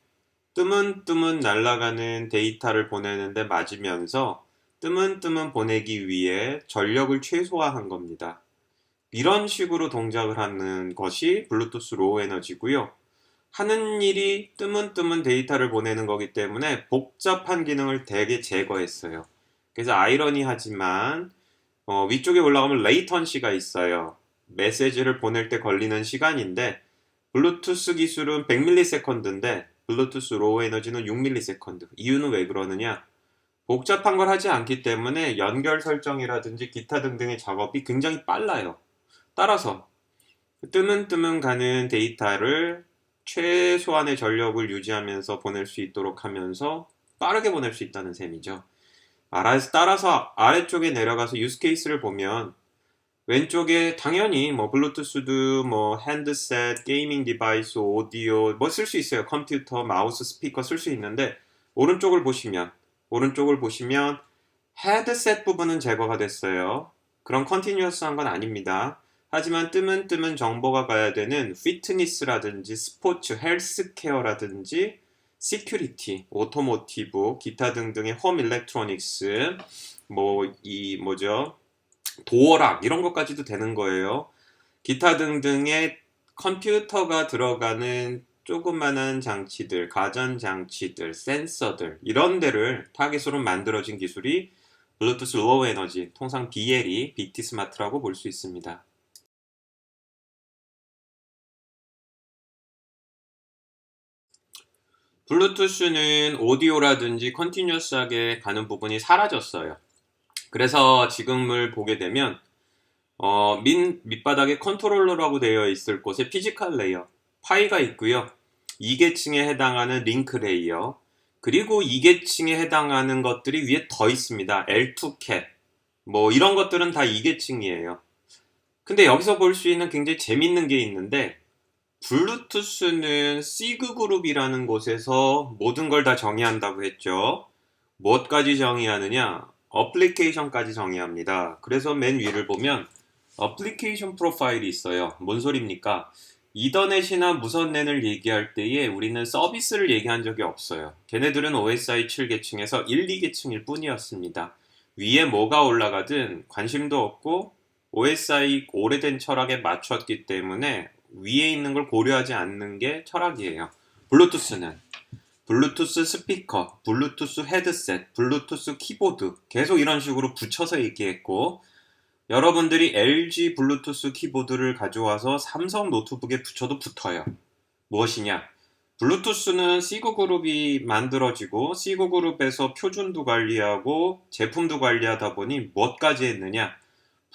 A: 뜨문뜨문 날아가는 데이터를 보내는데 맞으면서 뜨문뜨문 보내기 위해 전력을 최소화한 겁니다. 이런 식으로 동작을 하는 것이 블루투스 로우 에너지고요. 하는 일이 뜨문뜨문 데이터를 보내는 거기 때문에 복잡한 기능을 대개 제거했어요. 그래서 아이러니하지만 위쪽에 올라가면 레이턴시가 있어요. 메시지를 보낼 때 걸리는 시간인데 블루투스 기술은 100ms인데 블루투스 로우 에너지는 6ms. 이유는 왜 그러느냐? 복잡한 걸 하지 않기 때문에 연결 설정이라든지 기타 등등의 작업이 굉장히 빨라요. 따라서 뜨문뜨문 가는 데이터를 최소한의 전력을 유지하면서 보낼 수 있도록 하면서 빠르게 보낼 수 있다는 셈이죠. 따라서 아래쪽에 내려가서 유스 케이스를 보면 왼쪽에 당연히 뭐 블루투스도 뭐 핸드셋, 게이밍 디바이스, 오디오 뭐 쓸 수 있어요. 컴퓨터, 마우스, 스피커 쓸 수 있는데 오른쪽을 보시면 헤드셋 부분은 제거가 됐어요. 그런 컨티뉴어스한 건 아닙니다. 하지만 뜨문뜨문 정보가 가야 되는 피트니스라든지 스포츠, 헬스케어라든지 시큐리티, 오토모티브, 기타 등등의 홈 일렉트로닉스, 뭐죠? 도어락 이런 것까지도 되는 거예요. 기타 등등의 컴퓨터가 들어가는 조그마한 장치들, 가전장치들, 센서들 이런 데를 타깃으로 만들어진 기술이 블루투스 로우 에너지, 통상 BLE, BT 스마트라고 볼 수 있습니다. 블루투스는 오디오라든지 컨티뉴어스하게 가는 부분이 사라졌어요. 그래서 지금을 보게 되면 밑바닥에 컨트롤러라고 되어 있을 곳에 피지컬 레이어, 파이가 있고요. 2계층에 해당하는 링크 레이어, 그리고 2계층에 해당하는 것들이 위에 더 있습니다. L2 캡, 뭐 이런 것들은 다 2계층이에요. 근데 여기서 볼 수 있는 굉장히 재밌는 게 있는데 블루투스는 시그 그룹이라는 곳에서 모든 걸 다 정의한다고 했죠. 무엇까지 정의하느냐? 어플리케이션까지 정의합니다. 그래서 맨 위를 보면 어플리케이션 프로파일이 있어요. 뭔 소리입니까? 이더넷이나 무선랜을 얘기할 때에 우리는 서비스를 얘기한 적이 없어요. 걔네들은 OSI 7계층에서 1, 2계층일 뿐이었습니다. 위에 뭐가 올라가든 관심도 없고 OSI 오래된 철학에 맞췄기 때문에 위에 있는 걸 고려하지 않는 게 철학이에요. 블루투스는 블루투스 스피커, 블루투스 헤드셋, 블루투스 키보드 계속 이런 식으로 붙여서 얘기했고 여러분들이 LG 블루투스 키보드를 가져와서 삼성 노트북에 붙여도 붙어요. 무엇이냐? 블루투스는 시그 그룹이 만들어지고 시그 그룹에서 표준도 관리하고 제품도 관리하다 보니 무엇까지 했느냐?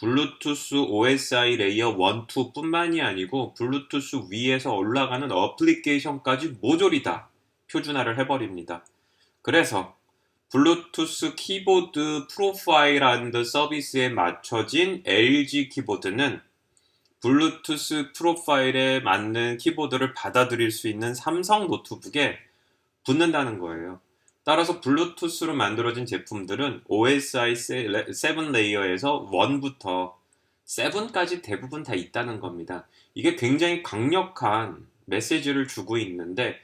A: 블루투스 OSI 레이어 1, 2 뿐만이 아니고 블루투스 위에서 올라가는 어플리케이션까지 모조리 다 표준화를 해버립니다. 그래서 블루투스 키보드 프로파일 앤드 서비스에 맞춰진 LG 키보드는 블루투스 프로파일에 맞는 키보드를 받아들일 수 있는 삼성 노트북에 붙는다는 거예요. 따라서 블루투스로 만들어진 제품들은 OSI 7 레이어에서 1부터 7까지 대부분 다 있다는 겁니다. 이게 굉장히 강력한 메시지를 주고 있는데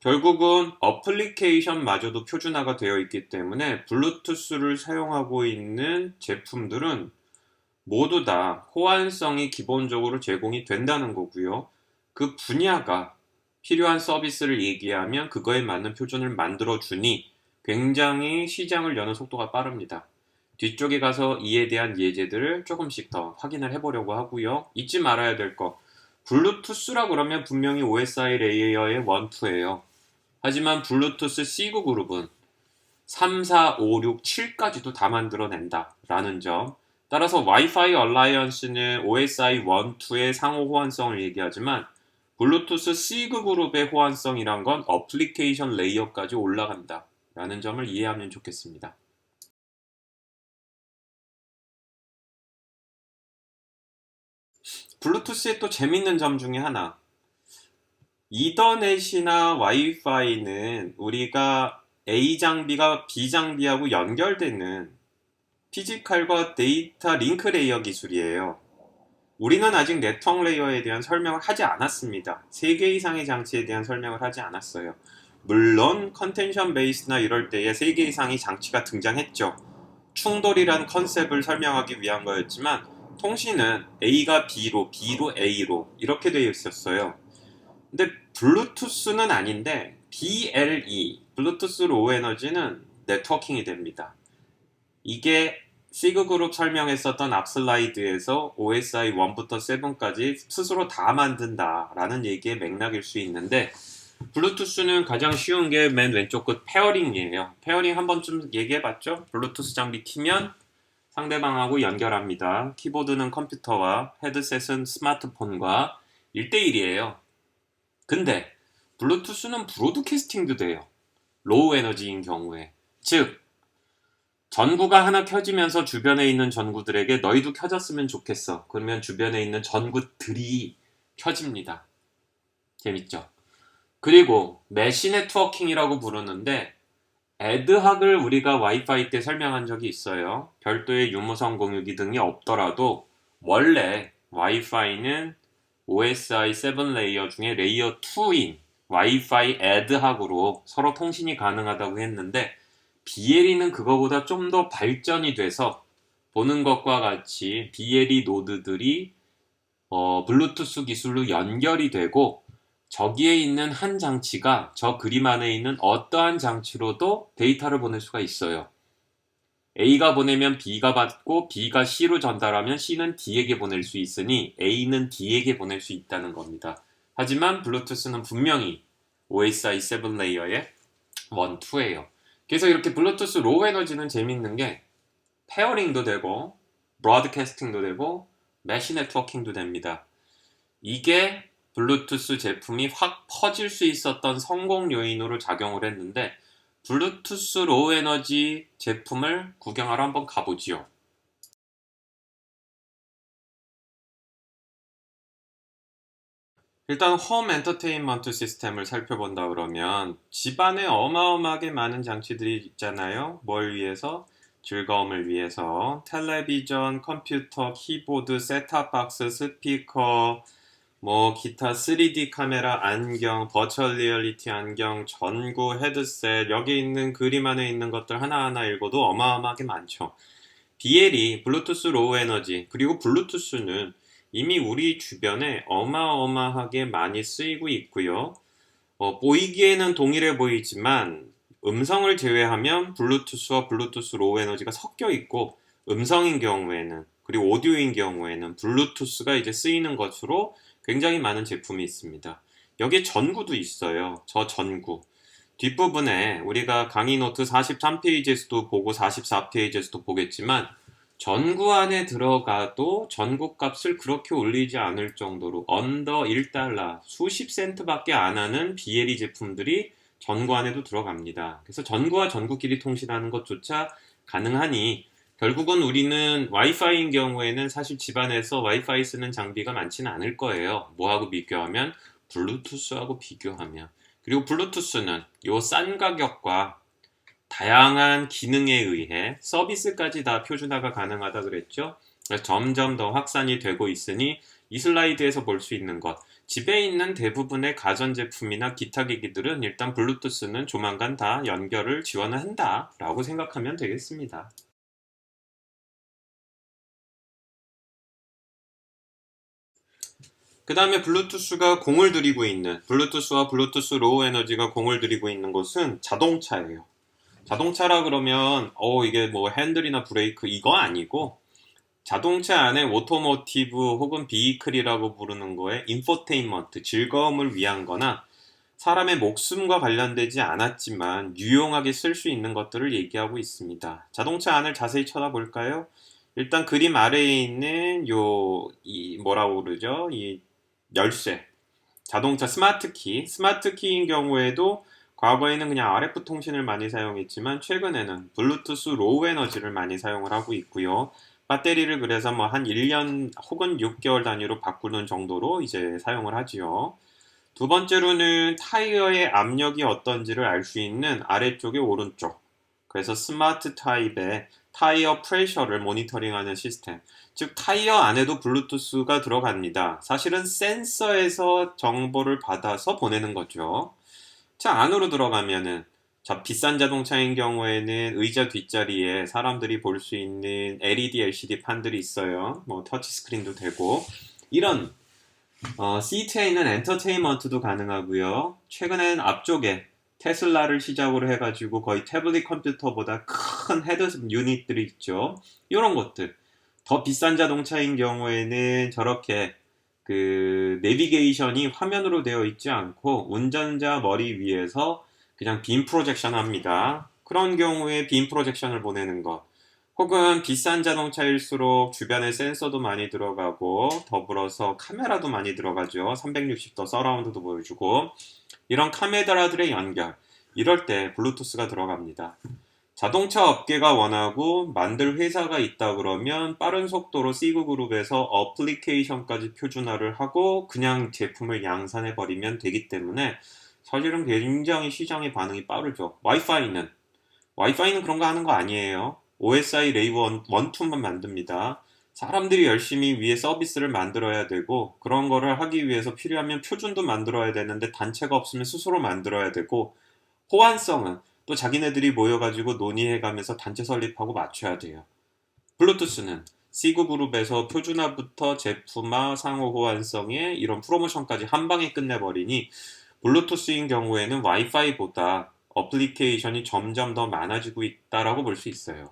A: 결국은 어플리케이션마저도 표준화가 되어 있기 때문에 블루투스를 사용하고 있는 제품들은 모두 다 호환성이 기본적으로 제공이 된다는 거고요. 그 분야가 필요한 서비스를 얘기하면 그거에 맞는 표준을 만들어주니 굉장히 시장을 여는 속도가 빠릅니다. 뒤쪽에 가서 이에 대한 예제들을 조금씩 더 확인을 해보려고 하고요. 잊지 말아야 될 거. 블루투스라 그러면 분명히 OSI 레이어의 1, 2예요. 하지만 블루투스 시그 그룹은 3, 4, 5, 6, 7까지도 다 만들어낸다 라는 점. 따라서 와이파이 얼라이언스는 OSI 1, 2의 상호 호환성을 얘기하지만 블루투스 시그 그룹의 호환성이란 건 어플리케이션 레이어까지 올라간다 라는 점을 이해하면 좋겠습니다. 블루투스의 또 재밌는 점 중에 하나, 이더넷이나 와이파이는 우리가 A 장비가 B 장비하고 연결되는 피지컬과 데이터 링크 레이어 기술이에요. 우리는 아직 네트워크 레이어에 대한 설명을 하지 않았습니다. 3개 이상의 장치에 대한 설명을 하지 않았어요. 물론 컨텐션 베이스나 이럴 때에 3개 이상의 장치가 등장했죠. 충돌이란 컨셉을 설명하기 위한 거였지만 통신은 A가 B로, B로 A로 이렇게 되어 있었어요. 근데 블루투스는 아닌데 BLE, 블루투스 로우 에너지는 네트워킹이 됩니다. 이게 시그그룹 설명했었던 앞 슬라이드에서 OSI 1부터 7까지 스스로 다 만든다라는 얘기의 맥락일 수 있는데 블루투스는 가장 쉬운 게 맨 왼쪽 끝 페어링이에요. 페어링 한 번쯤 얘기해봤죠? 블루투스 장비 키면 상대방하고 연결합니다. 키보드는 컴퓨터와 헤드셋은 스마트폰과 1대1이에요. 근데 블루투스는 브로드캐스팅도 돼요. 로우 에너지인 경우에. 즉 전구가 하나 켜지면서 주변에 있는 전구들에게 너희도 켜졌으면 좋겠어. 그러면 주변에 있는 전구들이 켜집니다. 재밌죠? 그리고 메시 네트워킹이라고 부르는데 애드학을 우리가 와이파이 때 설명한 적이 있어요. 별도의 유무선 공유 기능이 없더라도 원래 와이파이는 OSI 7 레이어 중에 레이어 2인 와이파이 애드학으로 서로 통신이 가능하다고 했는데 BLE는 그거보다 좀 더 발전이 돼서 보는 것과 같이 BLE 노드들이 블루투스 기술로 연결이 되고 저기에 있는 한 장치가 저 그림 안에 있는 어떠한 장치로도 데이터를 보낼 수가 있어요. A가 보내면 B가 받고 B가 C로 전달하면 C는 D에게 보낼 수 있으니 A는 D에게 보낼 수 있다는 겁니다. 하지만 블루투스는 분명히 OSI 7 레이어의 1, 2예요. 그래서 이렇게 블루투스 로우 에너지는 재밌는 게 페어링도 되고 브로드캐스팅도 되고 메시 네트워킹도 됩니다. 이게 블루투스 제품이 확 퍼질 수 있었던 성공 요인으로 작용을 했는데 블루투스 로우 에너지 제품을 구경하러 한번 가보지요. 일단 홈 엔터테인먼트 시스템을 살펴본다 그러면 집안에 어마어마하게 많은 장치들이 있잖아요. 뭘 위해서? 즐거움을 위해서 텔레비전, 컴퓨터, 키보드, 셋탑박스, 스피커, 뭐 기타 3D 카메라, 안경, 버추얼 리얼리티 안경, 전구, 헤드셋, 여기 있는 그림 안에 있는 것들 하나하나 읽어도 어마어마하게 많죠. BLE, 블루투스 로우 에너지, 그리고 블루투스는 이미 우리 주변에 어마어마하게 많이 쓰이고 있고요. 보이기에는 동일해 보이지만 음성을 제외하면 블루투스와 블루투스 로우 에너지가 섞여 있고 음성인 경우에는 그리고 오디오인 경우에는 블루투스가 이제 쓰이는 것으로 굉장히 많은 제품이 있습니다. 여기에 전구도 있어요. 저 전구. 뒷부분에 우리가 강의 노트 43페이지에서도 보고 44페이지에서도 보겠지만 전구 안에 들어가도 전구 값을 그렇게 올리지 않을 정도로 언더 1달러 수십 센트밖에 안 하는 BLE 제품들이 전구 안에도 들어갑니다. 그래서 전구와 전구끼리 통신하는 것조차 가능하니 결국은 우리는 와이파이인 경우에는 사실 집안에서 와이파이 쓰는 장비가 많지는 않을 거예요. 뭐하고 비교하면 블루투스하고 비교하면. 그리고 블루투스는 요 싼 가격과 다양한 기능에 의해 서비스까지 다 표준화가 가능하다 그랬죠. 그래서 점점 더 확산이 되고 있으니 이 슬라이드에서 볼 수 있는 것, 집에 있는 대부분의 가전제품이나 기타 기기들은 일단 블루투스는 조만간 다 연결을 지원을 한다라고 생각하면 되겠습니다. 그 다음에 블루투스가 공을 들이고 있는, 블루투스와 블루투스 로우 에너지가 공을 들이고 있는 곳은 자동차예요. 자동차라 그러면 이게 뭐 핸들이나 브레이크 이거 아니고 자동차 안에 오토모티브 혹은 비이클이라고 부르는 거에 인포테인먼트, 즐거움을 위한 거나 사람의 목숨과 관련되지 않았지만 유용하게 쓸 수 있는 것들을 얘기하고 있습니다. 자동차 안을 자세히 쳐다볼까요? 일단 그림 아래에 있는 뭐라고 그러죠? 이 열쇠, 자동차 스마트 키인 경우에도 과거에는 그냥 RF 통신을 많이 사용했지만 최근에는 블루투스 로우 에너지를 많이 사용을 하고 있고요. 배터리를 그래서 뭐 한 1년 혹은 6개월 단위로 바꾸는 정도로 이제 사용을 하지요. 두 번째로는 타이어의 압력이 어떤지를 알 수 있는 아래쪽의 오른쪽. 그래서 스마트 타입의 타이어 프레셔를 모니터링하는 시스템. 즉 타이어 안에도 블루투스가 들어갑니다. 사실은 센서에서 정보를 받아서 보내는 거죠. 자, 안으로 들어가면은 자, 비싼 자동차인 경우에는 의자 뒷자리에 사람들이 볼 수 있는 LED, LCD 판들이 있어요. 뭐 터치스크린도 되고 이런 시트에 있는 엔터테인먼트도 가능하고요. 최근엔 앞쪽에 테슬라를 시작으로 해가지고 거의 태블릿 컴퓨터보다 큰 헤드 유닛들이 있죠. 이런 것들. 더 비싼 자동차인 경우에는 저렇게 그 내비게이션이 화면으로 되어 있지 않고 운전자 머리 위에서 그냥 빔 프로젝션 합니다. 그런 경우에 빔 프로젝션을 보내는 것. 혹은 비싼 자동차일수록 주변에 센서도 많이 들어가고 더불어서 카메라도 많이 들어가죠. 360도 서라운드도 보여주고 이런 카메라들의 연결 이럴 때 블루투스가 들어갑니다. 자동차 업계가 원하고 만들 회사가 있다 그러면 빠른 속도로 시그그룹에서 어플리케이션까지 표준화를 하고 그냥 제품을 양산해 버리면 되기 때문에 사실은 굉장히 시장의 반응이 빠르죠. 와이파이는 그런 거 하는 거 아니에요. OSI 레이 1, 2만 만듭니다. 사람들이 열심히 위에 서비스를 만들어야 되고 그런 거를 하기 위해서 필요하면 표준도 만들어야 되는데 단체가 없으면 스스로 만들어야 되고 호환성은 또 자기네들이 모여가지고 논의해가면서 단체 설립하고 맞춰야 돼요. 블루투스는 시그 그룹에서 표준화부터 제품화 상호 호환성에 이런 프로모션까지 한 방에 끝내버리니 블루투스인 경우에는 와이파이보다 어플리케이션이 점점 더 많아지고 있다라고 볼 수 있어요.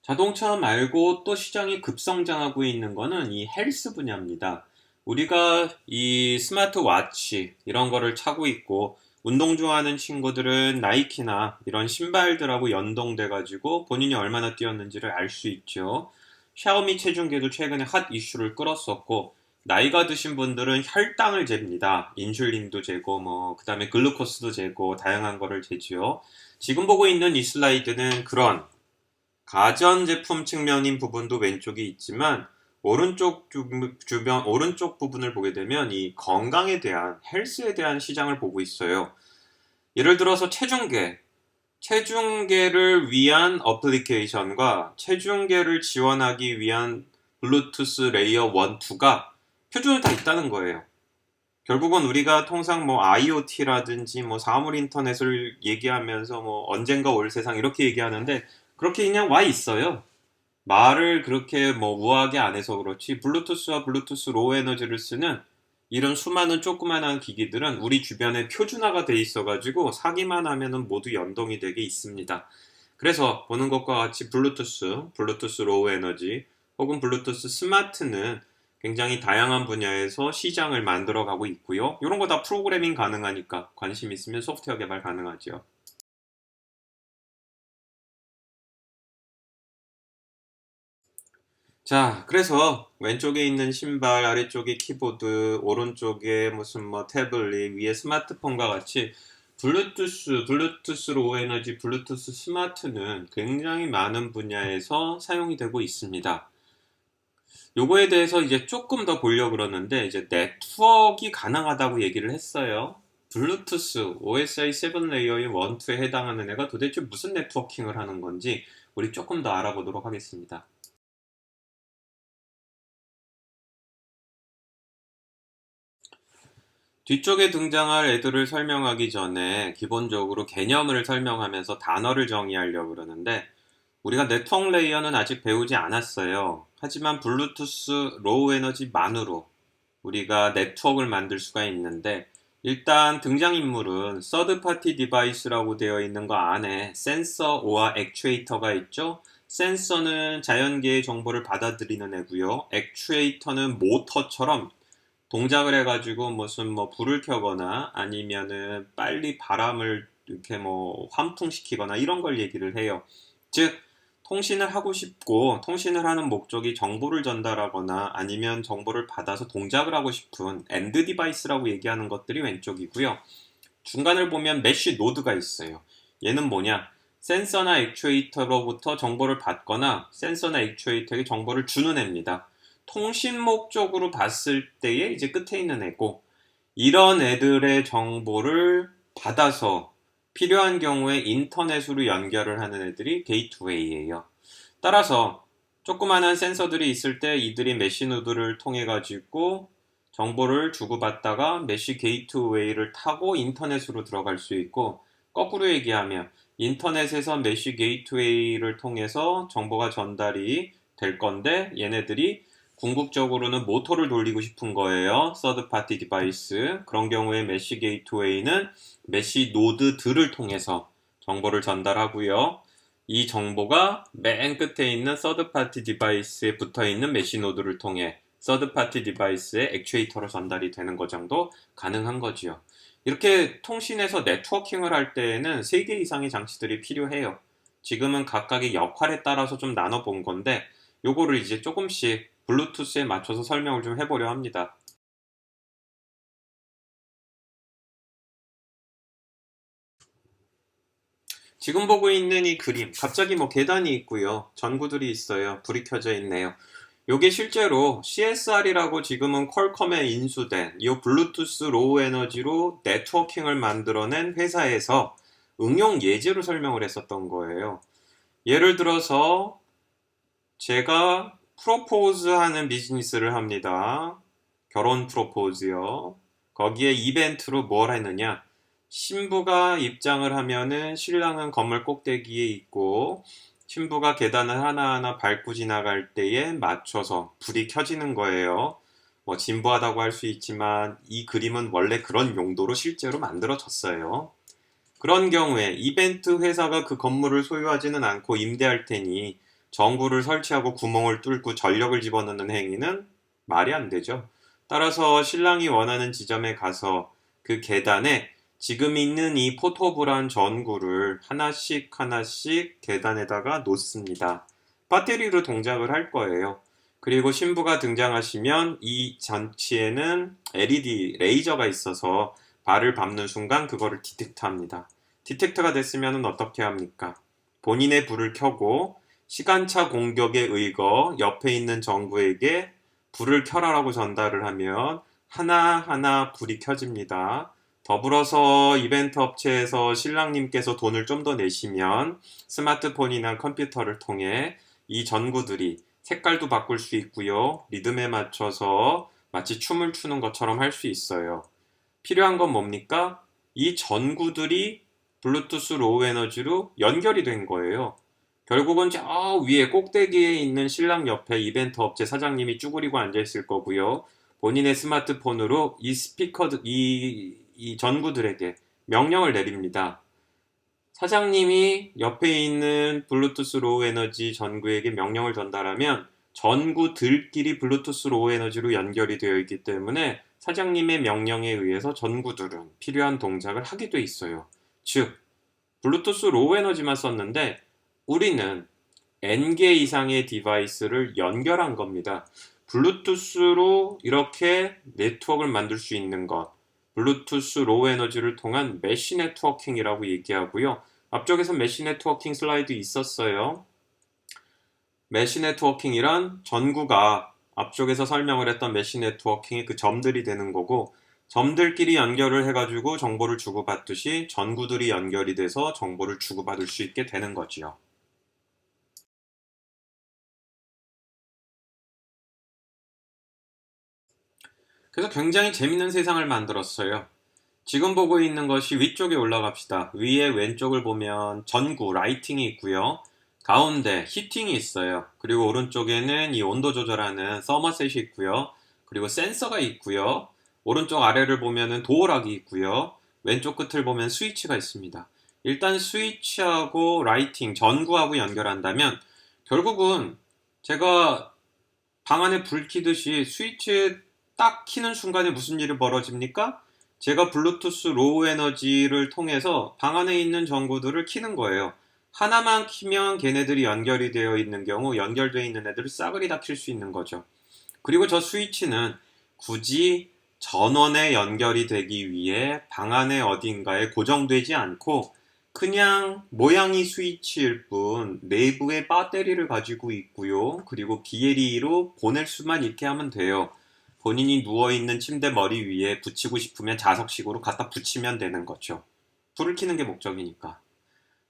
A: 자동차 말고 또 시장이 급성장하고 있는 거는 이 헬스 분야입니다. 우리가 이 스마트워치 이런 거를 차고 있고 운동 좋아하는 친구들은 나이키나 이런 신발들하고 연동돼 가지고 본인이 얼마나 뛰었는지를 알 수 있죠. 샤오미 체중계도 최근에 핫 이슈를 끌었었고 나이가 드신 분들은 혈당을 잽니다. 인슐린도 재고 뭐 그다음에 글루코스도 재고 다양한 거를 재지요. 지금 보고 있는 이 슬라이드는 그런 가전제품 측면인 부분도 왼쪽에 있지만 오른쪽 부분을 보게 되면 이 건강에 대한 헬스에 대한 시장을 보고 있어요. 예를 들어서 체중계를 위한 어플리케이션과 체중계를 지원하기 위한 블루투스 레이어 1, 2가 표준으로 다 있다는 거예요. 결국은 우리가 통상 뭐 IoT라든지 뭐 사물 인터넷을 얘기하면서 뭐 언젠가 올 세상 이렇게 얘기하는데 그렇게 그냥 와 있어요. 말을 그렇게 뭐 우아하게 안 해서 그렇지 블루투스와 블루투스 로우 에너지를 쓰는 이런 수많은 조그만한 기기들은 우리 주변에 표준화가 돼 있어가지고 사기만 하면은 모두 연동이 되게 있습니다. 그래서 보는 것과 같이 블루투스 로우 에너지 혹은 블루투스 스마트는 굉장히 다양한 분야에서 시장을 만들어가고 있고요. 이런 거 다 프로그래밍 가능하니까 관심 있으면 소프트웨어 개발 가능하죠. 자, 그래서 왼쪽에 있는 신발, 아래쪽에 키보드, 오른쪽에 무슨 뭐 태블릿, 위에 스마트폰과 같이 블루투스 로우 에너지, 블루투스 스마트는 굉장히 많은 분야에서 사용이 되고 있습니다. 요거에 대해서 이제 조금 더 보려고 그러는데 이제 네트워크가 가능하다고 얘기를 했어요. 블루투스 OSI 7 레이어의 1, 2에 해당하는 애가 도대체 무슨 네트워킹을 하는 건지 우리 조금 더 알아보도록 하겠습니다. 뒤쪽에 등장할 애들을 설명하기 전에 기본적으로 개념을 설명하면서 단어를 정의하려고 그러는데 우리가 네트워크 레이어는 아직 배우지 않았어요. 하지만 블루투스 로우 에너지만으로 우리가 네트워크를 만들 수가 있는데 일단 등장인물은 서드 파티 디바이스라고 되어 있는 거 안에 센서와 액추에이터가 있죠. 센서는 자연계의 정보를 받아들이는 애고요. 액추에이터는 모터처럼 동작을 해가지고 무슨 뭐 불을 켜거나 아니면은 빨리 바람을 이렇게 뭐 환풍시키거나 이런 걸 얘기를 해요. 즉, 통신을 하고 싶고 통신을 하는 목적이 정보를 전달하거나 아니면 정보를 받아서 동작을 하고 싶은 엔드 디바이스라고 얘기하는 것들이 왼쪽이고요. 중간을 보면 메쉬 노드가 있어요. 얘는 뭐냐? 센서나 액추에이터로부터 정보를 받거나 센서나 액추에이터에게 정보를 주는 애입니다. 통신 목적으로 봤을 때에 이제 끝에 있는 애고 이런 애들의 정보를 받아서 필요한 경우에 인터넷으로 연결을 하는 애들이 게이트웨이예요. 따라서 조그마한 센서들이 있을 때 이들이 메시노드를 통해 가지고 정보를 주고받다가 메시 게이트웨이를 타고 인터넷으로 들어갈 수 있고, 거꾸로 얘기하면 인터넷에서 메시 게이트웨이를 통해서 정보가 전달이 될 건데, 얘네들이 궁극적으로는 모터를 돌리고 싶은 거예요. 서드 파티 디바이스. 그런 경우에 메시 게이트웨이는 메시 노드들을 통해서 정보를 전달하고요. 이 정보가 맨 끝에 있는 서드 파티 디바이스에 붙어 있는 메시 노드를 통해 서드 파티 디바이스의 액추에이터로 전달이 되는 것 정도 가능한 거지요. 이렇게 통신에서 네트워킹을 할 때에는 3개 이상의 장치들이 필요해요. 지금은 각각의 역할에 따라서 좀 나눠 본 건데, 요거를 이제 조금씩 블루투스에 맞춰서 설명을 좀 해보려 합니다. 지금 보고 있는 이 그림, 갑자기 뭐 계단이 있고요. 전구들이 있어요. 불이 켜져 있네요. 요게 실제로 CSR이라고 지금은 퀄컴에 인수된 이 블루투스 로우 에너지로 네트워킹을 만들어낸 회사에서 응용 예제로 설명을 했었던 거예요. 예를 들어서 제가 프로포즈 하는 비즈니스를 합니다. 결혼 프로포즈요. 거기에 이벤트로 뭘 했느냐? 신부가 입장을 하면은 신랑은 건물 꼭대기에 있고, 신부가 계단을 하나하나 밟고 지나갈 때에 맞춰서 불이 켜지는 거예요. 뭐 진부하다고 할 수 있지만 이 그림은 원래 그런 용도로 실제로 만들어졌어요. 그런 경우에 이벤트 회사가 그 건물을 소유하지는 않고 임대할 테니 전구를 설치하고 구멍을 뚫고 전력을 집어넣는 행위는 말이 안 되죠. 따라서 신랑이 원하는 지점에 가서 그 계단에 지금 있는 이 포토불안 전구를 하나씩 하나씩 계단에다가 놓습니다. 배터리로 동작을 할 거예요. 그리고 신부가 등장하시면 이 전치에는 LED 레이저가 있어서 발을 밟는 순간 그거를 디텍트합니다. 디텍트가 됐으면 어떻게 합니까? 본인의 불을 켜고 시간차 공격에 의거 옆에 있는 전구에게 불을 켜라라고 전달을 하면 하나하나 불이 켜집니다. 더불어서 이벤트 업체에서 신랑님께서 돈을 좀 더 내시면 스마트폰이나 컴퓨터를 통해 이 전구들이 색깔도 바꿀 수 있고요. 리듬에 맞춰서 마치 춤을 추는 것처럼 할 수 있어요. 필요한 건 뭡니까? 이 전구들이 블루투스 로우 에너지로 연결이 된 거예요. 결국은 저 위에 꼭대기에 있는 신랑 옆에 이벤트 업체 사장님이 쭈그리고 앉아 있을 거고요. 본인의 스마트폰으로 이 이 전구들에게 명령을 내립니다. 사장님이 옆에 있는 블루투스 로우 에너지 전구에게 명령을 전달하면 전구들끼리 블루투스 로우 에너지로 연결이 되어 있기 때문에 사장님의 명령에 의해서 전구들은 필요한 동작을 하게 돼 있어요. 즉, 블루투스 로우 에너지만 썼는데 우리는 N개 이상의 디바이스를 연결한 겁니다. 블루투스로 이렇게 네트워크를 만들 수 있는 것, 블루투스 로우 에너지를 통한 메쉬 네트워킹이라고 얘기하고요. 앞쪽에서 메쉬 네트워킹 슬라이드 있었어요. 메쉬 네트워킹이란 전구가 앞쪽에서 설명을 했던 메쉬 네트워킹의 그 점들이 되는 거고, 점들끼리 연결을 해가지고 정보를 주고받듯이 전구들이 연결이 돼서 정보를 주고받을 수 있게 되는 거지요. 그래서 굉장히 재밌는 세상을 만들었어요. 지금 보고 있는 것이 위쪽에 올라갑시다. 위에 왼쪽을 보면 전구, 라이팅이 있고요. 가운데 히팅이 있어요. 그리고 오른쪽에는 이 온도 조절하는 서머셋이 있고요. 그리고 센서가 있고요. 오른쪽 아래를 보면은 도어락이 있고요. 왼쪽 끝을 보면 스위치가 있습니다. 일단 스위치하고 라이팅, 전구하고 연결한다면 결국은 제가 방 안에 불 켜듯이 스위치 딱 켜는 순간에 무슨 일이 벌어집니까? 제가 블루투스 로우 에너지를 통해서 방 안에 있는 전구들을 켜는 거예요. 하나만 켜면 걔네들이 연결이 되어 있는 경우 연결되어 있는 애들을 싸그리 다 켤 수 있는 거죠. 그리고 저 스위치는 굳이 전원에 연결이 되기 위해 방 안에 어딘가에 고정되지 않고 그냥 모양이 스위치일 뿐 내부에 배터리를 가지고 있고요. 그리고 BLE로 보낼 수만 있게 하면 돼요. 본인이 누워있는 침대 머리 위에 붙이고 싶으면 자석식으로 갖다 붙이면 되는 거죠. 불을 켜는 게 목적이니까.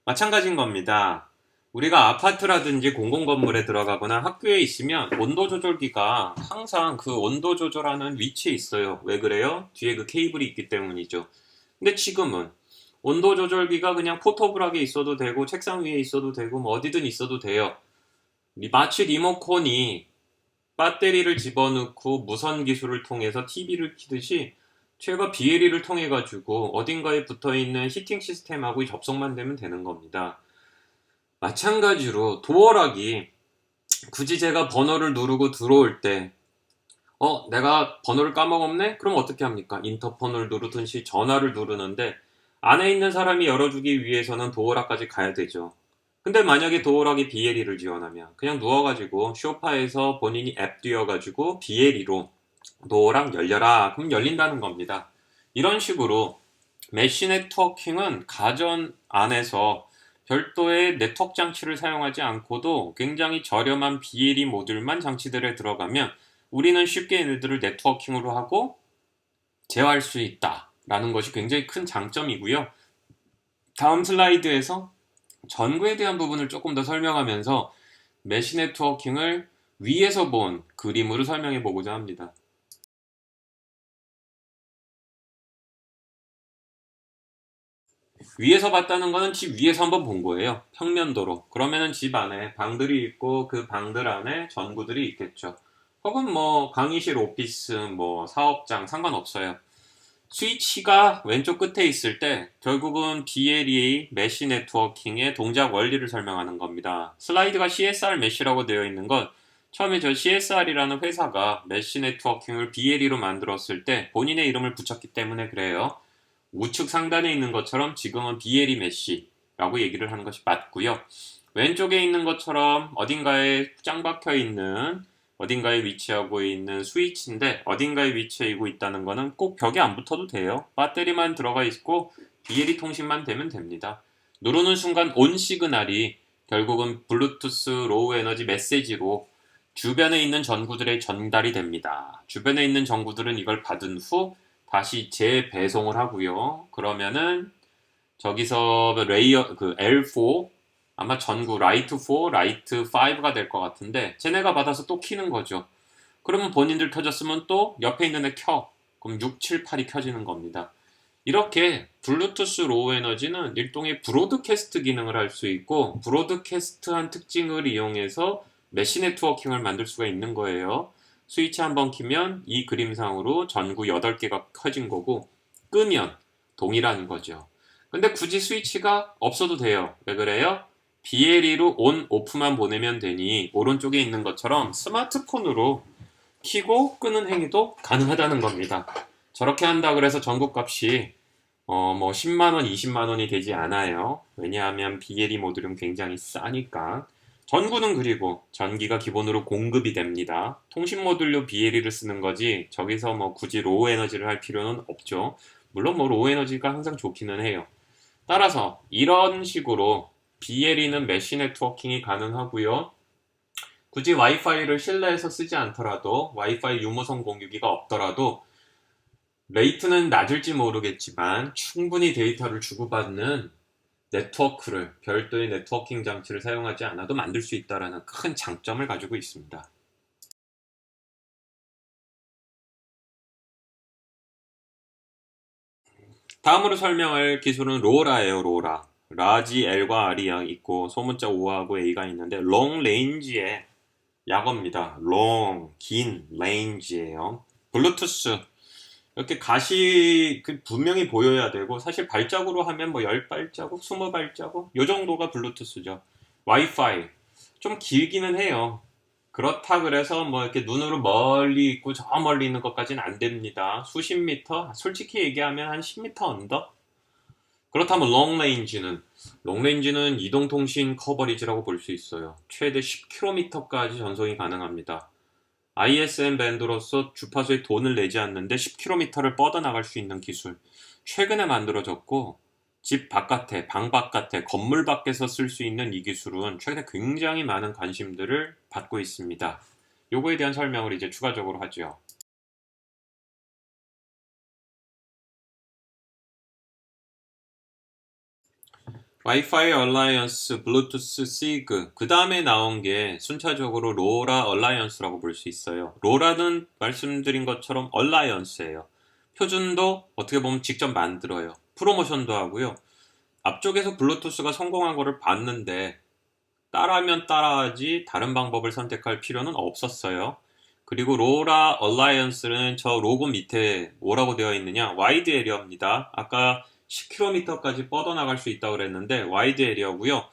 A: 마찬가지인 겁니다. 우리가 아파트라든지 공공건물에 들어가거나 학교에 있으면 온도 조절기가 항상 그 온도 조절하는 위치에 있어요. 왜 그래요? 뒤에 그 케이블이 있기 때문이죠. 근데 지금은 온도 조절기가 그냥 포터블하게 있어도 되고 책상 위에 있어도 되고 뭐 어디든 있어도 돼요. 마치 리모컨이 배터리를 집어넣고 무선 기술을 통해서 TV를 켜듯이 최가 BLE를 통해 가지고 어딘가에 붙어 있는 히팅 시스템하고 접속만 되면 되는 겁니다. 마찬가지로 도어락이 굳이 제가 번호를 누르고 들어올 때 내가 번호를 까먹었네? 그럼 어떻게 합니까? 인터폰을 누르든지 전화를 누르는데 안에 있는 사람이 열어주기 위해서는 도어락까지 가야 되죠. 근데 만약에 도어락이 BLE를 지원하면 그냥 누워가지고 쇼파에서 본인이 앱 띄워가지고 BLE로 도어락 열려라. 그럼 열린다는 겁니다. 이런 식으로 메쉬 네트워킹은 가전 안에서 별도의 네트워크 장치를 사용하지 않고도 굉장히 저렴한 BLE 모듈만 장치들에 들어가면 우리는 쉽게 얘네들을 네트워킹으로 하고 제어할 수 있다라는 것이 굉장히 큰 장점이고요. 다음 슬라이드에서 전구에 대한 부분을 조금 더 설명하면서 메쉬 네트워킹을 위에서 본 그림으로 설명해 보고자 합니다. 위에서 봤다는 거는 집 위에서 한번 본 거예요. 평면도로. 그러면은 집 안에 방들이 있고 그 방들 안에 전구들이 있겠죠. 혹은 뭐 강의실, 오피스, 뭐 사업장 상관없어요. 스위치가 왼쪽 끝에 있을 때 결국은 BLE 메쉬 네트워킹의 동작 원리를 설명하는 겁니다. 슬라이드가 CSR 메쉬라고 되어 있는 건 처음에 저 CSR이라는 회사가 메쉬 네트워킹을 BLE로 만들었을 때 본인의 이름을 붙였기 때문에 그래요. 우측 상단에 있는 것처럼 지금은 BLE 메쉬라고 얘기를 하는 것이 맞고요. 왼쪽에 있는 것처럼 어딘가에 짱 박혀 있는 어딘가에 위치하고 있는 스위치인데 어딘가에 위치하고 있다는 거는 꼭 벽에 안 붙어도 돼요. 배터리만 들어가 있고 BLE 통신만 되면 됩니다. 누르는 순간 온 시그널이 결국은 블루투스 로우 에너지 메시지로 주변에 있는 전구들에 전달이 됩니다. 주변에 있는 전구들은 이걸 받은 후 다시 재배송을 하고요. 그러면은 저기서 레이어 그 L4 아마 전구 라이트 4, 라이트 5가 될 것 같은데 쟤네가 받아서 또 키는 거죠. 그러면 본인들 켜졌으면 또 옆에 있는 애 켜. 그럼 6, 7, 8이 켜지는 겁니다. 이렇게 블루투스 로우 에너지는 일종의 브로드캐스트 기능을 할 수 있고 브로드캐스트한 특징을 이용해서 메시 네트워킹을 만들 수가 있는 거예요. 스위치 한번 키면 이 그림상으로 전구 8개가 켜진 거고 끄면 동일한 거죠. 근데 굳이 스위치가 없어도 돼요. 왜 그래요? BLE로 온, 오프만 보내면 되니 오른쪽에 있는 것처럼 스마트폰으로 켜고 끄는 행위도 가능하다는 겁니다. 저렇게 한다 그래서 전구값이 뭐 10만원, 20만원이 되지 않아요. 왜냐하면 BLE 모듈은 굉장히 싸니까. 전구는 그리고 전기가 기본으로 공급이 됩니다. 통신 모듈로 BLE를 쓰는 거지 저기서 뭐 굳이 로우 에너지를 할 필요는 없죠. 물론 뭐 로우 에너지가 항상 좋기는 해요. 따라서 이런 식으로 BLE는 메쉬 네트워킹이 가능하고요. 굳이 와이파이를 실내에서 쓰지 않더라도 와이파이 유무선 공유기가 없더라도 레이트는 낮을지 모르겠지만 충분히 데이터를 주고받는 네트워크를 별도의 네트워킹 장치를 사용하지 않아도 만들 수 있다는 큰 장점을 가지고 있습니다. 다음으로 설명할 기술은 로라예요. 로라. 라지 L과 R이 있고 소문자 O하고 A가 있는데 롱 레인지의 약어입니다. 롱, 긴 레인지예요. 블루투스 이렇게 가시 분명히 보여야 되고 사실 발자국으로 하면 뭐 10발자국, 20발자국 요 정도가 블루투스죠. 와이파이 좀 길기는 해요. 그렇다 그래서 뭐 이렇게 눈으로 멀리 있고 저 멀리 있는 것까지는 안 됩니다. 수십 미터, 솔직히 얘기하면 한 10미터 언더? 그렇다면 롱레인지는 이동통신 커버리지라고 볼 수 있어요. 최대 10km까지 전송이 가능합니다. ISM 밴드로서 주파수에 돈을 내지 않는데 10km를 뻗어나갈 수 있는 기술. 최근에 만들어졌고, 집 바깥에, 방 바깥에, 건물 밖에서 쓸 수 있는 이 기술은 최근에 굉장히 많은 관심들을 받고 있습니다. 요거에 대한 설명을 이제 추가적으로 하죠. 와이파이 얼라이언스, 블루투스 시그, 그 다음에 나온 게 순차적으로 로라 얼라이언스라고 볼 수 있어요. 로라는 말씀드린 것처럼 얼라이언스예요. 표준도 어떻게 보면 직접 만들어요. 프로모션도 하고요. 앞쪽에서 블루투스가 성공한 거를 봤는데 따라하면 따라하지 다른 방법을 선택할 필요는 없었어요. 그리고 로라 얼라이언스는 저 로고 밑에 뭐라고 되어 있느냐? 와이드 에리어입니다. 아까 10km까지 뻗어나갈 수 있다고 그랬는데 와이드 에리어고요.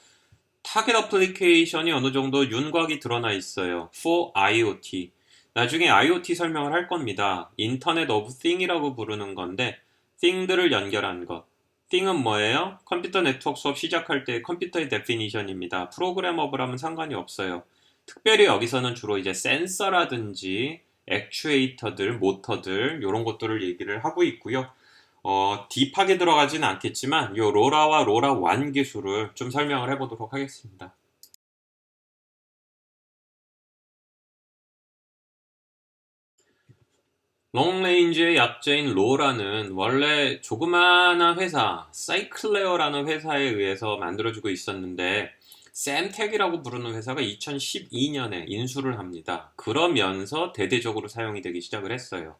A: 타겟 어플리케이션이 어느 정도 윤곽이 드러나 있어요. For IoT. 나중에 IoT 설명을 할 겁니다. 인터넷 오브 띵이라고 부르는 건데 띵들을 연결한 것. 띵은 뭐예요? 컴퓨터 네트워크 수업 시작할 때 컴퓨터의 데피니션입니다. 프로그래머블하면 상관이 없어요. 특별히 여기서는 주로 이제 센서라든지 액추에이터들, 모터들 이런 것들을 얘기를 하고 있고요. 딥하게 들어가지는 않겠지만 요 로라와 로라 완 기술을 좀 설명을 해보도록 하겠습니다. 롱레인지의 약자인 로라는 원래 조그마한 회사, 사이클레어라는 회사에 의해서 만들어지고 있었는데 샘텍이라고 부르는 회사가 2012년에 인수를 합니다. 그러면서 대대적으로 사용이 되기 시작을 했어요.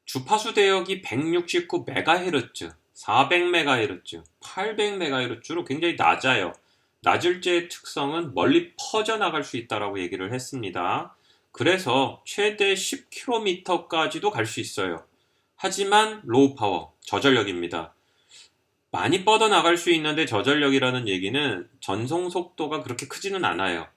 A: 주파수 대역이 169MHz, 400MHz, 800MHz로 굉장히 낮아요. 낮을 때의 특성은 멀리 퍼져나갈 수 있다고 얘기를 했습니다. 그래서 최대 10km까지도 갈 수 있어요. 하지만 로우 파워, 저전력입니다. 많이 뻗어나갈 수 있는데 저전력이라는 얘기는 전송 속도가 그렇게 크지는 않아요.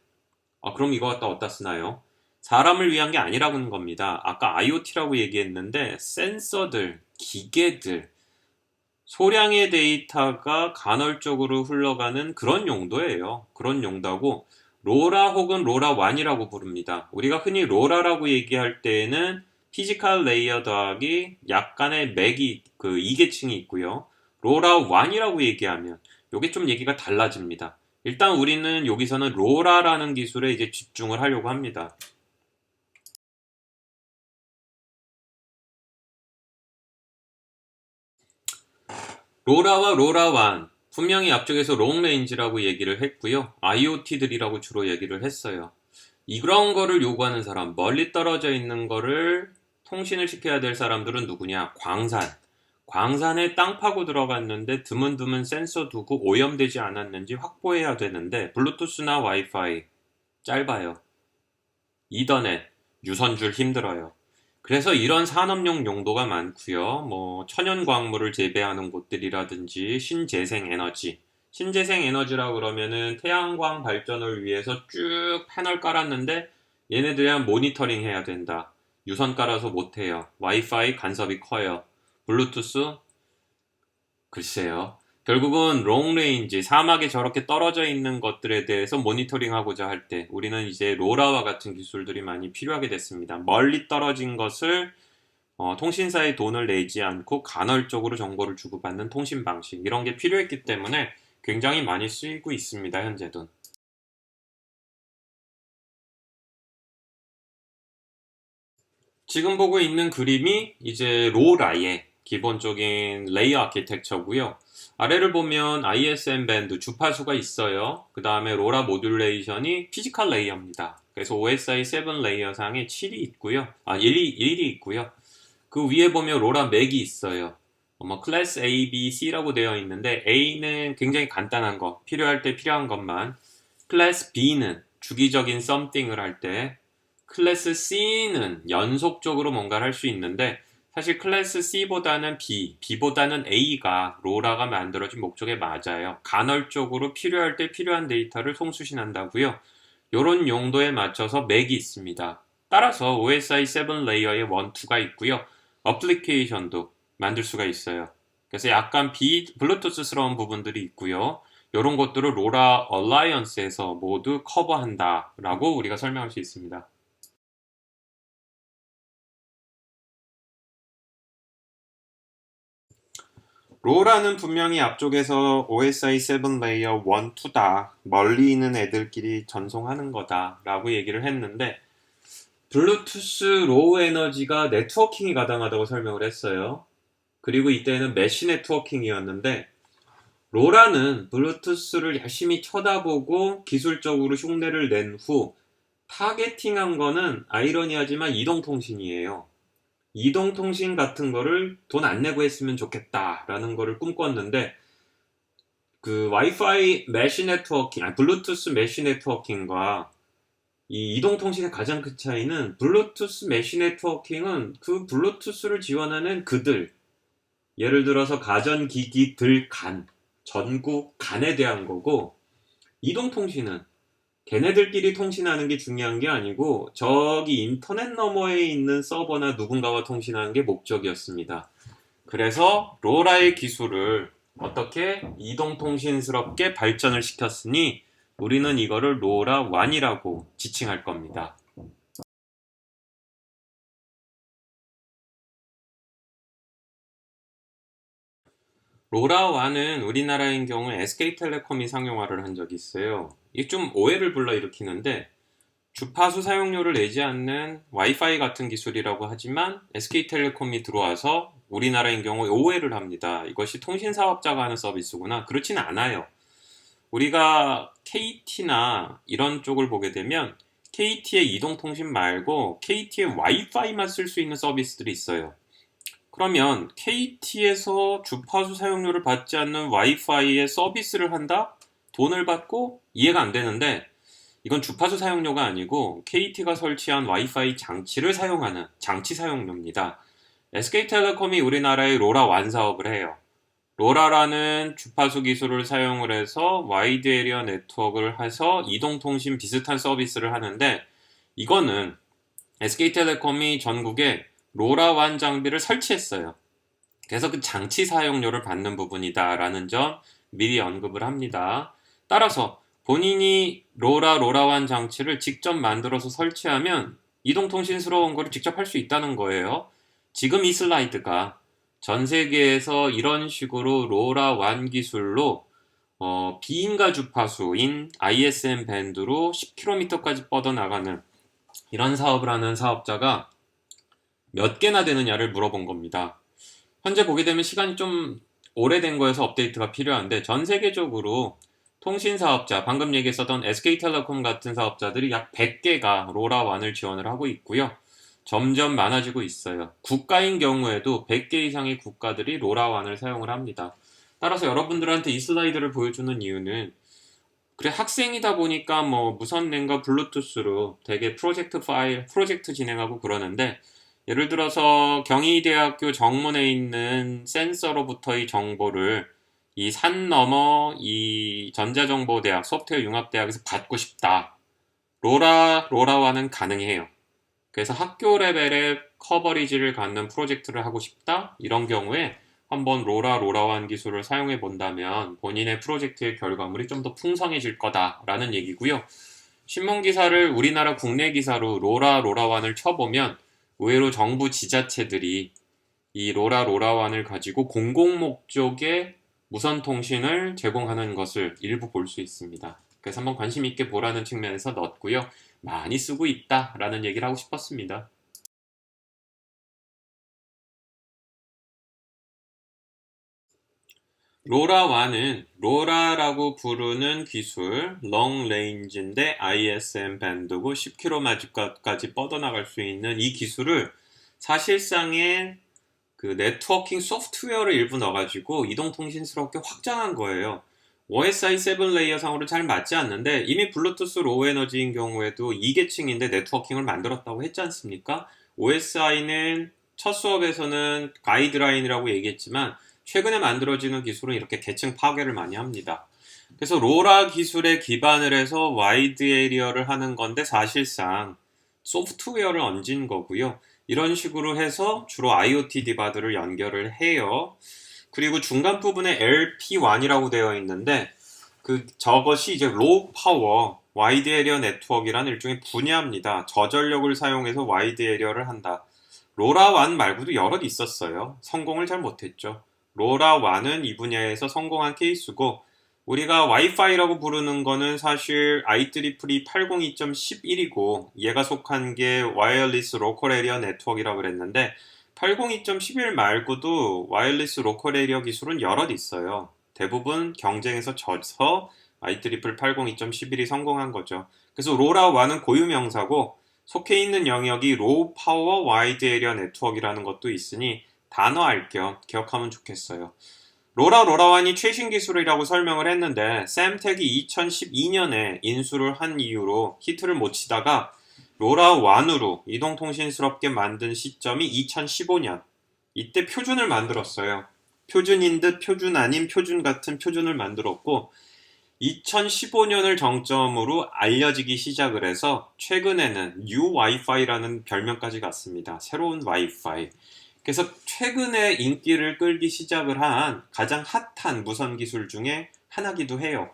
A: 그럼 이거 갖다 어디다 쓰나요? 사람을 위한 게 아니라는 겁니다. 아까 IoT라고 얘기했는데 센서들, 기계들, 소량의 데이터가 간헐적으로 흘러가는 그런 용도예요. 그런 용도고 로라 혹은 로라1이라고 부릅니다. 우리가 흔히 로라라고 얘기할 때에는 피지컬 레이어 더하기 약간의 맥이 그 2계층이 있고요. 로라1이라고 얘기하면 이게 좀 얘기가 달라집니다. 일단 우리는 여기서는 로라라는 기술에 이제 집중을 하려고 합니다. 로라와 로라1 분명히 앞쪽에서 롱레인지라고 얘기를 했고요. IoT들이라고 주로 얘기를 했어요. 이런 거를 요구하는 사람, 멀리 떨어져 있는 거를 통신을 시켜야 될 사람들은 누구냐? 광산. 광산에 땅 파고 들어갔는데 드문드문 센서 두고 오염되지 않았는지 확보해야 되는데 블루투스나 와이파이 짧아요. 이더넷, 유선줄 힘들어요. 그래서 이런 산업용 용도가 많고요. 뭐 천연 광물을 재배하는 곳들이라든지 신재생 에너지. 신재생 에너지라고 그러면은 태양광 발전을 위해서 쭉 패널 깔았는데 얘네들이랑 모니터링 해야 된다. 유선 깔아서 못 해요. 와이파이 간섭이 커요. 블루투스 글쎄요. 결국은 롱레인지, 사막에 저렇게 떨어져 있는 것들에 대해서 모니터링하고자 할 때 우리는 이제 로라와 같은 기술들이 많이 필요하게 됐습니다. 멀리 떨어진 것을 통신사에 돈을 내지 않고 간헐적으로 정보를 주고받는 통신 방식 이런 게 필요했기 때문에 굉장히 많이 쓰이고 있습니다. 현재도. 지금 보고 있는 그림이 이제 로라의 기본적인 레이어 아키텍처고요. 아래를 보면 ISM 밴드 주파수가 있어요. 그 다음에 로라 모듈레이션이 피지컬 레이어입니다. 그래서 OSI 7 레이어 상에 7이 있고요. 1이 있고요. 그 위에 보면 로라 맥이 있어요. 클래스 A, B, C라고 되어 있는데 A는 굉장히 간단한 거, 필요할 때 필요한 것만. 클래스 B는 주기적인 썸띵을 할 때, 클래스 C는 연속적으로 뭔가를 할 수 있는데 사실 클래스 C보다는 B, B보다는 A가 로라가 만들어진 목적에 맞아요. 간헐적으로 필요할 때 필요한 데이터를 송수신한다고요. 이런 용도에 맞춰서 맥이 있습니다. 따라서 OSI 7 레이어에 1, 2가 있고요. 어플리케이션도 만들 수가 있어요. 그래서 약간 블루투스스러운 부분들이 있고요. 이런 것들을 로라 얼라이언스에서 모두 커버한다라고 우리가 설명할 수 있습니다. 로라는 분명히 앞쪽에서 OSI 7 레이어 1, 2다. 멀리 있는 애들끼리 전송하는 거다. 라고 얘기를 했는데, 블루투스 로우 에너지가 네트워킹이 가능하다고 설명을 했어요. 그리고 이때는 메쉬 네트워킹이었는데, 로라는 블루투스를 열심히 쳐다보고 기술적으로 흉내를 낸 후 타겟팅한 거는 아이러니하지만 이동통신이에요. 이동통신 같은 거를 돈 안 내고 했으면 좋겠다라는 거를 꿈꿨는데 그 와이파이 메쉬 네트워킹, 블루투스 메쉬 네트워킹과 이 이동통신의 가장 큰 차이는 블루투스 메쉬 네트워킹은 그 블루투스를 지원하는 그들, 예를 들어서 가전기기들 간, 전국 간에 대한 거고, 이동통신은 걔네들끼리 통신하는 게 중요한 게 아니고 저기 인터넷 너머에 있는 서버나 누군가와 통신하는 게 목적이었습니다. 그래서 로라의 기술을 어떻게 이동통신스럽게 발전을 시켰으니 우리는 이거를 로라1이라고 지칭할 겁니다. 로라1은 우리나라인 경우 SK텔레콤이 상용화를 한 적이 있어요. 이게 좀 오해를 불러일으키는데 주파수 사용료를 내지 않는 와이파이 같은 기술이라고 하지만 SK텔레콤이 들어와서 우리나라인 경우 오해를 합니다. 이것이 통신사업자가 하는 서비스구나. 그렇지는 않아요. 우리가 KT나 이런 쪽을 보게 되면 KT의 이동통신 말고 KT의 와이파이만 쓸 수 있는 서비스들이 있어요. 그러면 KT에서 주파수 사용료를 받지 않는 와이파이에 서비스를 한다? 돈을 받고? 이해가 안 되는데 이건 주파수 사용료가 아니고 KT가 설치한 와이파이 장치를 사용하는 장치 사용료입니다. SK텔레콤이 우리나라의 로라1 사업을 해요. 로라라는 주파수 기술을 사용을 해서 와이드 에리어 네트워크를 해서 이동통신 비슷한 서비스를 하는데 이거는 SK텔레콤이 전국에 로라1 장비를 설치했어요. 그래서 그 장치 사용료를 받는 부분이다라는 점 미리 언급을 합니다. 따라서 본인이 로라1 장치를 직접 만들어서 설치하면 이동통신스러운 거를 직접 할 수 있다는 거예요. 지금 이 슬라이드가 전 세계에서 이런 식으로 로라1 기술로 비인가 주파수인 ISM 밴드로 10km까지 뻗어나가는 이런 사업을 하는 사업자가 몇 개나 되느냐를 물어본 겁니다. 현재 보게 되면 시간이 좀 오래된 거여서 업데이트가 필요한데 전 세계적으로 통신사업자, 방금 얘기했었던 SK텔레콤 같은 사업자들이 약 100개가 로라1을 지원을 하고 있고요. 점점 많아지고 있어요. 국가인 경우에도 100개 이상의 국가들이 로라1을 사용을 합니다. 따라서 여러분들한테 이 슬라이드를 보여주는 이유는 그래 학생이다 보니까 뭐 무선 랜과 블루투스로 되게 프로젝트 진행하고 그러는데 예를 들어서 경희대학교 정문에 있는 센서로부터의 정보를 이 산 너머 이 전자정보대학 소프트웨어 융합대학에서 받고 싶다. 로라와는 가능해요. 그래서 학교 레벨의 커버리지를 갖는 프로젝트를 하고 싶다? 이런 경우에 한번 로라1 기술을 사용해 본다면 본인의 프로젝트의 결과물이 좀 더 풍성해질 거다라는 얘기고요. 신문기사를 우리나라 국내 기사로 로라1을 쳐보면 의외로 정부 지자체들이 이 로라1을 가지고 공공목적의 무선통신을 제공하는 것을 일부 볼 수 있습니다. 그래서 한번 관심 있게 보라는 측면에서 넣었고요. 많이 쓰고 있다라는 얘기를 하고 싶었습니다. 로라1은 로라라고 부르는 기술, 롱 레인지인데 ISM 밴드고 10km까지 뻗어나갈 수 있는 이 기술을 사실상의 그 네트워킹 소프트웨어를 일부 넣어가지고 이동통신스럽게 확장한 거예요. OSI 7 레이어 상으로 잘 맞지 않는데 이미 블루투스 로우 에너지인 경우에도 2계층인데 네트워킹을 만들었다고 했지 않습니까? OSI는 첫 수업에서는 가이드라인이라고 얘기했지만 최근에 만들어지는 기술은 이렇게 계층 파괴를 많이 합니다. 그래서 로라 기술에 기반을 해서 와이드 에리어를 하는 건데 사실상 소프트웨어를 얹은 거고요. 이런 식으로 해서 주로 IoT 디바드를 연결을 해요. 그리고 중간 부분에 LP1이라고 되어 있는데 저것이 이제 로우 파워 와이드 에리어 네트워크라는 일종의 분야입니다. 저전력을 사용해서 와이드 에리어를 한다. 로라1 말고도 여럿 있었어요. 성공을 잘 못했죠. 로라1은 이 분야에서 성공한 케이스고 우리가 와이파이라고 부르는 거는 사실 IEEE 802.11이고 얘가 속한 게 와이어리스 로컬 에리어 네트워크라고 그랬는데 802.11 말고도 와이어리스 로컬 에리어 기술은 여럿 있어요. 대부분 경쟁에서 져서 IEEE 80 2.11이 성공한 거죠. 그래서 로라와는 고유명사고 속해 있는 영역이 로우 파워 와이드 에리어 네트워크라는 것도 있으니 단어 알 겸 기억하면 좋겠어요. 로라완이 최신 기술이라고 설명을 했는데 샘텍이 2012년에 인수를 한 이후로 히트를 못 치다가 로라완으로 이동통신스럽게 만든 시점이 2015년. 이때 표준을 만들었어요. 표준인 듯 표준 아닌 표준 같은 표준을 만들었고 2015년을 정점으로 알려지기 시작을 해서 최근에는 뉴 와이파이라는 별명까지 갔습니다. 새로운 와이파이. 그래서 최근에 인기를 끌기 시작을 한 가장 핫한 무선 기술 중에 하나기도 해요.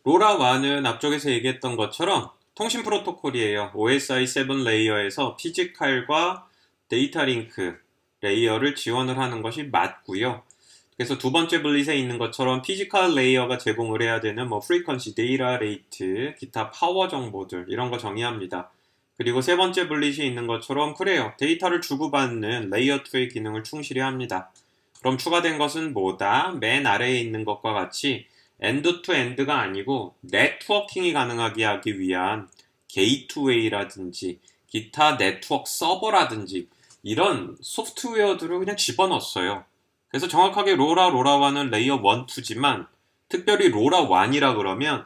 A: 로라와는 앞쪽에서 얘기했던 것처럼 통신 프로토콜이에요. OSI 7 레이어에서 피지컬과 데이터 링크 레이어를 지원을 하는 것이 맞고요. 그래서 두 번째 블릿에 있는 것처럼 피지컬 레이어가 제공을 해야 되는 프리퀀시, 데이터 레이트, 기타 파워 정보들 이런 거 정의합니다. 그리고 세 번째 블릿이 있는 것처럼 그래요. 데이터를 주고받는 레이어 2의 기능을 충실히 합니다. 그럼 추가된 것은 뭐다? 맨 아래에 있는 것과 같이 엔드 투 엔드가 아니고 네트워킹이 가능하게 하기 위한 게이트웨이라든지 기타 네트워크 서버라든지 이런 소프트웨어들을 그냥 집어넣었어요. 그래서 정확하게 로라완은 레이어 1, 2지만 특별히 로라완이라 그러면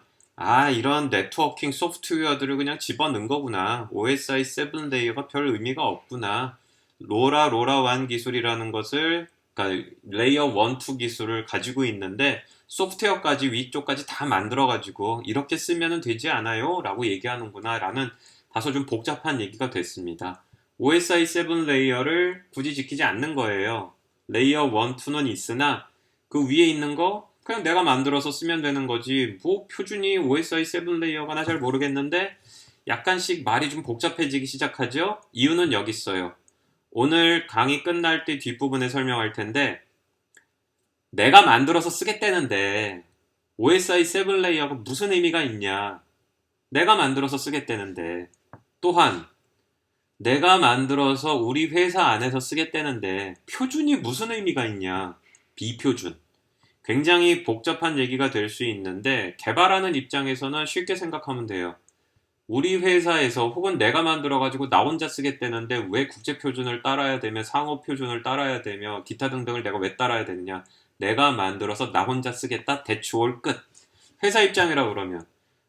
A: 이런 네트워킹 소프트웨어들을 그냥 집어넣은 거구나. OSI 7 레이어가 별 의미가 없구나. 로라완 기술이라는 것을 그러니까 레이어 1, 2 기술을 가지고 있는데 소프트웨어까지 위쪽까지 다 만들어가지고 이렇게 쓰면 되지 않아요? 라고 얘기하는구나 라는 다소 좀 복잡한 얘기가 됐습니다. OSI 7 레이어를 굳이 지키지 않는 거예요. 레이어 1, 2는 있으나 그 위에 있는 거 그냥 내가 만들어서 쓰면 되는 거지 뭐 표준이 OSI 7 레이어가 나 잘 모르겠는데 약간씩 말이 좀 복잡해지기 시작하죠? 이유는 여기 있어요. 오늘 강의 끝날 때 뒷부분에 설명할 텐데 내가 만들어서 쓰겠다는데 OSI 7 레이어가 무슨 의미가 있냐? 내가 만들어서 쓰겠다는데 또한 내가 만들어서 우리 회사 안에서 쓰겠다는데 표준이 무슨 의미가 있냐? 비표준. 굉장히 복잡한 얘기가 될 수 있는데 개발하는 입장에서는 쉽게 생각하면 돼요. 우리 회사에서 혹은 내가 만들어가지고 나 혼자 쓰겠다는데 왜 국제표준을 따라야 되며 상호표준을 따라야 되며 기타 등등을 내가 왜 따라야 되느냐. 내가 만들어서 나 혼자 쓰겠다. 대추올 끝. 회사 입장이라 그러면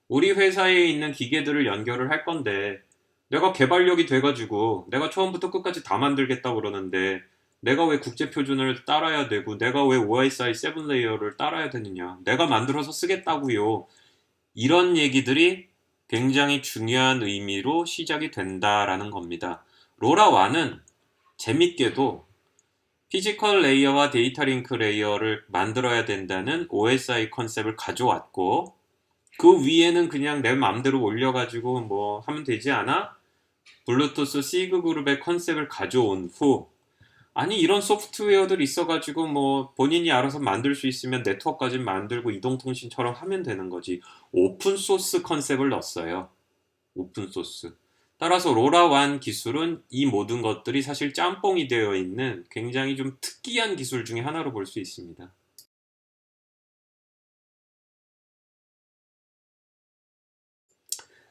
A: 우리 회사에 있는 기계들을 연결을 할 건데 내가 개발력이 돼가지고 내가 처음부터 끝까지 다 만들겠다 그러는데 내가 왜 국제표준을 따라야 되고 내가 왜 OSI 7 레이어를 따라야 되느냐. 내가 만들어서 쓰겠다고요. 이런 얘기들이 굉장히 중요한 의미로 시작이 된다라는 겁니다. 로라와는 재밌게도 피지컬 레이어와 데이터 링크 레이어를 만들어야 된다는 OSI 컨셉을 가져왔고 그 위에는 그냥 내 마음대로 올려가지고 뭐 하면 되지 않아? 블루투스 시그 그룹의 컨셉을 가져온 후 아니 이런 소프트웨어들 있어가지고 뭐 본인이 알아서 만들 수 있으면 네트워크까지 만들고 이동통신처럼 하면 되는 거지. 오픈소스 컨셉을 넣었어요. 오픈소스. 따라서 로라완 기술은 이 모든 것들이 사실 짬뽕이 되어 있는 굉장히 좀 특이한 기술 중에 하나로 볼 수 있습니다.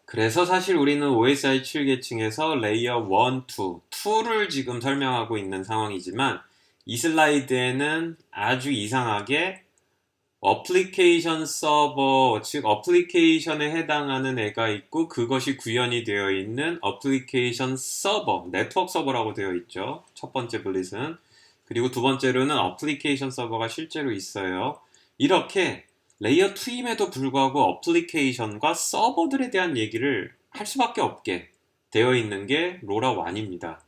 A: 그래서 사실 우리는 OSI 7계층에서 레이어 1, 2, 2를 지금 설명하고 있는 상황이지만 이 슬라이드에는 아주 이상하게 어플리케이션 서버, 즉 어플리케이션에 해당하는 애가 있고 그것이 구현이 되어 있는 어플리케이션 서버, 네트워크 서버라고 되어 있죠. 첫 번째 블릿은. 그리고 두 번째로는 어플리케이션 서버가 실제로 있어요. 이렇게 레이어 2임에도 불구하고 어플리케이션과 서버들에 대한 얘기를 할 수밖에 없게 되어 있는 게 로라완입니다.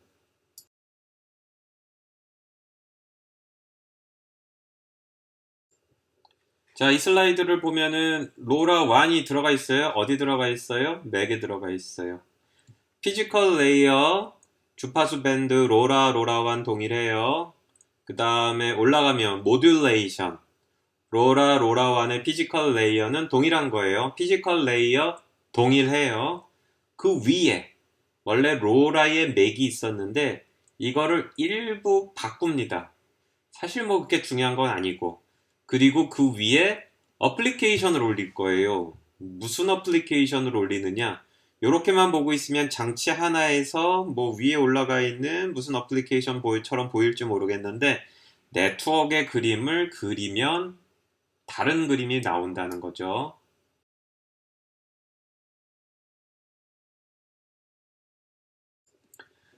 A: 자, 이 슬라이드를 보면은 로라완이 들어가 있어요. 어디 들어가 있어요? 맥에 들어가 있어요. 피지컬 레이어, 주파수 밴드, 로라완 동일해요. 그 다음에 올라가면 모듈레이션, 로라완의 피지컬 레이어는 동일한 거예요. 피지컬 레이어 동일해요. 그 위에 원래 로라의 맥이 있었는데 이거를 일부 바꿉니다. 사실 뭐 그렇게 중요한 건 아니고. 그리고 그 위에 어플리케이션을 올릴 거예요. 무슨 어플리케이션을 올리느냐? 요렇게만 보고 있으면 장치 하나에서 뭐 위에 올라가 있는 무슨 어플리케이션처럼 보일지 모르겠는데 네트워크의 그림을 그리면 다른 그림이 나온다는 거죠.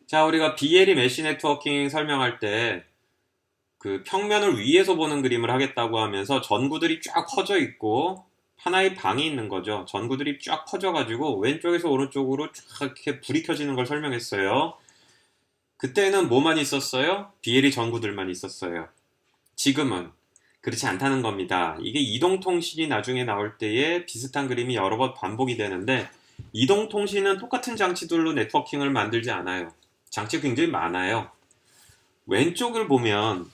A: 자, 우리가 BLE 메시 네트워킹 설명할 때 그 평면을 위에서 보는 그림을 하겠다고 하면서 전구들이 쫙 퍼져 있고 하나의 방이 있는 거죠. 전구들이 쫙 퍼져가지고 왼쪽에서 오른쪽으로 쫙 이렇게 불이 켜지는 걸 설명했어요. 그때는 뭐만 있었어요? BLE 전구들만 있었어요. 지금은 그렇지 않다는 겁니다. 이게 이동통신이 나중에 나올 때에 비슷한 그림이 여러 번 반복이 되는데 이동통신은 똑같은 장치들로 네트워킹을 만들지 않아요. 장치가 굉장히 많아요. 왼쪽을 보면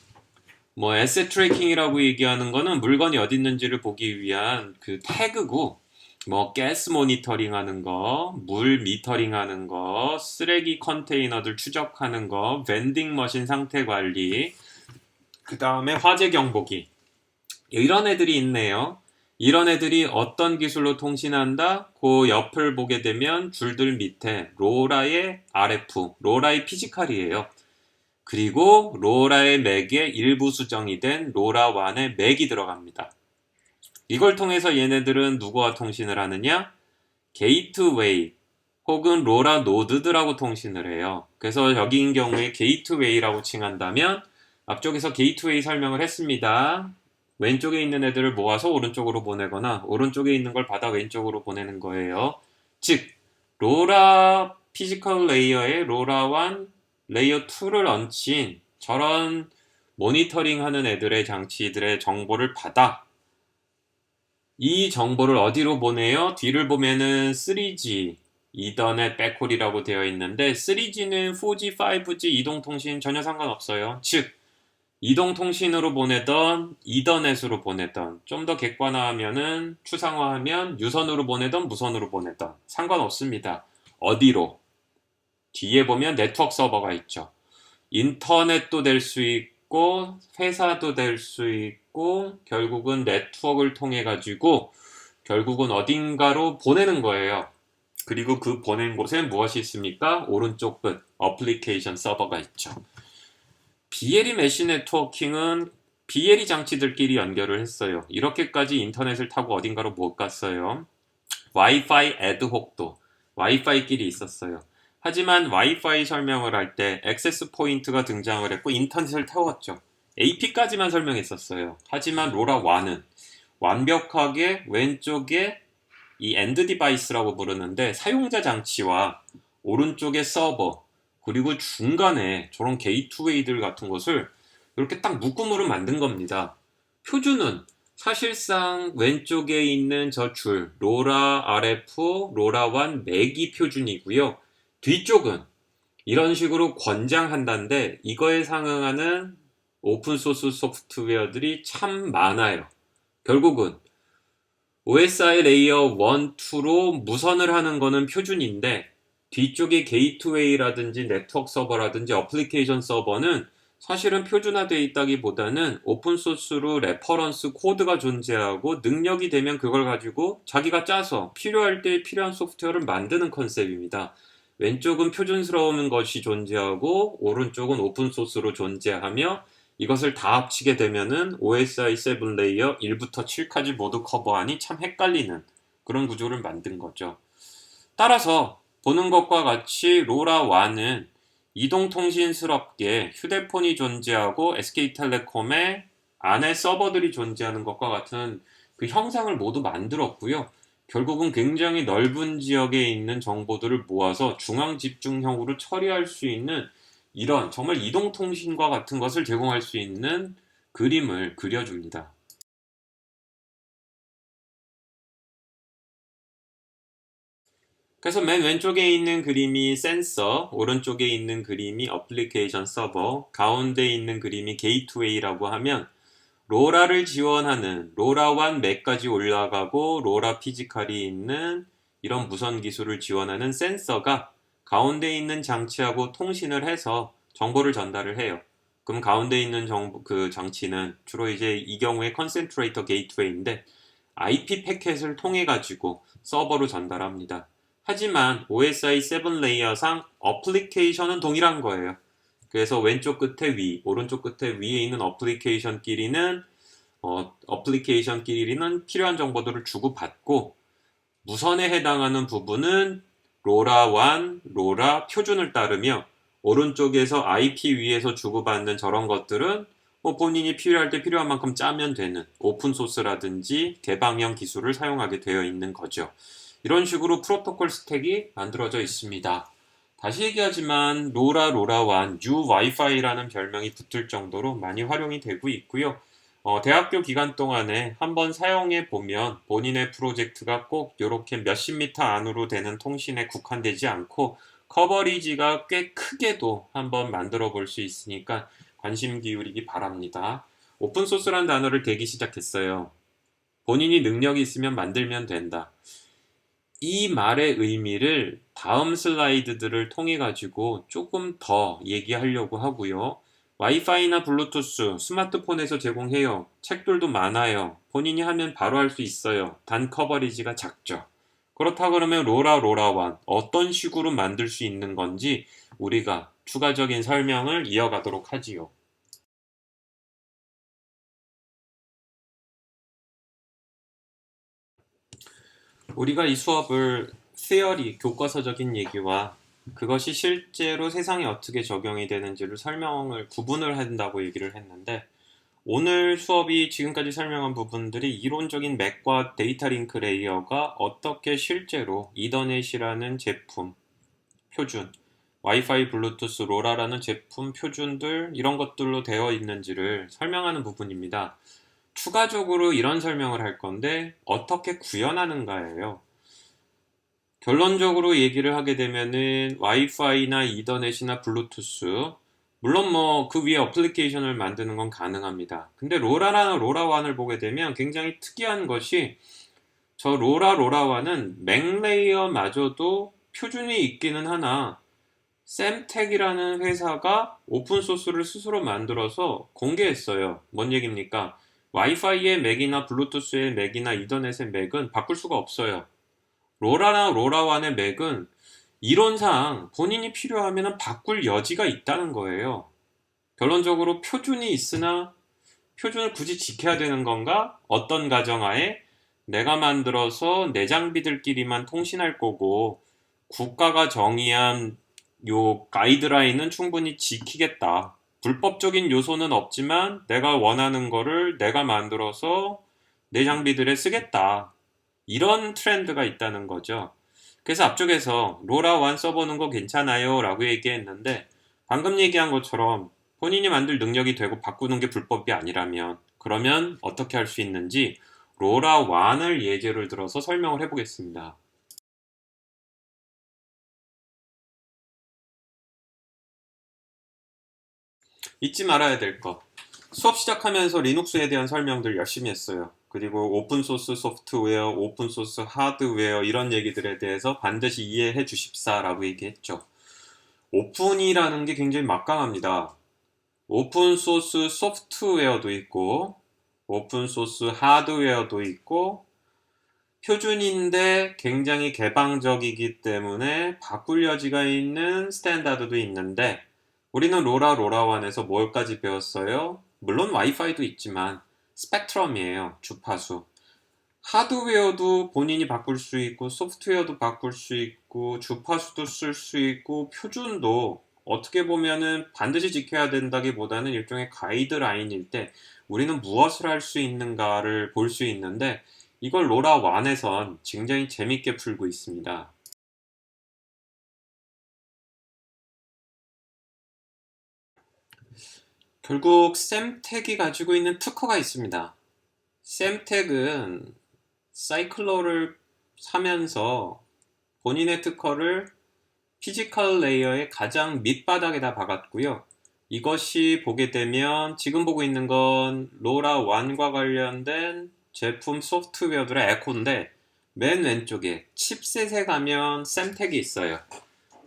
A: 뭐 에셋 트래킹이라고 얘기하는 거는 물건이 어디 있는지를 보기 위한 그 태그고 뭐 가스 모니터링 하는 거, 물 미터링 하는 거, 쓰레기 컨테이너들 추적하는 거, 벤딩 머신 상태 관리, 그 다음에 화재 경보기 이런 애들이 있네요. 이런 애들이 어떤 기술로 통신한다? 그 옆을 보게 되면 줄들 밑에 로라의 RF, 로라의 피지컬이에요. 그리고 로라의 맥에 일부 수정이 된 로라1의 맥이 들어갑니다. 이걸 통해서 얘네들은 누구와 통신을 하느냐? 게이트웨이 혹은 로라 노드들하고 통신을 해요. 그래서 여기인 경우에 게이트웨이라고 칭한다면 앞쪽에서 게이트웨이 설명을 했습니다. 왼쪽에 있는 애들을 모아서 오른쪽으로 보내거나 오른쪽에 있는 걸 받아 왼쪽으로 보내는 거예요. 즉 로라 피지컬 레이어에 로라1 레이어 2를 얹힌 저런 모니터링 하는 애들의 장치들의 정보를 받아 이 정보를 어디로 보내요? 뒤를 보면은 3G 이더넷 백홀이라고 되어 있는데 3G는 4G, 5G 이동통신 전혀 상관없어요. 즉 이동통신으로 보내던 이더넷으로 보내던 좀 더 객관화하면은 추상화하면 유선으로 보내던 무선으로 보내던 상관없습니다. 어디로? 뒤에 보면 네트워크 서버가 있죠. 인터넷도 될 수 있고 회사도 될 수 있고 결국은 네트워크를 통해 가지고 결국은 어딘가로 보내는 거예요. 그리고 그 보낸 곳에 무엇이 있습니까? 오른쪽 끝 어플리케이션 서버가 있죠. BLE 메시 네트워킹은 BLE 장치들끼리 연결을 했어요. 이렇게까지 인터넷을 타고 어딘가로 못 갔어요. 와이파이 애드혹도 와이파이끼리 있었어요. 하지만 와이파이 설명을 할 때 액세스 포인트가 등장을 했고 인터넷을 태웠죠. AP까지만 설명했었어요. 하지만 로라1은 완벽하게 왼쪽에 이 엔드 디바이스라고 부르는데 사용자 장치와 오른쪽에 서버 그리고 중간에 저런 게이트웨이들 같은 것을 이렇게 딱 묶음으로 만든 겁니다. 표준은 사실상 왼쪽에 있는 저 줄, 로라 RF, 로라1 맥이 표준이고요. 뒤쪽은 이런 식으로 권장한다는데 이거에 상응하는 오픈소스 소프트웨어들이 참 많아요. 결국은 OSI 레이어 1, 2로 무선을 하는 거는 표준인데 뒤쪽에 게이트웨이라든지 네트워크 서버라든지 어플리케이션 서버는 사실은 표준화되어 있다기보다는 오픈소스로 레퍼런스 코드가 존재하고 능력이 되면 그걸 가지고 자기가 짜서 필요할 때 필요한 소프트웨어를 만드는 컨셉입니다. 왼쪽은 표준스러운 것이 존재하고 오른쪽은 오픈소스로 존재하며 이것을 다 합치게 되면은 OSI 7 레이어 1부터 7까지 모두 커버하니 참 헷갈리는 그런 구조를 만든 거죠. 따라서 보는 것과 같이 로라1은 이동통신스럽게 휴대폰이 존재하고 SK텔레콤의 안에 서버들이 존재하는 것과 같은 그 형상을 모두 만들었고요. 결국은 굉장히 넓은 지역에 있는 정보들을 모아서 중앙 집중형으로 처리할 수 있는 이런 정말 이동통신과 같은 것을 제공할 수 있는 그림을 그려줍니다. 그래서 맨 왼쪽에 있는 그림이 센서, 오른쪽에 있는 그림이 어플리케이션 서버, 가운데 있는 그림이 게이트웨이라고 하면 로라를 지원하는 로라1 맥까지 올라가고 로라 피지컬이 있는 이런 무선 기술을 지원하는 센서가 가운데 있는 장치하고 통신을 해서 정보를 전달을 해요. 그럼 가운데 있는 그 장치는 주로 이제 이 경우에 컨센트레이터 게이트웨이인데 IP 패켓을 통해 가지고 서버로 전달합니다. 하지만 OSI 7 레이어상 어플리케이션은 동일한 거예요. 그래서 왼쪽 끝에 위, 오른쪽 끝에 위에 있는 어플리케이션끼리는 필요한 정보들을 주고받고 무선에 해당하는 부분은 로라1, 로라 표준을 따르며 오른쪽에서 IP 위에서 주고받는 저런 것들은 본인이 필요할 때 필요한 만큼 짜면 되는 오픈소스라든지 개방형 기술을 사용하게 되어 있는 거죠. 이런 식으로 프로토콜 스택이 만들어져 있습니다. 다시 얘기하지만 로라1, U 와이파이라는 별명이 붙을 정도로 많이 활용이 되고 있고요. 대학교 기간 동안에 한번 사용해 보면 본인의 프로젝트가 꼭 이렇게 몇십 미터 안으로 되는 통신에 국한되지 않고 커버리지가 꽤 크게도 한번 만들어 볼 수 있으니까 관심 기울이기 바랍니다. 오픈소스란 단어를 대기 시작했어요. 본인이 능력이 있으면 만들면 된다. 이 말의 의미를 다음 슬라이드들을 통해 가지고 조금 더 얘기하려고 하고요. 와이파이나 블루투스, 스마트폰에서 제공해요. 책들도 많아요. 본인이 하면 바로 할 수 있어요. 단 커버리지가 작죠. 그렇다 그러면 로라1 어떤 식으로 만들 수 있는 건지 우리가 추가적인 설명을 이어가도록 하지요. 우리가 이 수업을 theory, 교과서적인 얘기와 그것이 실제로 세상에 어떻게 적용이 되는지를 구분을 한다고 얘기를 했는데 오늘 수업이 지금까지 설명한 부분들이 이론적인 맥과 데이터 링크 레이어가 어떻게 실제로 이더넷이라는 제품, 표준, 와이파이, 블루투스, 로라라는 제품, 표준들 이런 것들로 되어 있는지를 설명하는 부분입니다. 추가적으로 이런 설명을 할 건데 어떻게 구현하는가예요. 결론적으로 얘기를 하게 되면은 와이파이나 이더넷이나 블루투스 물론 그 위에 어플리케이션을 만드는 건 가능합니다. 근데 로라나 로라1을 보게 되면 굉장히 특이한 것이 저 로라1은 맥 레이어마저도 표준이 있기는 하나 샘텍이라는 회사가 오픈소스를 스스로 만들어서 공개했어요. 뭔 얘기입니까? 와이파이의 맥이나 블루투스의 맥이나 이더넷의 맥은 바꿀 수가 없어요. 로라나 로라1의 맥은 이론상 본인이 필요하면 바꿀 여지가 있다는 거예요. 결론적으로 표준이 있으나 표준을 굳이 지켜야 되는 건가? 어떤 가정하에 내가 만들어서 내 장비들끼리만 통신할 거고 국가가 정의한 요 가이드라인은 충분히 지키겠다. 불법적인 요소는 없지만 내가 원하는 거를 내가 만들어서 내 장비들에 쓰겠다. 이런 트렌드가 있다는 거죠. 그래서 앞쪽에서 로라1 써보는 거 괜찮아요 라고 얘기했는데 방금 얘기한 것처럼 본인이 만들 능력이 되고 바꾸는 게 불법이 아니라면 그러면 어떻게 할 수 있는지 로라1을 예제를 들어서 설명을 해보겠습니다. 잊지 말아야 될 것. 수업 시작하면서 리눅스에 대한 설명들 열심히 했어요. 그리고 오픈소스 소프트웨어, 오픈소스 하드웨어 이런 얘기들에 대해서 반드시 이해해 주십사라고 얘기했죠. 오픈이라는 게 굉장히 막강합니다. 오픈소스 소프트웨어도 있고 오픈소스 하드웨어도 있고 표준인데 굉장히 개방적이기 때문에 바꿀 여지가 있는 스탠다드도 있는데 우리는 로라1에서 뭘까지 배웠어요? 물론 와이파이도 있지만 스펙트럼이에요. 주파수. 하드웨어도 본인이 바꿀 수 있고 소프트웨어도 바꿀 수 있고 주파수도 쓸 수 있고 표준도 어떻게 보면은 반드시 지켜야 된다기보다는 일종의 가이드라인일 때 우리는 무엇을 할 수 있는가를 볼 수 있는데 이걸 로라1에선 굉장히 재밌게 풀고 있습니다. 결국 샘텍이 가지고 있는 특허가 있습니다. 샘텍은 사이클러를 사면서 본인의 특허를 피지컬 레이어의 가장 밑바닥에다 박았고요. 이것이 보게 되면 지금 보고 있는 건 로라1과 관련된 제품 소프트웨어들의 에코인데 맨 왼쪽에 칩셋에 가면 샘텍이 있어요.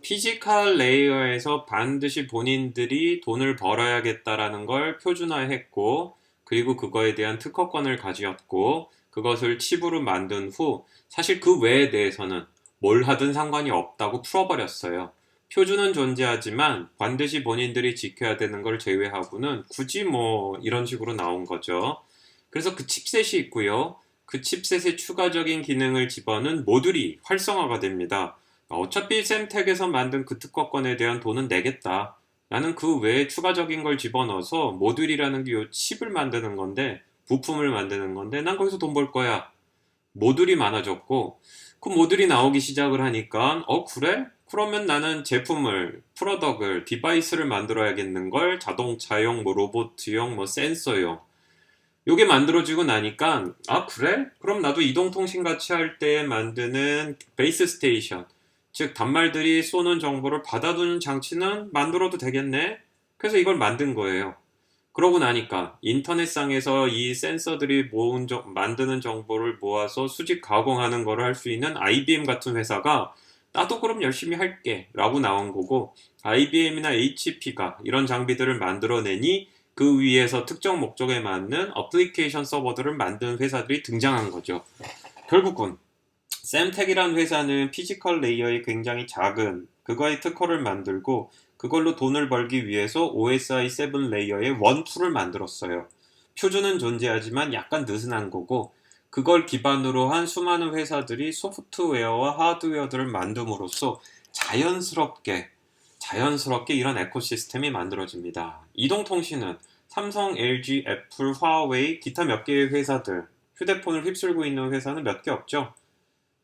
A: 피지컬 레이어에서 반드시 본인들이 돈을 벌어야겠다라는 걸 표준화했고, 그리고 그거에 대한 특허권을 가지었고, 그것을 칩으로 만든 후, 사실 그 외에 대해서는 뭘 하든 상관이 없다고 풀어버렸어요. 표준은 존재하지만 반드시 본인들이 지켜야 되는 걸 제외하고는 굳이 뭐 이런 식으로 나온 거죠. 그래서 그 칩셋이 있고요. 그 칩셋의 추가적인 기능을 집어넣은 모듈이 활성화가 됩니다. 어차피 샘텍에서 만든 그 특허권에 대한 돈은 내겠다. 나는 그 외에 추가적인 걸 집어넣어서 모듈이라는 게 요 칩을 만드는 건데, 부품을 만드는 건데, 난 거기서 돈 벌 거야. 모듈이 많아졌고, 그 모듈이 나오기 시작을 하니까, 그래? 그러면 나는 제품을, 프로덕을, 디바이스를 만들어야겠는 걸, 자동차용, 뭐 로봇용, 뭐 센서용. 요게 만들어지고 나니까, 그래? 그럼 나도 이동통신 같이 할 때 만드는 베이스 스테이션, 즉 단말들이 쏘는 정보를 받아두는 장치는 만들어도 되겠네? 그래서 이걸 만든 거예요. 그러고 나니까 인터넷상에서 이 센서들이 만드는 정보를 모아서 수직 가공하는 거를 할 수 있는 IBM 같은 회사가 나도 그럼 열심히 할게 라고 나온 거고, IBM이나 HP가 이런 장비들을 만들어내니 그 위에서 특정 목적에 맞는 어플리케이션 서버들을 만드는 회사들이 등장한 거죠. 결국은 샘텍이라는 회사는 피지컬 레이어에 굉장히 작은 그거의 특허를 만들고, 그걸로 돈을 벌기 위해서 OSI 7 레이어의 1, 2를 만들었어요. 표준은 존재하지만 약간 느슨한 거고, 그걸 기반으로 한 수많은 회사들이 소프트웨어와 하드웨어들을 만듦으로써 자연스럽게 이런 에코시스템이 만들어집니다. 이동통신은 삼성, LG, 애플, 화웨이, 기타 몇 개의 회사들, 휴대폰을 휩쓸고 있는 회사는 몇 개 없죠.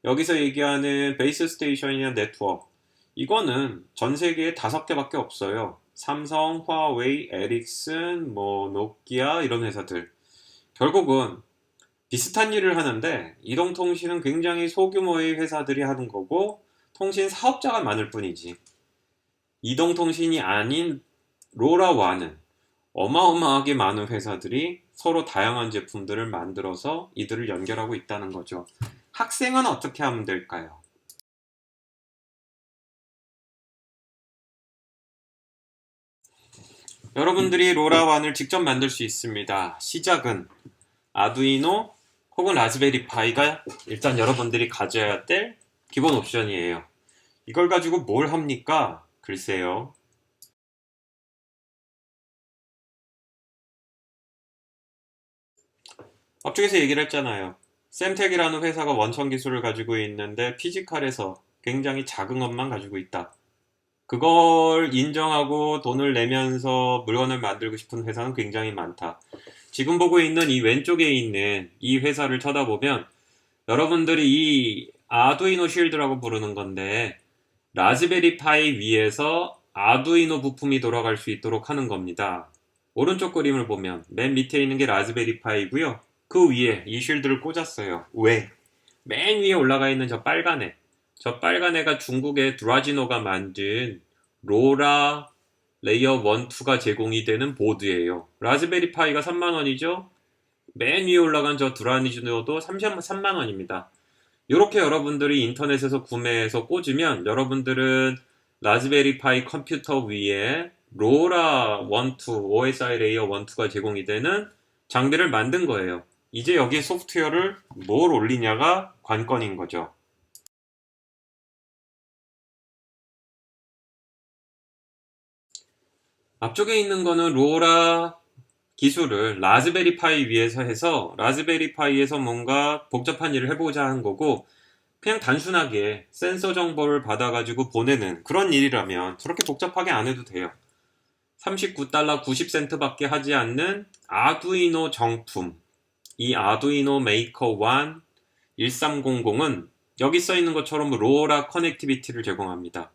A: 여기서 얘기하는 베이스 스테이션이나 네트워크, 이거는 전 세계에 5개밖에 없어요. 삼성, 화웨이, 에릭슨, 뭐 노키아 이런 회사들. 결국은 비슷한 일을 하는데, 이동통신은 굉장히 소규모의 회사들이 하는 거고 통신 사업자가 많을 뿐이지. 이동통신이 아닌 로라와는 어마어마하게 많은 회사들이 서로 다양한 제품들을 만들어서 이들을 연결하고 있다는 거죠. 학생은 어떻게 하면 될까요? 여러분들이 로라완을 직접 만들 수 있습니다. 시작은 아두이노 혹은 라즈베리 파이가 일단 여러분들이 가져야 될 기본 옵션이에요. 이걸 가지고 뭘 합니까? 글쎄요. 앞쪽에서 얘기를 했잖아요. 샘텍이라는 회사가 원천 기술을 가지고 있는데 피지컬에서 굉장히 작은 것만 가지고 있다. 그걸 인정하고 돈을 내면서 물건을 만들고 싶은 회사는 굉장히 많다. 지금 보고 있는 이 왼쪽에 있는 이 회사를 쳐다보면 여러분들이 이 아두이노 쉴드라고 부르는 건데, 라즈베리 파이 위에서 아두이노 부품이 돌아갈 수 있도록 하는 겁니다. 오른쪽 그림을 보면 맨 밑에 있는 게 라즈베리 파이고요. 그 위에 이 쉴드를 꽂았어요. 왜? 맨 위에 올라가 있는 저 빨간 애가 중국의 드라지노가 만든 로라 레이어 1, 2가 제공이 되는 보드예요. 라즈베리 파이가 3만 원이죠? 맨 위에 올라간 저 드라지노도 3만 원입니다. 이렇게 여러분들이 인터넷에서 구매해서 꽂으면 여러분들은 라즈베리 파이 컴퓨터 위에 로라 1, 2, OSI 레이어 1, 2가 제공이 되는 장비를 만든 거예요. 이제 여기에 소프트웨어를 뭘 올리냐가 관건인 거죠. 앞쪽에 있는 거는 로라 기술을 라즈베리 파이 위에서 해서 라즈베리 파이에서 뭔가 복잡한 일을 해보자 한 거고, 그냥 단순하게 센서 정보를 받아가지고 보내는 그런 일이라면 저렇게 복잡하게 안 해도 돼요. 39달러 90센트밖에 하지 않는 아두이노 정품, 이 아두이노 메이커 1 1300은 여기 써 있는 것처럼 로라 커넥티비티를 제공합니다.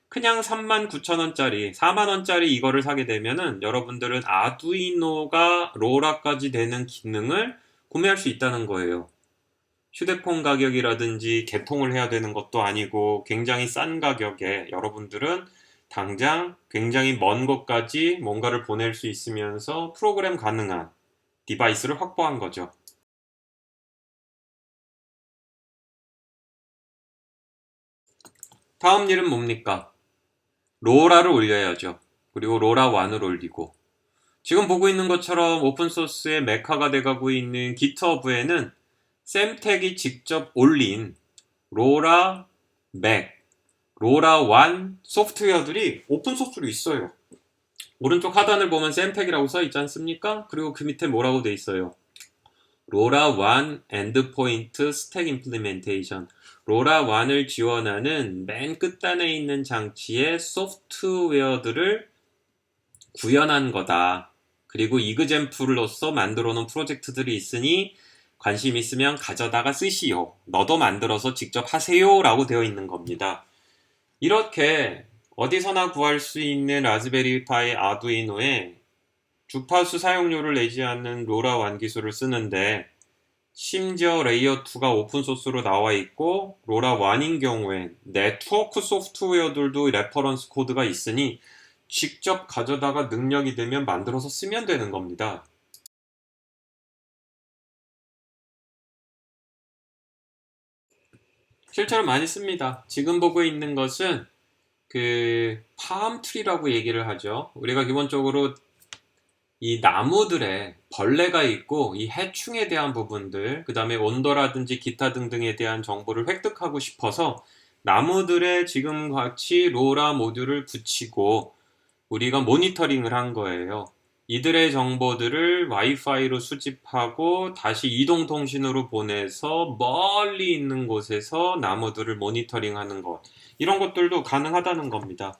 A: 그냥 39,000원짜리, 4만원짜리 이거를 사게 되면은 여러분들은 아두이노가 로라까지 되는 기능을 구매할 수 있다는 거예요. 휴대폰 가격이라든지 개통을 해야 되는 것도 아니고 굉장히 싼 가격에 여러분들은 당장 굉장히 먼 곳까지 뭔가를 보낼 수 있으면서 프로그램 가능한 디바이스를 확보한 거죠. 다음 일은 뭡니까? 로라를 올려야죠. 그리고 로라 1을 올리고 지금 보고 있는 것처럼 오픈소스의 메카가 돼가고 있는 기트허브에는 샘택이 직접 올린 로라 맥, 로라 1 소프트웨어들이 오픈소스로 있어요. 오른쪽 하단을 보면 샘택이라고 써 있지 않습니까? 그리고 그 밑에 뭐라고 돼 있어요? 로라 1 엔드포인트 스택 임플리멘테이션. 로라 1을 지원하는 맨 끝단에 있는 장치의 소프트웨어들을 구현한 거다. 그리고 이그젠플로서 만들어 놓은 프로젝트들이 있으니 관심 있으면 가져다가 쓰시오. 너도 만들어서 직접 하세요. 라고 되어 있는 겁니다. 이렇게 어디서나 구할 수 있는 라즈베리 파이 아두이노에 주파수 사용료를 내지 않는 로라 1 기술을 쓰는데 심지어 레이어 2가 오픈소스로 나와 있고 로라 1인 경우엔 네트워크 소프트웨어들도 레퍼런스 코드가 있으니 직접 가져다가 능력이 되면 만들어서 쓰면 되는 겁니다. 실제로 많이 씁니다. 지금 보고 있는 것은 그 팜트리라고 얘기를 하죠. 우리가 기본적으로 이 나무들에 벌레가 있고 이 해충에 대한 부분들, 그 다음에 온도라든지 기타 등등에 대한 정보를 획득하고 싶어서 나무들에 지금 같이 로라 모듈을 붙이고 우리가 모니터링을 한 거예요. 이들의 정보들을 와이파이로 수집하고 다시 이동통신으로 보내서 멀리 있는 곳에서 나무들을 모니터링하는 것. 이런 것들도 가능하다는 겁니다.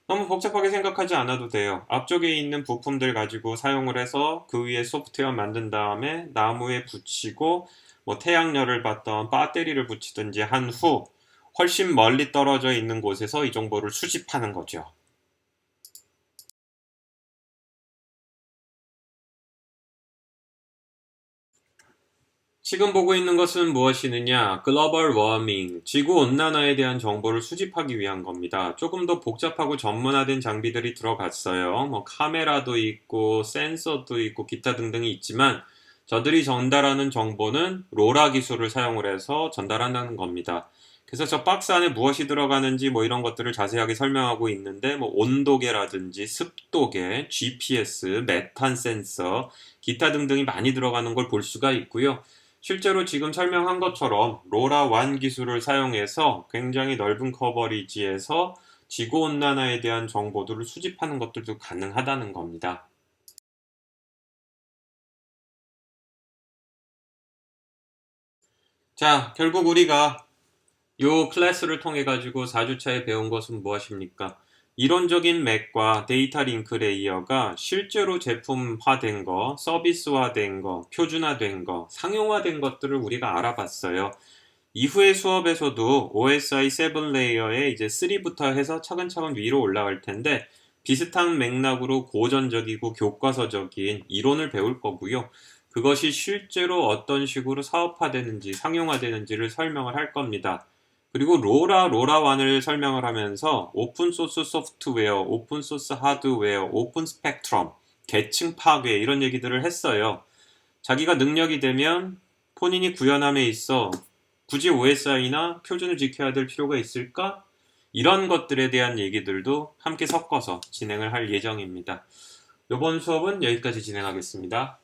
A: 너무 복잡하게 생각하지 않아도 돼요. 앞쪽에 있는 부품들 가지고 사용을 해서 그 위에 소프트웨어 만든 다음에 나무에 붙이고 뭐 태양열을 받던 배터리를 붙이든지 한 후 훨씬 멀리 떨어져 있는 곳에서 이 정보를 수집하는 거죠. 지금 보고 있는 것은 무엇이느냐? 글로벌 워밍, 지구 온난화에 대한 정보를 수집하기 위한 겁니다. 조금 더 복잡하고 전문화된 장비들이 들어갔어요. 뭐 카메라도 있고 센서도 있고 기타 등등이 있지만 저들이 전달하는 정보는 로라 기술을 사용을 해서 전달한다는 겁니다. 그래서 저 박스 안에 무엇이 들어가는지 뭐 이런 것들을 자세하게 설명하고 있는데 뭐 온도계라든지 습도계, GPS, 메탄 센서, 기타 등등이 많이 들어가는 걸 볼 수가 있고요. 실제로 지금 설명한 것처럼 로라 1 기술을 사용해서 굉장히 넓은 커버리지에서 지구온난화에 대한 정보들을 수집하는 것들도 가능하다는 겁니다. 자, 결국 우리가 이 클래스를 통해 가지고 4주차에 배운 것은 무엇입니까? 이론적인 맥과 데이터 링크 레이어가 실제로 제품화된 거, 서비스화된 거, 표준화된 거, 상용화된 것들을 우리가 알아봤어요. 이후의 수업에서도 OSI 7 레이어에 이제 3부터 해서 차근차근 위로 올라갈 텐데 비슷한 맥락으로 고전적이고 교과서적인 이론을 배울 거고요. 그것이 실제로 어떤 식으로 사업화되는지 상용화되는지를 설명을 할 겁니다. 그리고 로라1을 설명을 하면서 오픈소스 소프트웨어, 오픈소스 하드웨어, 오픈 스펙트럼, 계층 파괴 이런 얘기들을 했어요. 자기가 능력이 되면 본인이 구현함에 있어 굳이 OSI나 표준을 지켜야 될 필요가 있을까? 이런 것들에 대한 얘기들도 함께 섞어서 진행을 할 예정입니다. 이번 수업은 여기까지 진행하겠습니다.